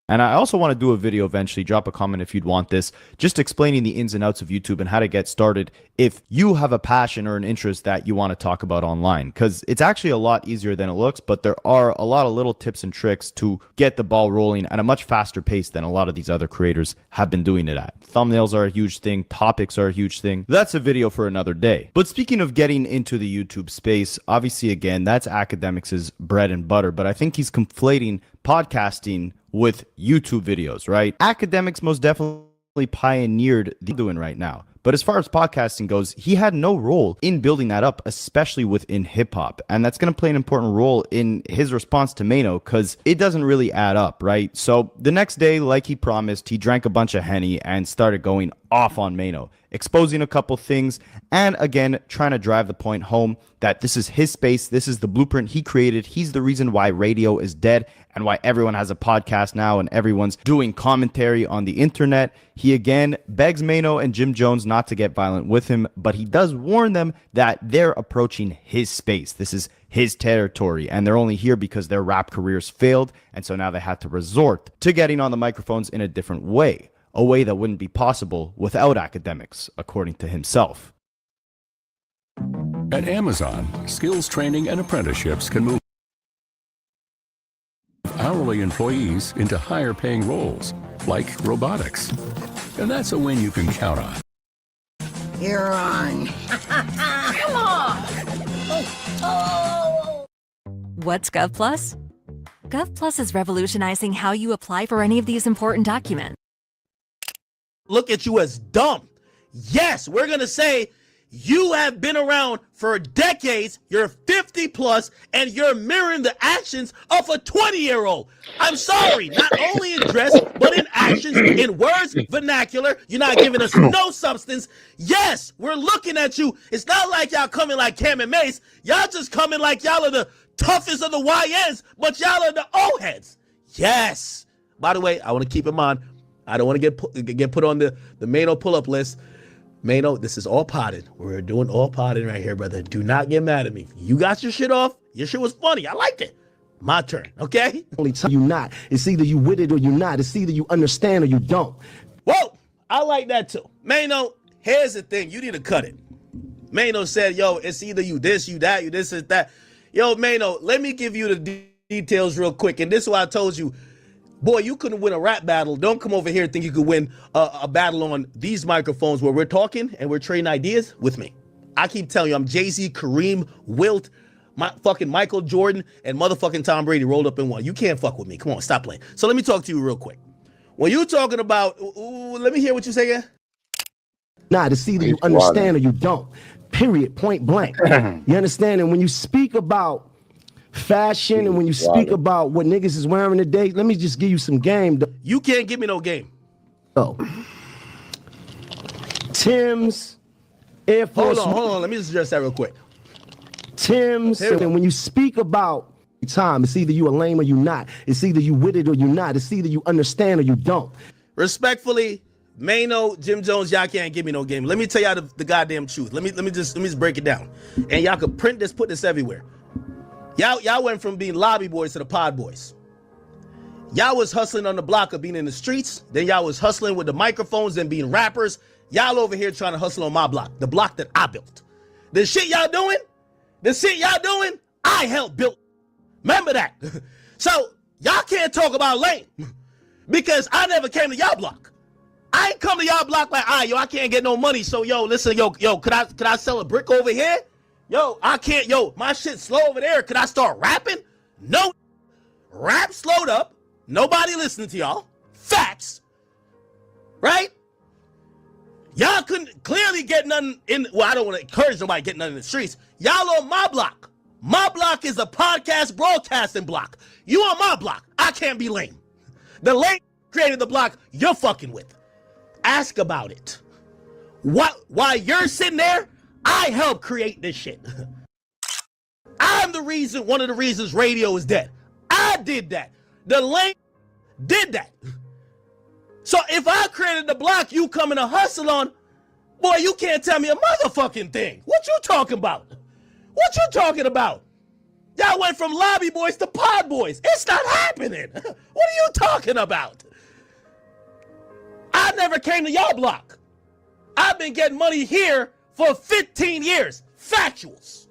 And I also want to do a video eventually, drop a comment if you'd want this, just explaining the ins and outs of YouTube and how to get started if you have a passion or an interest that you want to talk about online. Because it's actually a lot easier than it looks, but there are a lot of little tips and tricks to get the ball rolling at a much faster pace than a lot of these other creators have been doing it at. Thumbnails are a huge thing, topics are a huge thing. That's a video for another day. But speaking of getting into the YouTube space, obviously, again, that's Akademiks' bread and butter, but I think he's conflating podcasting with YouTube videos, right? Akademiks most definitely pioneered the doing right now. But as far as podcasting goes, he had no role in building that up, especially within hip-hop. And that's going to play an important role in his response to Mano, because it doesn't really add up, right? So the next day, like he promised, he drank a bunch of Henny and started going off on Mano, exposing a couple things, and again, trying to drive the point home that this is his space, this is the blueprint he created, he's the reason why radio is dead, and why everyone has a podcast now and everyone's doing commentary on the internet. He again begs Mano and Jim Jones not to get violent with him, but he does warn them that they're approaching his space. This is his territory, and they're only here because their rap careers failed, and so now they had to resort to getting on the microphones in a different way, a way that wouldn't be possible without Akademiks, according to himself. At Amazon, skills training and apprenticeships can move hourly employees into higher paying roles, like robotics. And that's a win you can count on. You're on. Come on. What's Gov Plus? Gov Plus is revolutionizing how you apply for any of these important documents. Look at you as dumb. Yes, we're going to say you have been around for decades, you're 50 plus, and you're mirroring the actions of a 20-year-old. I'm sorry, not only in dress, but in actions, in words, vernacular. You're not giving us no substance. Yes, we're looking at you. It's not like y'all coming like Cam and Mace. Y'all just coming like y'all are the toughest of the YNs, but y'all are the O-heads. Yes. By the way, I want to keep in mind, I don't want to get put on the Mano pull-up list. Mano, this is all potted. We're doing all potted right here, brother. Do not get mad at me. You got your shit off. Your shit was funny. I liked it. My turn, okay? Only tell you not. It's either you with it or you not. It's either you understand or you don't. Whoa, I like that too. Mano, here's the thing. You need to cut it. Mano said, yo, it's either you this, you that, you this, is that. Yo, Mano, let me give you the details real quick. And this is why I told you, boy, you couldn't win a rap battle. Don't come over here and think you could win a battle on these microphones where we're talking and we're trading ideas with me. I keep telling you, I'm Jay-Z, Kareem, Wilt, fucking Michael Jordan, and motherfucking Tom Brady rolled up in one. You can't fuck with me. Come on, stop playing. So let me talk to you real quick. When you talking about, let me hear what you say again. Nah, it's either you understand or you don't. Period. Point blank. You understand? And when you speak about fashion and when you speak about what niggas is wearing today, let me just give you some game. You can't give me no game. Oh. Tim's, Air Force. Hold on. Let me just address that real quick. Tim's, and when you speak about time, it's either you a lame or you not. It's either you with it or you not. It's either you understand or you don't. Respectfully, Mano, Jim Jones, y'all can't give me no game. Let me tell y'all the goddamn truth. Let me just break it down. And y'all could print this, put this everywhere. Y'all went from being lobby boys to the pod boys. Y'all was hustling on the block of being in the streets. Then y'all was hustling with the microphones and being rappers. Y'all over here trying to hustle on my block, the block that I built. The shit y'all doing, I helped build. Remember that. So y'all can't talk about lame because I never came to y'all block. I ain't come to y'all block like, yo, I can't get no money. So yo, listen, yo, could I sell a brick over here? Yo, I can't, my shit's slow over there. Could I start rapping? No. Rap slowed up. Nobody listening to y'all. Facts. Right? Y'all couldn't clearly get nothing in, well, I don't want to encourage nobody getting nothing in the streets. Y'all on my block. My block is a podcast broadcasting block. You on my block. I can't be lame. The lame created the block you're fucking with. Ask about it. While you're sitting there, I helped create this shit. I'm the reason, one of the reasons radio is dead. I did that. The lame did that. So if I created the block you coming to hustle on, boy, you can't tell me a motherfucking thing. What you talking about? What you talking about? Y'all went from lobby boys to pod boys. It's not happening. What are you talking about? I never came to y'all block. I've been getting money here for 15 years. Factuals.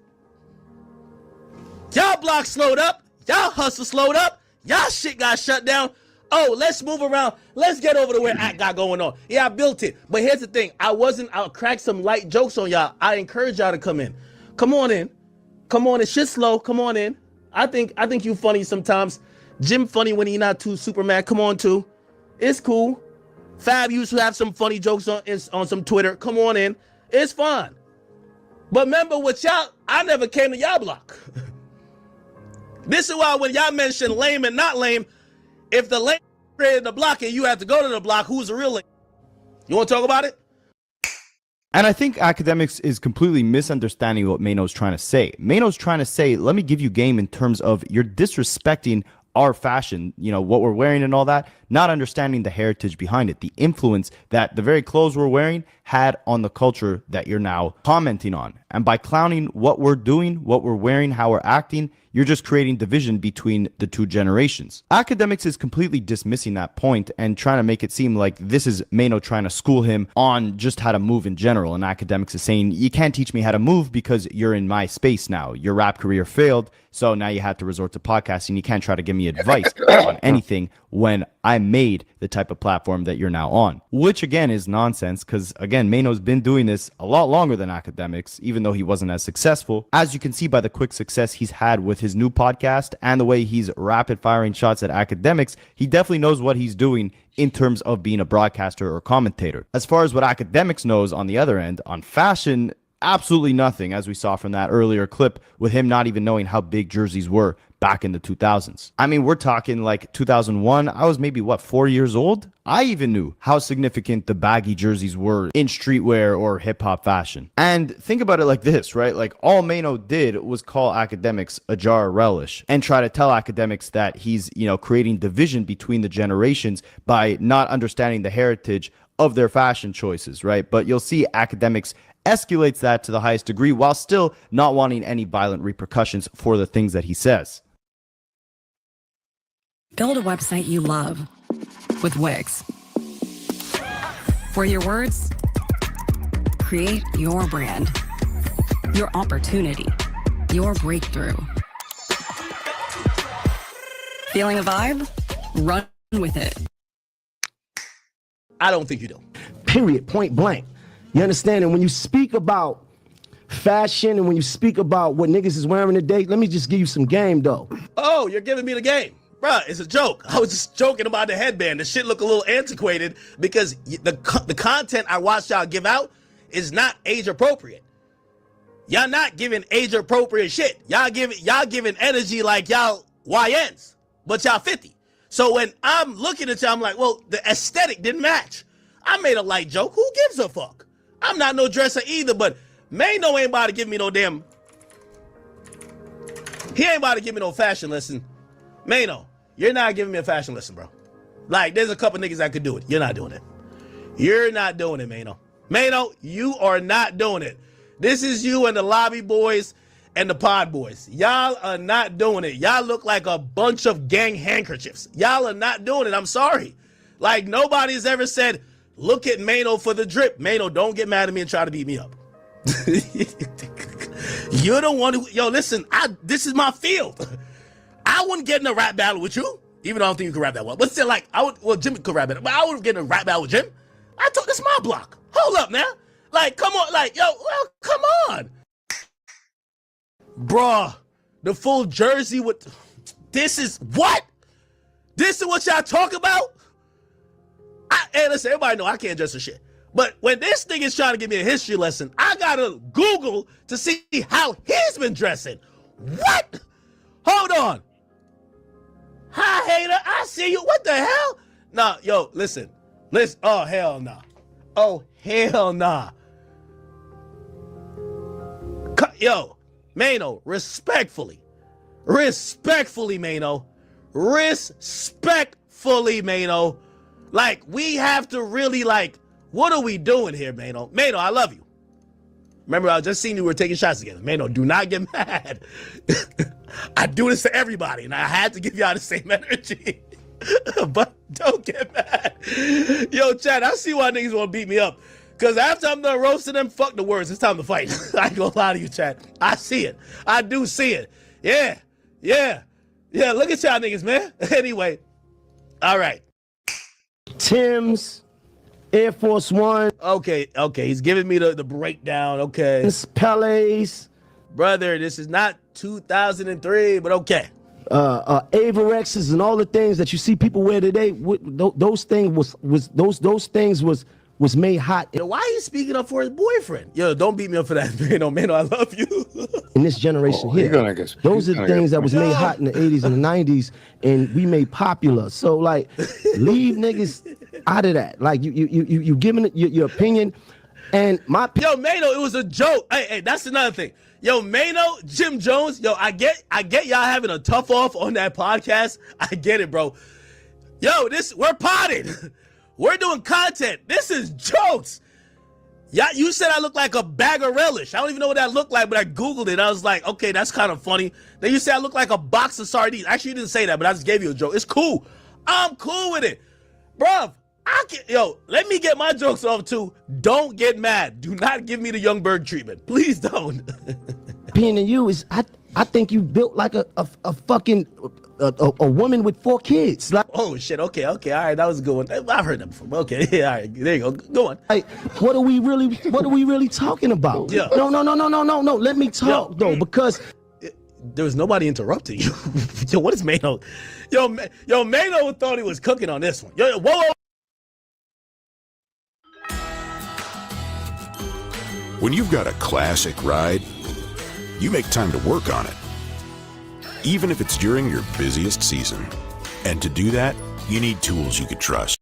Y'all block slowed up. Y'all hustle slowed up. Y'all shit got shut down. Oh, let's move around. Let's get over to where I got going on. Yeah, I built it. But here's the thing. I'll crack some light jokes on y'all. I encourage y'all to come in. Come on in. Come on in. Shit's slow. Come on in. I think you funny sometimes. Jim funny when he not too super mad. Come on too. It's cool. Fab used to have some funny jokes on some Twitter. Come on in. It's fine. But remember what y'all, I never came to y'all block. This is why when y'all mention lame and not lame, if the lame created the block and you have to go to the block, who's the real lame? You want to talk about it? And I think Akademiks is completely misunderstanding what Mano's trying to say. Mano's trying to say, let me give you game in terms of you're disrespecting our fashion, what we're wearing and all that, not understanding the heritage behind it, the influence that the very clothes we're wearing had on the culture that you're now commenting on. And by clowning what we're doing, what we're wearing, how we're acting, you're just creating division between the two generations. Akademiks is completely dismissing that point and trying to make it seem like this is Mano trying to school him on just how to move in general. And Akademiks is saying, you can't teach me how to move because you're in my space now. Your rap career failed, so now you have to resort to podcasting. You can't try to give me advice on anything when I made the type of platform that you're now on, which again is nonsense because again, Mano's been doing this a lot longer than Akademiks, even though he wasn't as successful. As you can see by the quick success he's had with his new podcast and the way he's rapid firing shots at Akademiks, he definitely knows what he's doing in terms of being a broadcaster or commentator. As far as what Akademiks knows on the other end, on fashion, absolutely nothing, as we saw from that earlier clip with him not even knowing how big jerseys were back in the 2000s. I mean, we're talking like 2001. I was maybe, 4 years old? I even knew how significant the baggy jerseys were in streetwear or hip-hop fashion. And think about it like this, right? Like, all Mano did was call Akademiks a jar of relish and try to tell Akademiks that he's, creating division between the generations by not understanding the heritage of their fashion choices, right? But you'll see Akademiks escalates that to the highest degree while still not wanting any violent repercussions for the things that he says. Build a website you love with Wix. For your words, create your brand, your opportunity, your breakthrough. Feeling a vibe? Run with it. I don't think you do. Period, point blank. You understand? And when you speak about fashion and when you speak about what niggas is wearing today, let me just give you some game, though. Oh, you're giving me the game. Bruh, it's a joke. I was just joking about the headband. The shit look a little antiquated because the content I watch y'all give out is not age appropriate. Y'all not giving age appropriate shit. Y'all giving energy like y'all YNs, but y'all 50. So when I'm looking at y'all, I'm like, well, the aesthetic didn't match. I made a light joke. Who gives a fuck? I'm not no dresser either, but Mano ain't about to give me no damn. He ain't about to give me no fashion lesson. Mano, you're not giving me a fashion lesson, bro. Like, there's a couple niggas that could do it. You're not doing it. You're not doing it, Mano. Mano, you are not doing it. This is you and the lobby boys and the pod boys. Y'all are not doing it. Y'all look like a bunch of gang handkerchiefs. Y'all are not doing it. I'm sorry. Like, nobody's ever said, look at Mano for the drip. Mano, don't get mad at me and try to beat me up. You're the one who, yo, listen, this is my field. I wouldn't get in a rap battle with you, even though I don't think you can rap that well. But still, like, Jim could rap it, but I wouldn't get in a rap battle with Jim. I thought this is my block. Hold up now. Like, come on, like, yo, well, come on. Bruh, the full jersey with, this is what? This is what y'all talk about? Hey, listen, everybody know I can't dress for shit. But when this thing is trying to give me a history lesson, I gotta Google to see how he's been dressing. What? Hold on. Hi, hater. I see you. What the hell? Nah, yo, listen. Oh, hell nah. Oh, hell nah. Yo, Mano, respectfully, Mano. Respectfully, Mano. Like, we have to really, like, what are we doing here, Mano? Mano, I love you. Remember, I just seen you were taking shots together. Mano, do not get mad. I do this to everybody, and I had to give y'all the same energy. But don't get mad. Yo, Chad, I see why niggas want to beat me up. Because after I'm done roasting them, fuck the words. It's time to fight. I ain't gonna lie to you, Chad. I see it. I do see it. Yeah. Look at y'all niggas, man. Anyway. All right. Tim's, Air Force One. Okay. He's giving me the breakdown. Okay. It's Pele's. Brother, this is not 2003, but okay. Avorexes and all the things that you see people wear today. Those things was made hot. Yo, why are you speaking up for his boyfriend? Yo, don't beat me up for that, man. I love you. In this generation here, those are the things that was made hot in the 80s and the 90s, and we made popular. So, like, leave niggas out of that. Like, you giving it your opinion, and my yo, Mano, it was a joke. Hey, that's another thing. Yo, Mano, Jim Jones. Yo, I get y'all having a tough off on that podcast. I get it, bro. Yo, we're potted. We're doing content. This is jokes. Yeah, you said I look like a bag of relish. I don't even know what that looked like, but I Googled it. I was like, okay, that's kind of funny. Then you said I look like a box of sardines. Actually, you didn't say that, but I just gave you a joke. It's cool. I'm cool with it. Bruv, let me get my jokes off too. Don't get mad. Do not give me the young bird treatment. Please don't. Being in you is, I think you built like a fucking a woman with 4 kids. Like, oh shit. Okay. All right. That was a good one. I've heard that before. Okay. Yeah. All right. There you go. Go on. Like, what are we really talking about? Yeah. No. Let me talk though, because there was nobody interrupting you. Yo, what is Mano? Yo, Mano thought he was cooking on this one. Yo, whoa. When you've got a classic ride, you make time to work on it, even if it's during your busiest season. And to do that, you need tools you can trust.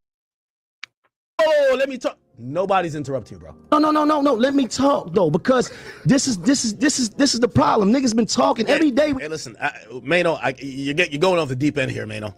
Oh, let me talk. Nobody's interrupting you, bro. No. Let me talk though, because this is the problem. Niggas been talking every day. Hey, listen, Mano, you're going off the deep end here, Mano.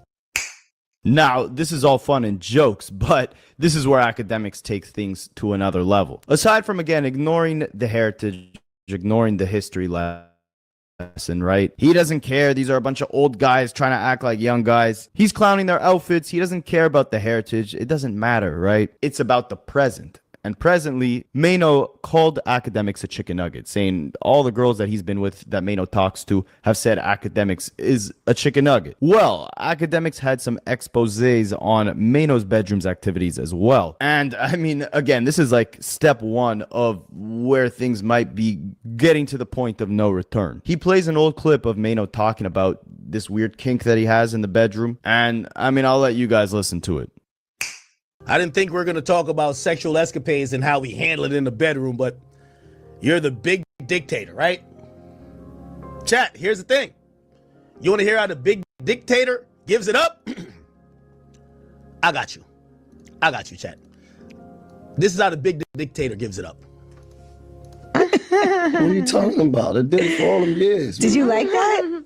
Now, this is all fun and jokes, but this is where Akademiks take things to another level. Aside from, again, ignoring the heritage, ignoring the history lesson, right? He doesn't care. These are a bunch of old guys trying to act like young guys. He's clowning their outfits. He doesn't care about the heritage. It doesn't matter, right? It's about the present. And presently, Mano called Akademiks a chicken nugget, saying all the girls that he's been with that Mano talks to have said Akademiks is a chicken nugget. Well, Akademiks had some exposés on Mano's bedroom's activities as well. And I mean, again, this is like step one of where things might be getting to the point of no return. He plays an old clip of Mano talking about this weird kink that he has in the bedroom. And I mean, I'll let you guys listen to it. I didn't think we were going to talk about sexual escapades and how we handle it in the bedroom, but you're the big dictator, right? Chat, here's the thing. You want to hear how the big dictator gives it up? I got you, chat. This is how the big dictator gives it up. What are you talking about? I did it for all them years. Did you like that?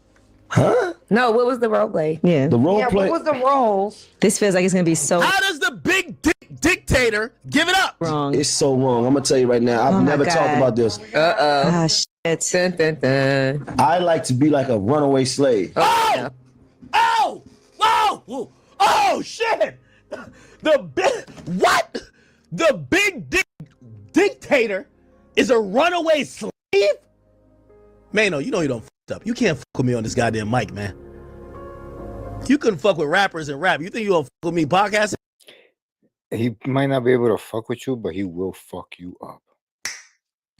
Huh? No, what was the role play? Yeah. The role play. What was the roles? This feels like it's going to be so... How does the big dictator give it up? Wrong. It's so wrong. I'm going to tell you right now. I've never talked about this. Ah, shit. Dun, dun, dun. I like to be like a runaway slave. Oh! Oh! Whoa! Oh, shit! What? The big dictator is a runaway slave? Mano, you know you don't f*** up. You can't fuck with me on this goddamn mic, man. You couldn't fuck with rappers and rap. You think you gonna fuck with me podcasting? He might not be able to fuck with you, but he will fuck you up.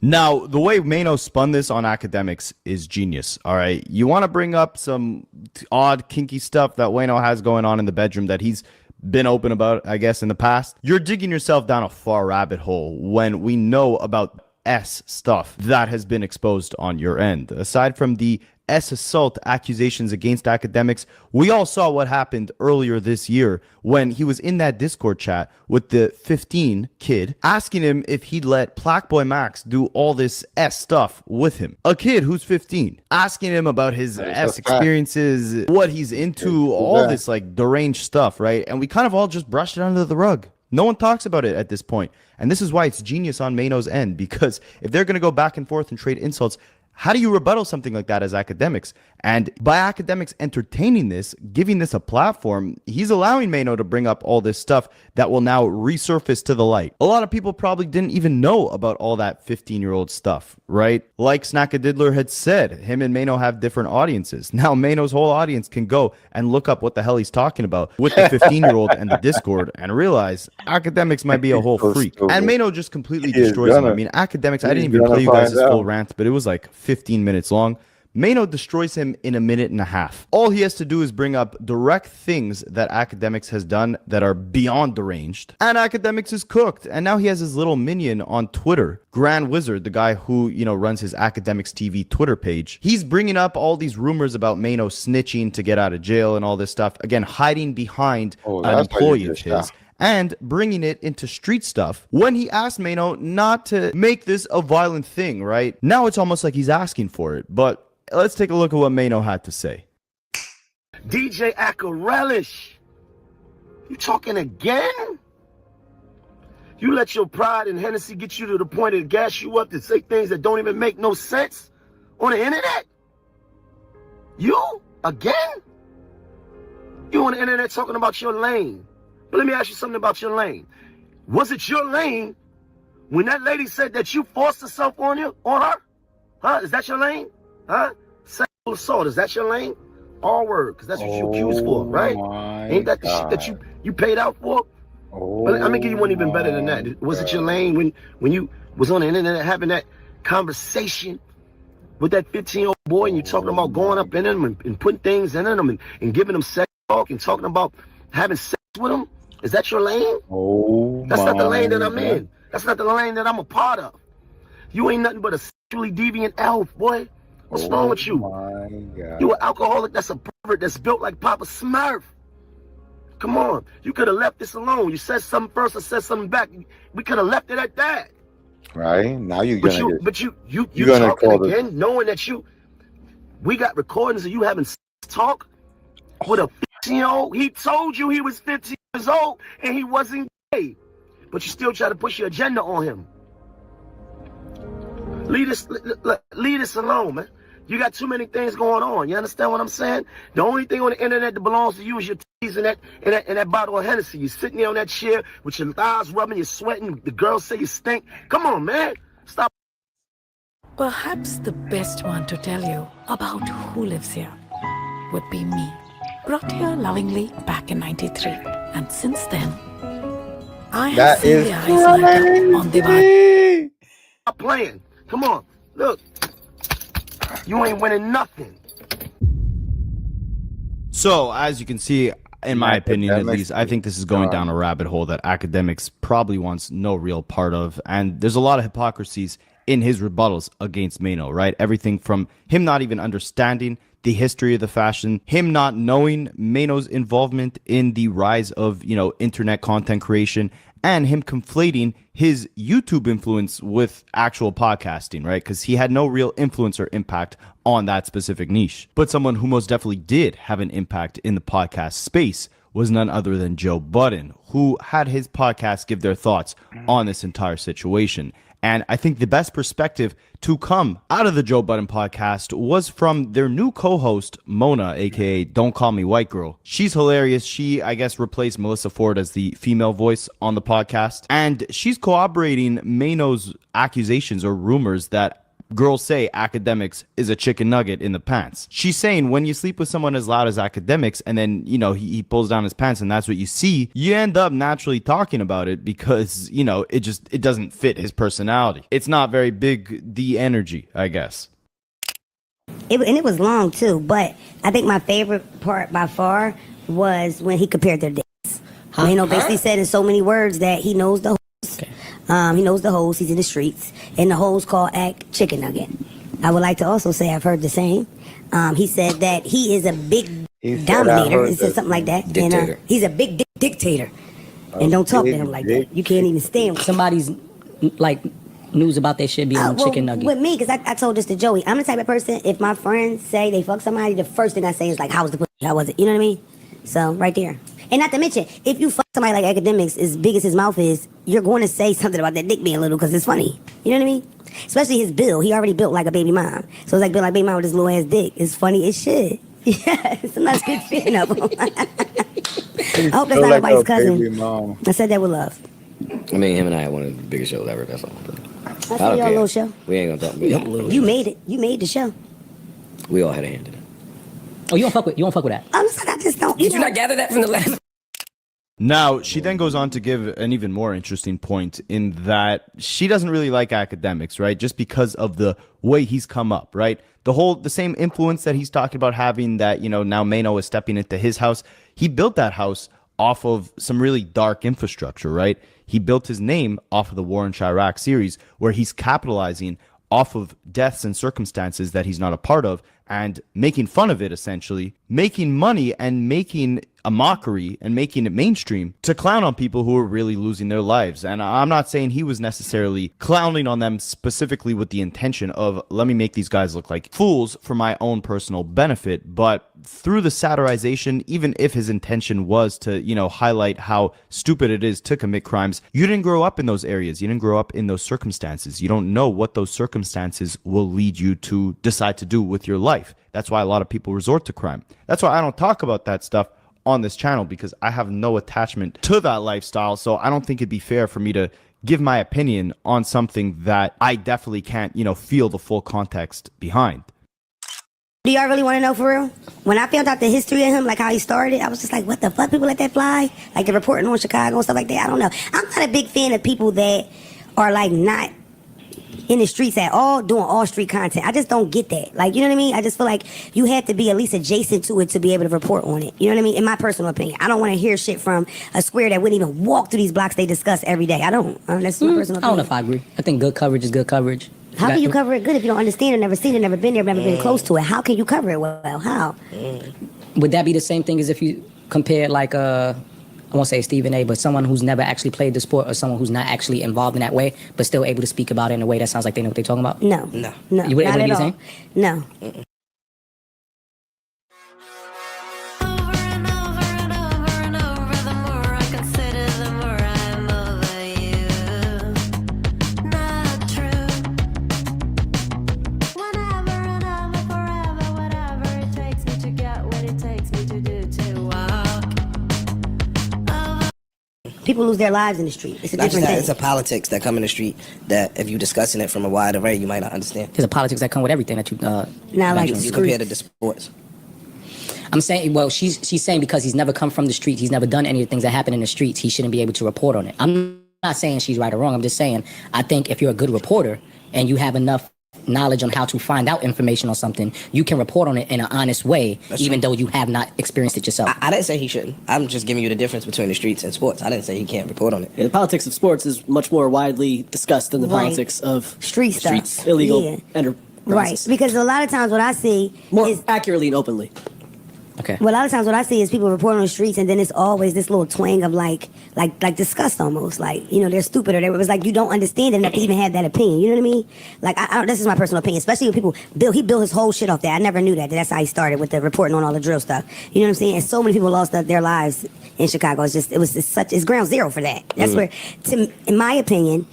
Now, the way Mano spun this on Akademiks is genius, all right? You want to bring up some odd, kinky stuff that Mano has going on in the bedroom that he's been open about, I guess, in the past. You're digging yourself down a far rabbit hole when we know about stuff that has been exposed on your end. Aside from the assault accusations against Akademiks, we all saw what happened earlier this year when he was in that Discord chat with the 15 kid asking him if he'd let Plaqueboy Max do all this stuff with him. A kid who's 15 asking him about his experiences, what he's into, all this like deranged stuff, right? And we kind of all just brushed it under the rug. No one talks about it at this point. And this is why it's genius on Mano's end, because if they're going to go back and forth and trade insults, how do you rebuttal something like that as Akademiks? And by Akademiks entertaining this, giving this a platform, he's allowing Mano to bring up all this stuff that will now resurface to the light. A lot of people probably didn't even know about all that 15-year-old stuff, right? Like Snackadidler had said, him and Mano have different audiences. Now Mano's whole audience can go and look up what the hell he's talking about with the 15-year-old and the Discord and realize Akademiks might be a whole freak. And Mano just completely destroys him. I mean, Akademiks, I didn't even play you guys' full rant, but it was like 15 minutes long. Mano destroys him in a minute and a half. All he has to do is bring up direct things that Akademiks has done that are beyond deranged. And Akademiks is cooked. And now he has his little minion on Twitter, Grand Wizard, the guy who, you know, runs his Akademiks TV Twitter page. He's bringing up all these rumors about Mano snitching to get out of jail and all this stuff. Again, hiding behind an employee of his. And bringing it into street stuff when he asked Mano not to make this a violent thing, right? Now it's almost like he's asking for it. But let's take a look at what Mano had to say. DJ Akademiks, you talking again? You let your pride and Hennessy get you to the point to gas you up to say things that don't even make no sense on the internet? You? Again? You on the internet talking about your lane. But let me ask you something about your lane. Was it your lane when that lady said that you forced herself on her? Huh? Is that your lane? Huh? Sexual assault, is that your lane? All word, because that's what you accused for, right? Ain't that the shit that you paid out for? Well, I'm gonna give you one even better than that. Was it your lane when you was on the internet having that conversation with that 15-year-old boy and you talking about going up in him and putting things in him and giving him sex talk and talking about having sex with him? Is that your lane? That's not the lane that I'm in. That's not the lane that I'm a part of. You ain't nothing but a sexually deviant elf, boy. What's wrong with you? You an alcoholic that's a pervert that's built like Papa Smurf. Come on. You could have left this alone. You said something first, I said something back. We could have left it at that. Right? Now you're But gonna you gonna talking call again, knowing that we got recordings of you having talk with a 15-year-old. He told you he was 15 years old and he wasn't gay. But you still try to push your agenda on him. Leave this alone, man. You got too many things going on. You understand what I'm saying? The only thing on the internet that belongs to you is your titties and that bottle of Hennessy. You're sitting there on that chair with your thighs rubbing, you're sweating. The girls say you stink. Come on, man. Stop. Perhaps the best one to tell you about who lives here would be me. Brought here lovingly back in '93. And since then, I have seen the eyes light up on the Stop playing. Come on. Look. You ain't winning nothing. So, as you can see, in my opinion at least, I think this is going down a rabbit hole that Akademiks probably wants no real part of. And there's a lot of hypocrisies in his rebuttals against Mano, right? Everything from him not even understanding the history of the fashion, him not knowing Mano's involvement in the rise of, internet content creation, and him conflating his YouTube influence with actual podcasting, right? Because he had no real influence or impact on that specific niche. But someone who most definitely did have an impact in the podcast space was none other than Joe Budden, who had his podcast give their thoughts on this entire situation. And I think the best perspective to come out of the Joe Budden podcast was from their new co-host, Mona, aka Don't Call Me White Girl. She's hilarious. She, I guess, replaced Melissa Ford as the female voice on the podcast. And she's corroborating Mano's accusations or rumors that girls say Akademiks is a chicken nugget in the pants. She's saying when you sleep with someone as loud as Akademiks and then, he pulls down his pants and that's what you see, you end up naturally talking about it because, it doesn't fit his personality. It's not very big, the energy, I guess. And it was long too, but I think my favorite part by far was when he compared their dicks. Basically said in so many words that he knows the he knows the hoes, he's in the streets, and the hoes call Ack chicken nugget. I would like to also say I've heard the same. He said that he is a big dominator. He said something like that. Dictator. And he's a big dictator. And don't talk to him like that. You can't even stand with Somebody's news about that shit being chicken nugget. With me, because I told this to Joey, I'm the type of person, if my friends say they fuck somebody, the first thing I say is like, how was the pussy? How was it? You know what I mean? So, right there. And not to mention, if you fuck somebody like Akademiks, as big as his mouth is, you're going to say something about that dick being little because it's funny. You know what I mean? Especially his build. He already built like a baby mom. So it's like built like a baby mom with his little ass dick. It's funny as shit. Yeah, it's a nice big fan of him. I hope that's not nobody's cousin. I said that with love. I mean, him and I had one of the biggest shows ever, that's all. I said y'all little show. We ain't gonna talk. You made it. You made the show. We all had a hand in it. Oh, you don't fuck with that? I'm sorry, I just don't. Did you not gather that from the last? Now, she then goes on to give an even more interesting point in that she doesn't really like Akademiks, right? Just because of the way he's come up, right? The same influence that he's talking about having that, now Mano is stepping into his house. He built that house off of some really dark infrastructure, right? He built his name off of the War in Chirac series where he's capitalizing off of deaths and circumstances that he's not a part of and making fun of it, essentially, making money and making a mockery and making it mainstream to clown on people who are really losing their lives. And I'm not saying he was necessarily clowning on them specifically with the intention of, let me make these guys look like fools for my own personal benefit, but through the satirization, even if his intention was to, highlight how stupid it is to commit crimes, you didn't grow up in those areas. You didn't grow up in those circumstances. You don't know what those circumstances will lead you to decide to do with your life. That's why a lot of people resort to crime. That's why I don't talk about that stuff on this channel, because I have no attachment to that lifestyle. So I don't think it'd be fair for me to give my opinion on something that I definitely can't, feel the full context behind. Do y'all really want to know for real? When I found out the history of him, like how he started, I was just like, what the fuck? People let that fly? Like the reporting on Chicago and stuff like that? I don't know. I'm not a big fan of people that are like not in the streets at all, doing all street content. I just don't get that. Like, you know what I mean? I just feel like you have to be at least adjacent to it to be able to report on it. You know what I mean? In my personal opinion. I don't want to hear shit from a square that wouldn't even walk through these blocks they discuss every day. I don't. That's my personal opinion. I don't know if I agree. I think good coverage is good coverage. How can you cover it good if you don't understand it, never seen it, never been there, never been close to it? How can you cover it well? How? Would that be the same thing as if you compare like I won't say Stephen A, but someone who's never actually played the sport or someone who's not actually involved in that way, but still able to speak about it in a way that sounds like they know what they're talking about? No. You would not at all. saying? No. People lose their lives in the street. It's a different thing. It's a politics that come in the street that if you're discussing it from a wide array, you might not understand. There's a politics that come with everything that you. Not like you compare it to sports. I'm saying, well, she's saying because he's never come from the streets, he's never done any of the things that happen in the streets, he shouldn't be able to report on it. I'm not saying she's right or wrong. I'm just saying I think if you're a good reporter and you have enough knowledge on how to find out information on something, you can report on it in an honest way, even though you have not experienced it yourself. I didn't say he shouldn't. I'm just giving you the difference between the streets and sports. I didn't say he can't report on it. Yeah, the politics of sports is much more widely discussed than the politics of street stuff. Illegal enterprises. Right, because a lot of times what I see more accurately and openly. Okay. Well, a lot of times what I see is people report on the streets, and then it's always this little twang of like disgust almost. Like, you know, they're stupid, or it was like you don't understand enough to even have that opinion. You know what I mean? Like, I this is my personal opinion, especially when people he built his whole shit off that. I never knew that. That's how he started with the reporting on all the drill stuff. You know what I'm saying? And so many people lost their lives in Chicago. It's ground zero for that. That's where, in my opinion,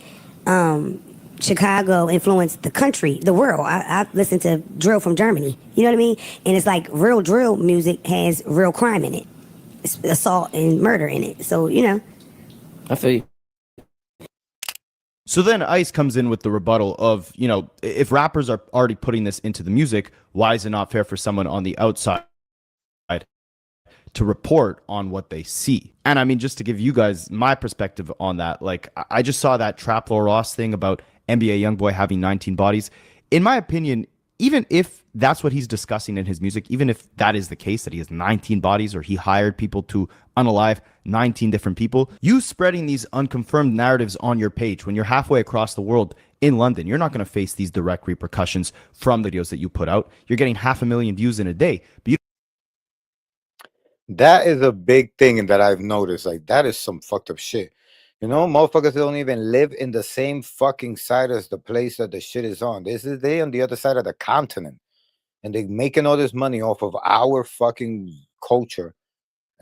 Chicago influenced the country, the world. I listened to drill from Germany. You know what I mean? And it's like real drill music has real crime in it. It's assault and murder in it. So, you know. I feel you. So then Ice comes in with the rebuttal of, you know, if rappers are already putting this into the music, why is it not fair for someone on the outside to report on what they see? And I mean, just to give you guys my perspective on that, like I just saw that Traplo Ross thing about NBA YoungBoy having 19 bodies. In my opinion, even if that's what he's discussing in his music, even if that is the case, that he has 19 bodies or he hired people to unalive 19 different people, you spreading these unconfirmed narratives on your page when you're halfway across the world in London, you're not going to face these direct repercussions from the videos that you put out. You're getting 500,000 views in a day. But that is a big thing that I've noticed. Like, that is some fucked up shit. You know, motherfuckers don't even live in the same fucking side as the place that the shit is on. They on the other side of the continent. And they making all this money off of our fucking culture.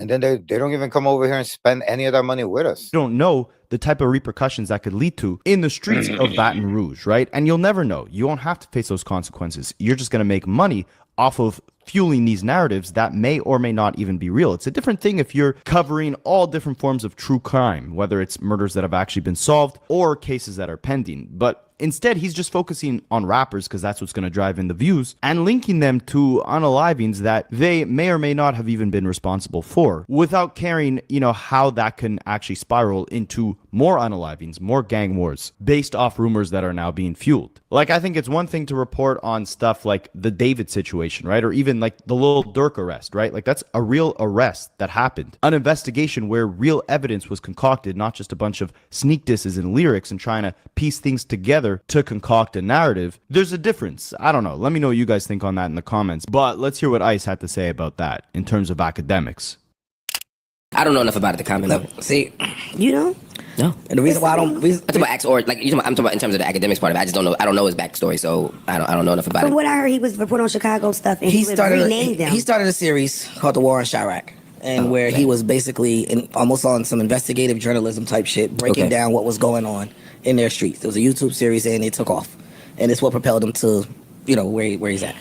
And then they don't even come over here and spend any of that money with us. You don't know the type of repercussions that could lead to in the streets of Baton Rouge, right? And you'll never know. You won't have to face those consequences. You're just going to make money off of fueling these narratives that may or may not even be real. It's a different thing if you're covering all different forms of true crime, whether it's murders that have actually been solved or cases that are pending. But instead, he's just focusing on rappers because that's what's going to drive in the views and linking them to unalivings that they may or may not have even been responsible for without caring, you know, how that can actually spiral into more unalivings, more gang wars based off rumors that are now being fueled. Like, I think it's one thing to report on stuff like the David situation, right? Or even like the Lil Durk arrest, right? Like, that's a real arrest that happened. An investigation where real evidence was concocted, not just a bunch of sneak disses and lyrics and trying to piece things together to concoct a narrative. There's a difference. I don't know. Let me know what you guys think on that in the comments. But let's hear what Ice had to say about that in terms of academics. I don't know enough about it to comment on. See, you know? No. And the reason why I'm talking about I'm talking about in terms of the academics part of it. I just don't know. I don't know his backstory, so I don't know enough about it. From what I heard, he was reporting on Chicago stuff, and he renamed them. He started a series called The War on Chirac, and where he was basically almost on some investigative journalism type shit, breaking down what was going on in their streets. It was a YouTube series, and it took off, and it's what propelled him to, you know, where he's at.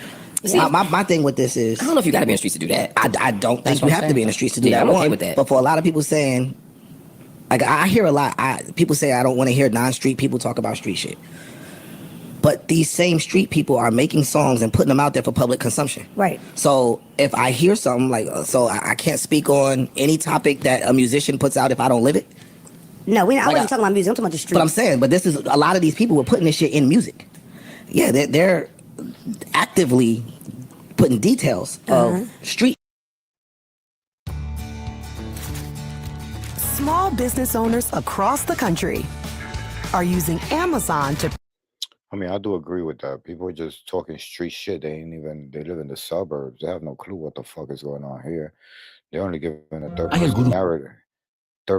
See, my thing with this is, I don't know if you got to be in the streets to do that. I don't think you have to be in the streets to do that. I'm okay with that. But for a lot of people saying, like, I hear a lot. People say I don't want to hear non-street people talk about street shit. But these same street people are making songs and putting them out there for public consumption. Right. So if I hear something like, I can't speak on any topic that a musician puts out if I don't live it. No, I wasn't talking about music. I'm talking about the street. But I'm saying, this is a lot of these people were putting this shit in music. Yeah, they're actively putting details of street. Small business owners across the country are using Amazon to. I mean, I do agree with that. People are just talking street shit. They live in the suburbs. They have no clue what the fuck is going on here. They're only giving a third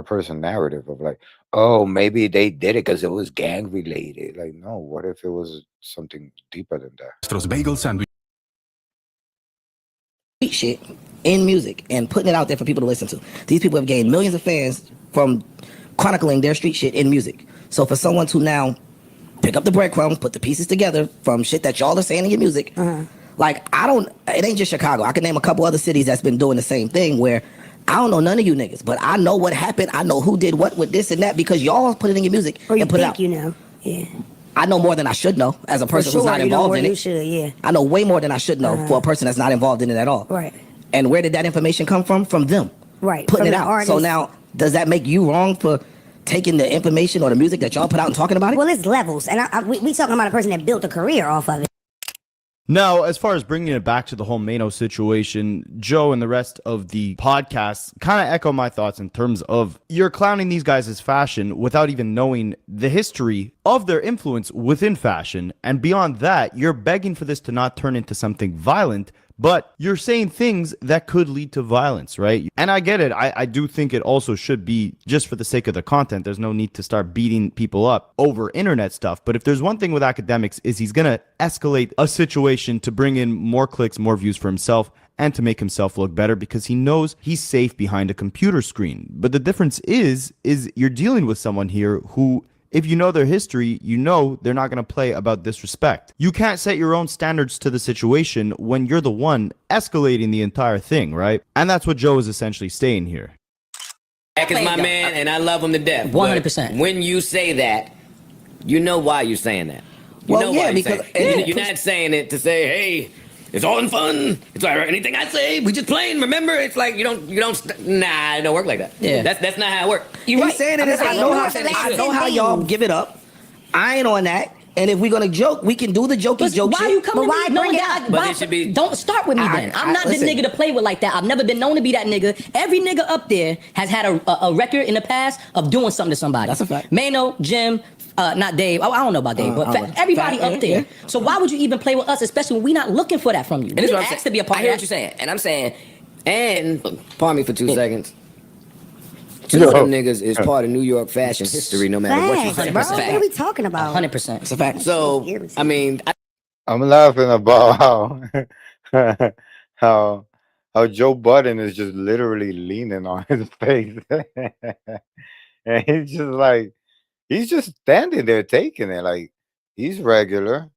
person narrative of like, oh, maybe they did it because it was gang related. Like, no, what if it was something deeper than that? Street shit in music and putting it out there for people to listen to. These people have gained millions of fans from chronicling their street shit in music. So for someone to now pick up the breadcrumbs, put the pieces together from shit that y'all are saying in your music, like, it ain't just Chicago. I can name a couple other cities that's been doing the same thing where I don't know none of you niggas, but I know what happened. I know who did what with this and that because y'all put it in your music or you and put think it out. You know, yeah. I know more than I should know as a person who's not involved in it. Yeah. I know way more than I should know for a person that's not involved in it at all. Right. And where did that information come from? From them. Right. Putting From it the out. artist. So now, does that make you wrong for taking the information or the music that y'all put out and talking about it? Well, it's levels, and we talking about a person that built a career off of it. Now, as far as bringing it back to the whole Mano situation, Joe and the rest of the podcast kind of echo my thoughts in terms of you're clowning these guys as fashion without even knowing the history of their influence within fashion. And beyond that, you're begging for this to not turn into something violent, but you're saying things that could lead to violence, right? And I get it. I do think it also should be just for the sake of the content. There's no need to start beating people up over internet stuff. But if there's one thing with Akademiks is he's going to escalate a situation to bring in more clicks, more views for himself, and to make himself look better because he knows he's safe behind a computer screen. But the difference is you're dealing with someone here who, if you know their history, you know they're not going to play about disrespect. You can't set your own standards to the situation when you're the one escalating the entire thing, right? And that's what Joe is essentially saying here. Jack is my man, and I love him to death. 100%. When you say that, you know why you're saying that. You know why you're saying it. You're not saying it to say, hey, it's all in fun. It's like anything I say, we just playing. Remember, it's like you don't. Nah, it don't work like that. Yeah. That's not how it works. You're right. Saying it is. I know how y'all give it up. I ain't on that. And if we're gonna joke, we can do the jokey joke. Why are you coming to me knowing that? But it should be. Don't start with me then. I'm not the nigga to play with like that. I've never been known to be that nigga. Every nigga up there has had a record in the past of doing something to somebody. That's a fact. Mano, Jim, not Dave. I don't know about Dave, but everybody up there. So why would you even play with us, especially when we're not looking for that from you? And We this is what I'm asked saying. to be a part I hear of what that. you're saying, and I'm saying, and pardon me for 2 seconds. Two of them niggas is part of New York fashion history, no matter what you say. Bro, what are we talking about? 100%. It's a fact. So, I mean, I'm laughing about how Joe Budden is just literally leaning on his face. And he's just standing there taking it. Like, he's regular.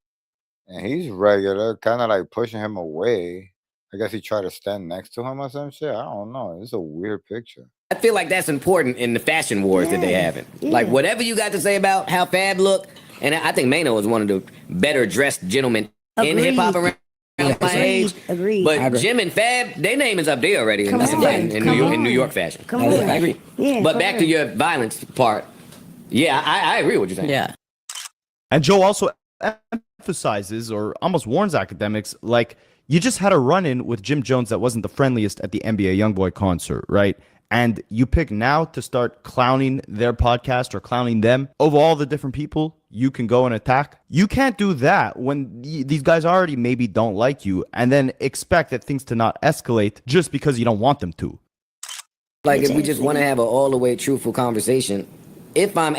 And he's regular, kind of like pushing him away. I guess he tried to stand next to him or some shit. I don't know. It's a weird picture. I feel like that's important in the fashion wars that they having. Like, whatever you got to say about how Fab look, and I think Mano is one of the better dressed gentlemen in hip hop around my age. Agreed. But Jim and Fab, their name is up there already in New York fashion. Come on. I agree. Yeah, but back to your violence part. Yeah, I agree with what you're saying. Yeah. And Joe also emphasizes or almost warns Akademiks, like, you just had a run-in with Jim Jones that wasn't the friendliest at the NBA Youngboy concert, right? And you pick now to start clowning their podcast or clowning them of all the different people you can go and attack. You can't do that when these guys already maybe don't like you and then expect that things to not escalate just because you don't want them to. Like, if we just want to have an all-the-way truthful conversation, if I'm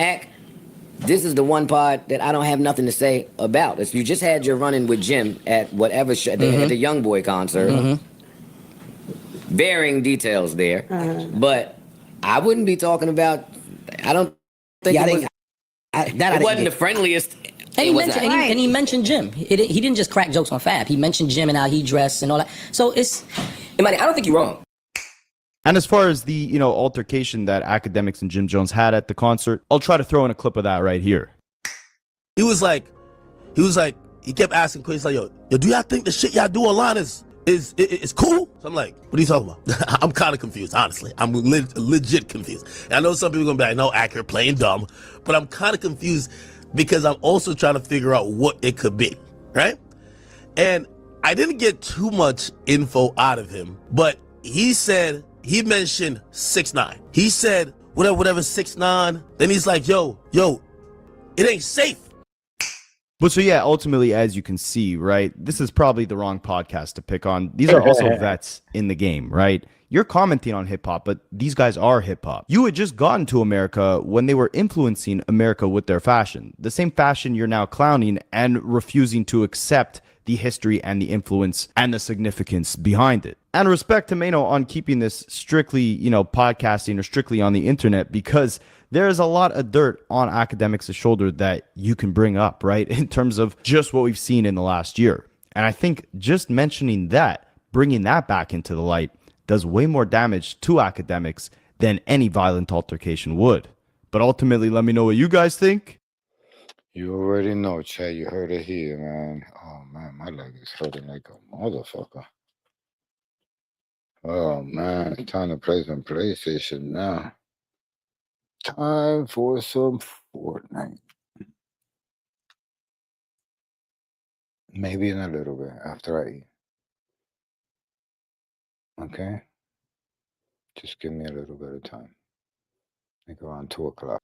this is the one part that I don't have nothing to say about. If you just had your run-in with Jim at whatever at the Youngboy concert, varying details there, but I wouldn't be talking about. I don't think it wasn't the friendliest. And he mentioned Jim. He didn't just crack jokes on Fab. He mentioned Jim and how he dressed and all that. So it's, I don't think you're wrong. And as far as the, altercation that Akademiks and Jim Jones had at the concert, I'll try to throw in a clip of that right here. He was like, He was like, he kept asking questions like, yo, do y'all think the shit y'all do online is cool? So I'm like, what are you talking about? I'm kind of confused, honestly. I'm legit confused. And I know some people are gonna be like, no, accurate, playing dumb, but I'm kind of confused because I'm also trying to figure out what it could be, right? And I didn't get too much info out of him, but he mentioned 6ix9ine. He said, whatever 6ix9ine. Then he's like, yo, it ain't safe. But so yeah, ultimately, as you can see, right, this is probably the wrong podcast to pick on. These are also vets in the game, right? You're commenting on hip hop, but these guys are hip hop. You had just gotten to America when they were influencing America with their fashion. The same fashion you're now clowning and refusing to accept the history and the influence and the significance behind it. And respect to Mano on keeping this strictly, podcasting or strictly on the internet, because there's a lot of dirt on Akademiks' shoulder that you can bring up, right? In terms of just what we've seen in the last year. And I think just mentioning that, bringing that back into the light, does way more damage to Akademiks than any violent altercation would. But ultimately, let me know what you guys think. You already know, Chad. You heard it here, man. Oh, man, my leg is hurting like a motherfucker. Oh, man, time to play some PlayStation now. Time for some Fortnite. Maybe in a little bit after I eat. Okay? Just give me a little bit of time. Like around 2 o'clock.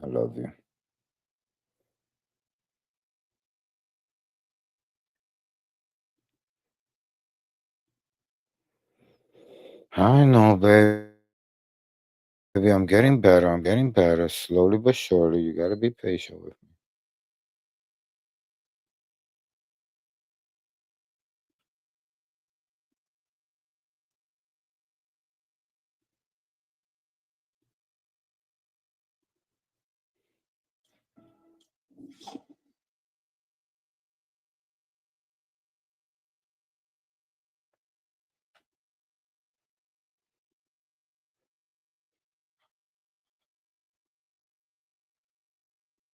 I love you. I know, baby. I'm getting better. I'm getting better. Slowly but surely. You gotta be patient with me.